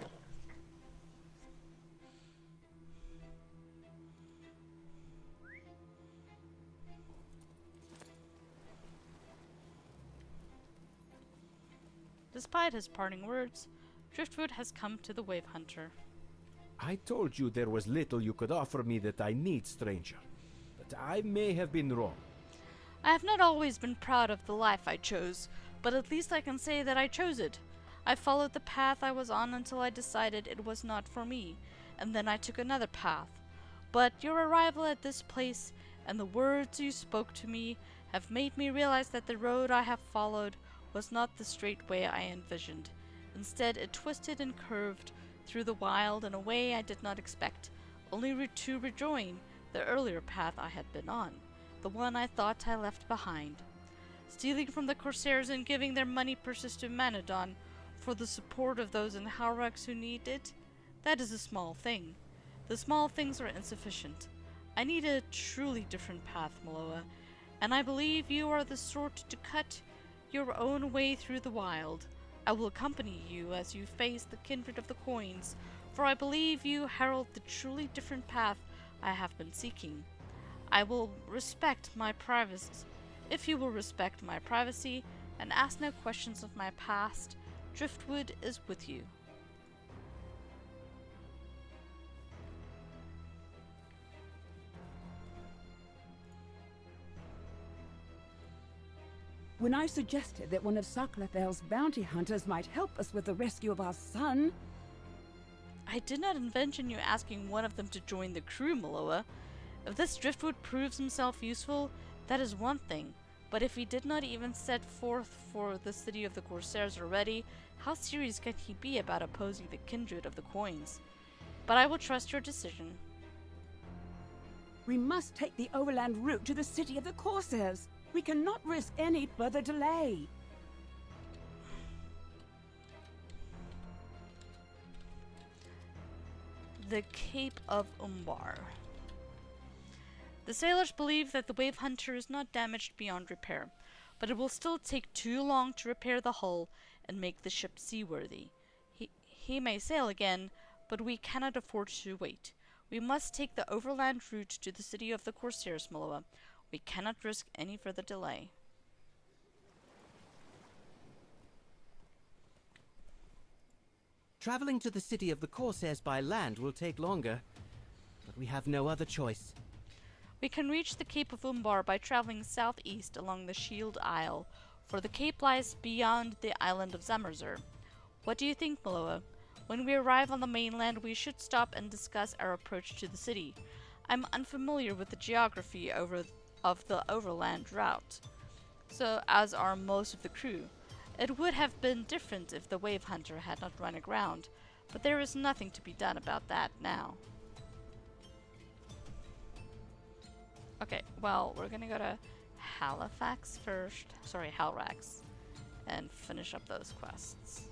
[SPEAKER 1] Despite his parting words, Driftwood has come to the Wave Hunter.
[SPEAKER 5] I told you there was little you could offer me that I need, stranger. But I may have been wrong.
[SPEAKER 1] I have not always been proud of the life I chose, but at least I can say that I chose it. I followed the path I was on until I decided it was not for me, and then I took another path. But your arrival at this place and the words you spoke to me have made me realize that the road I have followed was not the straight way I envisioned. Instead, it twisted and curved through the wild in a way I did not expect, only to rejoin the earlier path I had been on, the one I thought I left behind. Stealing from the Corsairs and giving their money purses to Manadon for the support of those in halrax who need it, that is a small thing. The small things are insufficient. I need a truly different path, Miloa, and I believe you are the sort to cut your own way through the wild. I will accompany you as you face the kindred of the coins, for I believe you herald the truly different path I have been seeking. I will respect my privacy. If you will respect my privacy and ask no questions of my past, Driftwood is with you.
[SPEAKER 7] When I suggested that one of Saklathel's bounty hunters might help us with the rescue of our son...
[SPEAKER 1] I did not envision you asking one of them to join the crew, Miloa. If this Driftwood proves himself useful, that is one thing. But if he did not even set forth for the city of the Corsairs already, how serious can he be about opposing the kindred of the coins? But I will trust your decision.
[SPEAKER 7] We must take the overland route to the city of the Corsairs. We cannot risk any further delay.
[SPEAKER 1] The Cape of Umbar. The sailors believe that the Wave Hunter is not damaged beyond repair, but it will still take too long to repair the hull and make the ship seaworthy. He may sail again, but we cannot afford to wait. We must take the overland route to the city of the Corsairs, Miloa. We cannot risk any further delay.
[SPEAKER 10] Traveling to the city of the Corsairs by land will take longer, but we have no other choice.
[SPEAKER 1] We can reach the Cape of Umbar by traveling southeast along the Shield Isle, for the cape lies beyond the island of Zamerzur. What do you think, Miloa? When we arrive on the mainland, we should stop and discuss our approach to the city. I'm unfamiliar with the geography of the overland route, so as are most of the crew. It would have been different if the wave hunter had not run aground, but there is nothing to be done about that now. Okay, well, we're gonna go to Halifax first. Sorry, Halrax. And finish up those quests.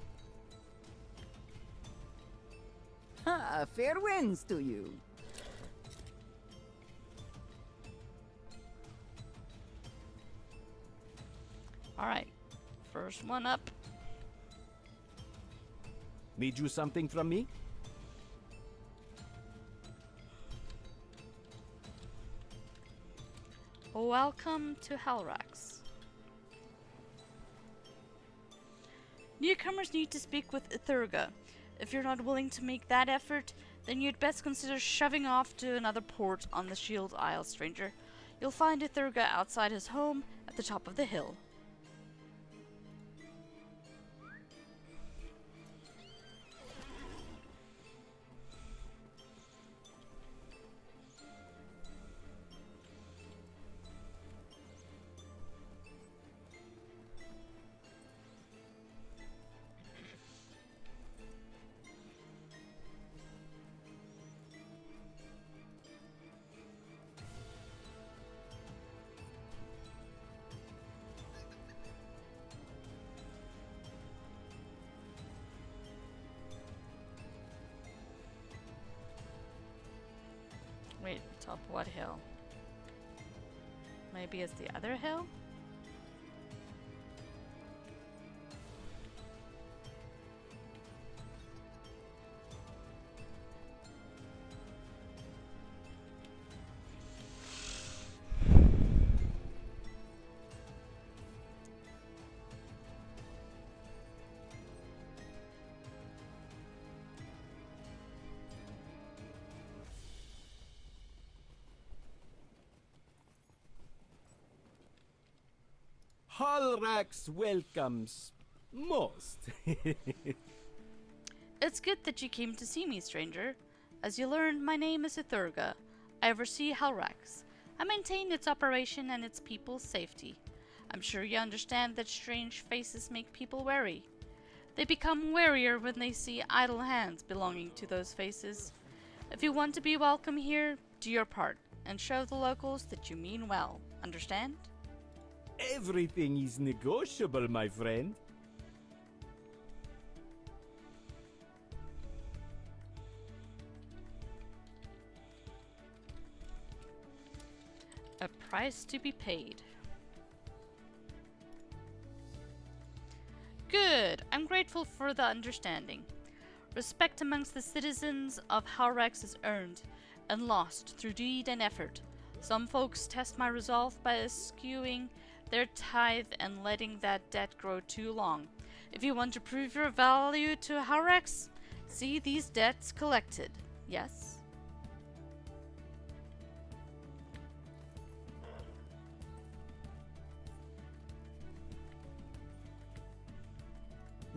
[SPEAKER 8] Ha! Fair winds to you.
[SPEAKER 1] Alright, first one up.
[SPEAKER 5] Need you something from me?
[SPEAKER 1] Welcome to Halrax. Newcomers need to speak with Ithurga. If you're not willing to make that effort, then you'd best consider shoving off to another port on the Shield Isle, stranger. You'll find Ithurga outside his home at the top of the hill. Wait, top what hill? Maybe it's the other hill?
[SPEAKER 5] Halrax welcomes most.
[SPEAKER 1] It's good that you came to see me, stranger. As you learned, my name is Ithurga. I oversee Halrax. I maintain its operation and its people's safety. I'm sure you understand that strange faces make people wary. They become warier when they see idle hands belonging to those faces. If you want to be welcome here, do your part, and show the locals that you mean well. Understand?
[SPEAKER 5] Everything is negotiable, my friend.
[SPEAKER 1] A price to be paid. Good. I'm grateful for the understanding. Respect amongst the citizens of Halrax is earned and lost through deed and effort. Some folks test my resolve by eschewing their tithe and letting that debt grow too long. If you want to prove your value to Halrax, see these debts collected. Yes?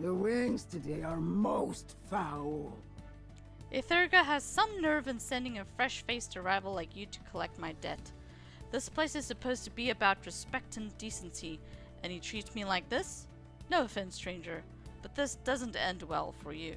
[SPEAKER 8] The winds today are most foul.
[SPEAKER 1] Ithurga has some nerve in sending a fresh-faced arrival like you to collect my debt. This place is supposed to be about respect and decency, and he treats me like this? No offense, stranger, but this doesn't end well for you.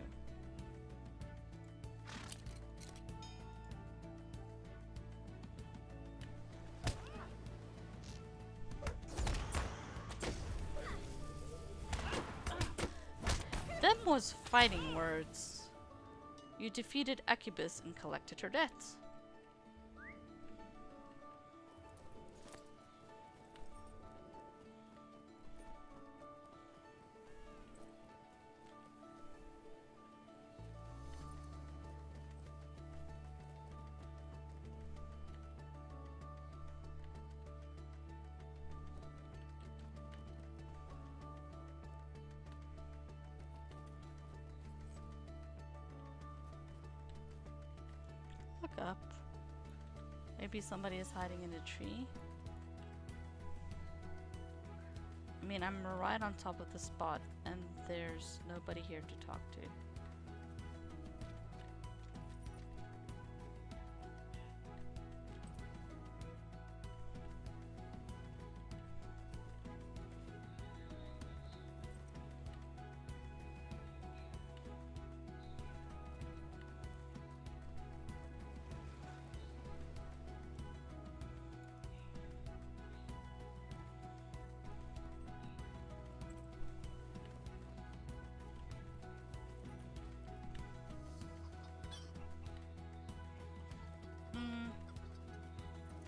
[SPEAKER 1] Them was fighting words. You defeated Accubus and collected her debts. up. Maybe somebody is hiding in a tree. I mean, I'm right on top of the spot, and there's nobody here to talk to.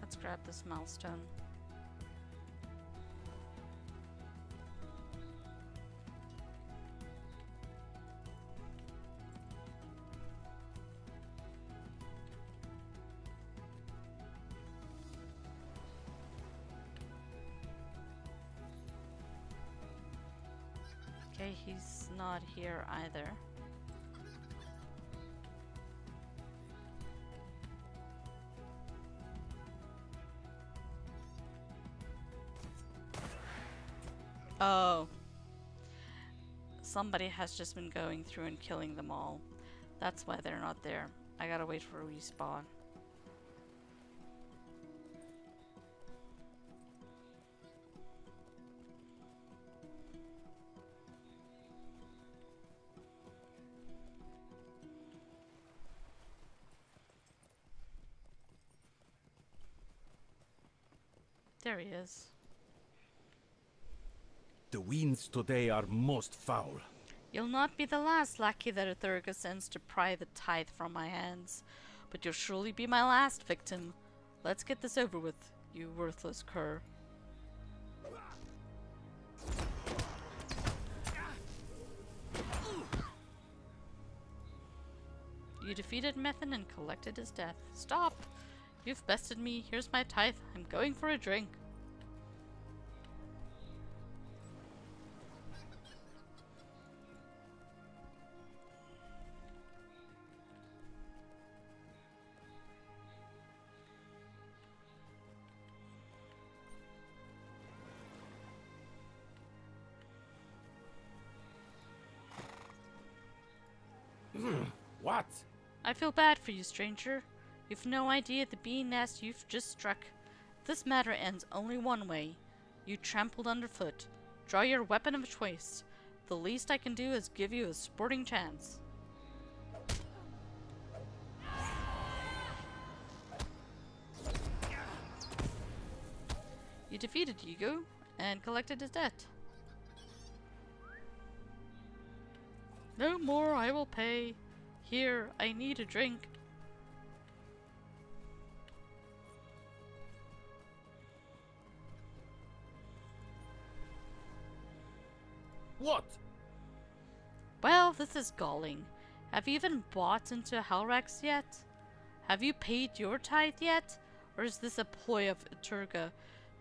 [SPEAKER 1] Let's grab this milestone. Okay, he's not here either. Oh. Somebody has just been going through and killing them all. That's why they're not there. I gotta wait for a respawn. There he is.
[SPEAKER 5] The winds today are most foul.
[SPEAKER 1] You'll not be the last lackey that Ithurga sends to pry the tithe from my hands, but you'll surely be my last victim. Let's get this over with, you worthless cur. You defeated Methan and collected his death. Stop! You've bested me. Here's my tithe. I'm going for a drink.
[SPEAKER 5] What?
[SPEAKER 1] I feel bad for you, stranger. You've no idea the bee nest you've just struck. This matter ends only one way. You trampled underfoot. Draw your weapon of choice. The least I can do is give you a sporting chance. You defeated Hugo and collected his debt. No more, I will pay. Here, I need a drink.
[SPEAKER 5] What?
[SPEAKER 1] Well, this is galling. Have you even bought into halrax yet? Have you paid your tithe yet? Or is this a ploy of Ithurga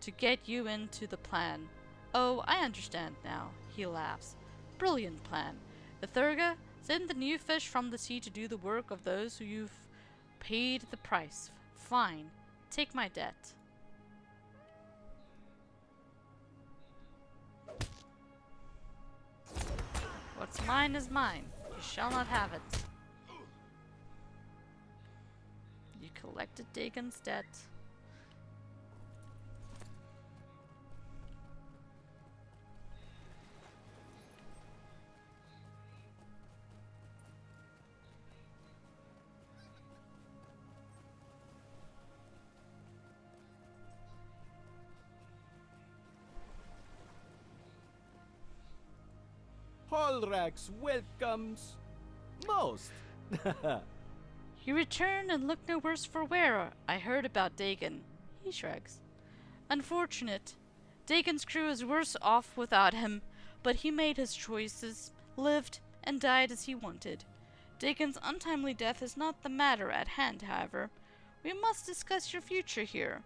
[SPEAKER 1] to get you into the plan? Oh, I understand now. He laughs. Brilliant plan. Ithurga, send the new fish from the sea to do the work of those who you've paid the price. Fine. Take my debt. What's mine is mine. You shall not have it. You collected Dagon's debt.
[SPEAKER 5] Halrax welcomes most.
[SPEAKER 1] You return and look no worse for wear. I heard about Dagon. He shrugs. Unfortunate. Dagon's crew is worse off without him, but he made his choices, lived, and died as he wanted. Dagon's untimely death is not the matter at hand, however. We must discuss your future here.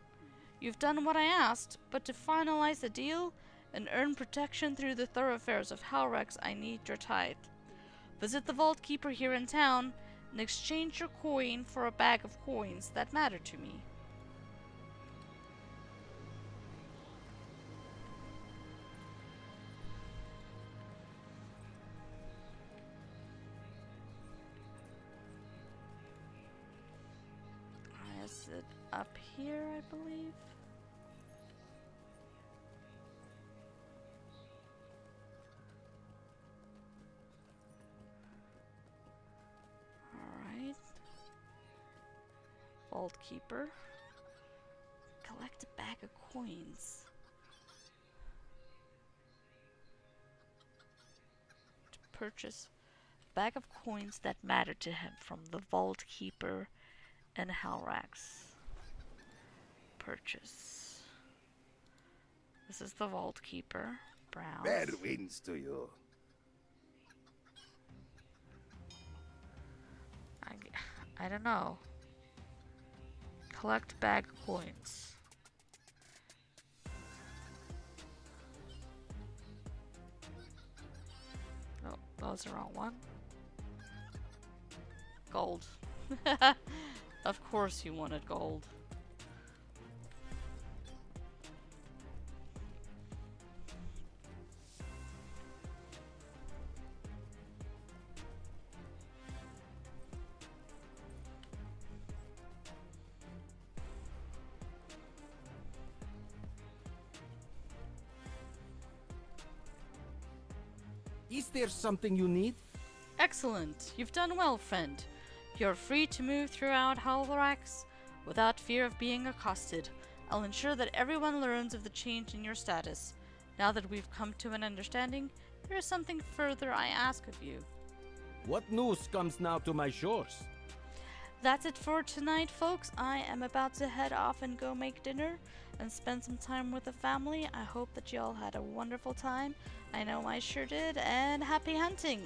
[SPEAKER 1] You've done what I asked, but to finalize the deal and earn protection through the thoroughfares of halrax, I need your tithe. Visit the vault keeper here in town, and exchange your coin for a bag of coins that matter to me. Is it up here, I believe? Alright. Vault Keeper. Collect a bag of coins. To purchase a bag of coins that matter to him from the Vault Keeper and halrax. Purchase. This is the Vault Keeper. Browse.
[SPEAKER 11] Fair winds to you.
[SPEAKER 1] I don't know. Collect bag of coins. Oh, that was the wrong one. Gold. Of course you wanted gold.
[SPEAKER 5] Is there something you need?
[SPEAKER 1] Excellent. You've done well, friend. You're free to move throughout halrax without fear of being accosted. I'll ensure that everyone learns of the change in your status. Now that we've come to an understanding, there is something further I ask of you.
[SPEAKER 5] What news comes now to my shores?
[SPEAKER 1] That's it for tonight, folks. I am about to head off and go make dinner and spend some time with the family. I hope that you all had a wonderful time. I know I sure did, and happy hunting!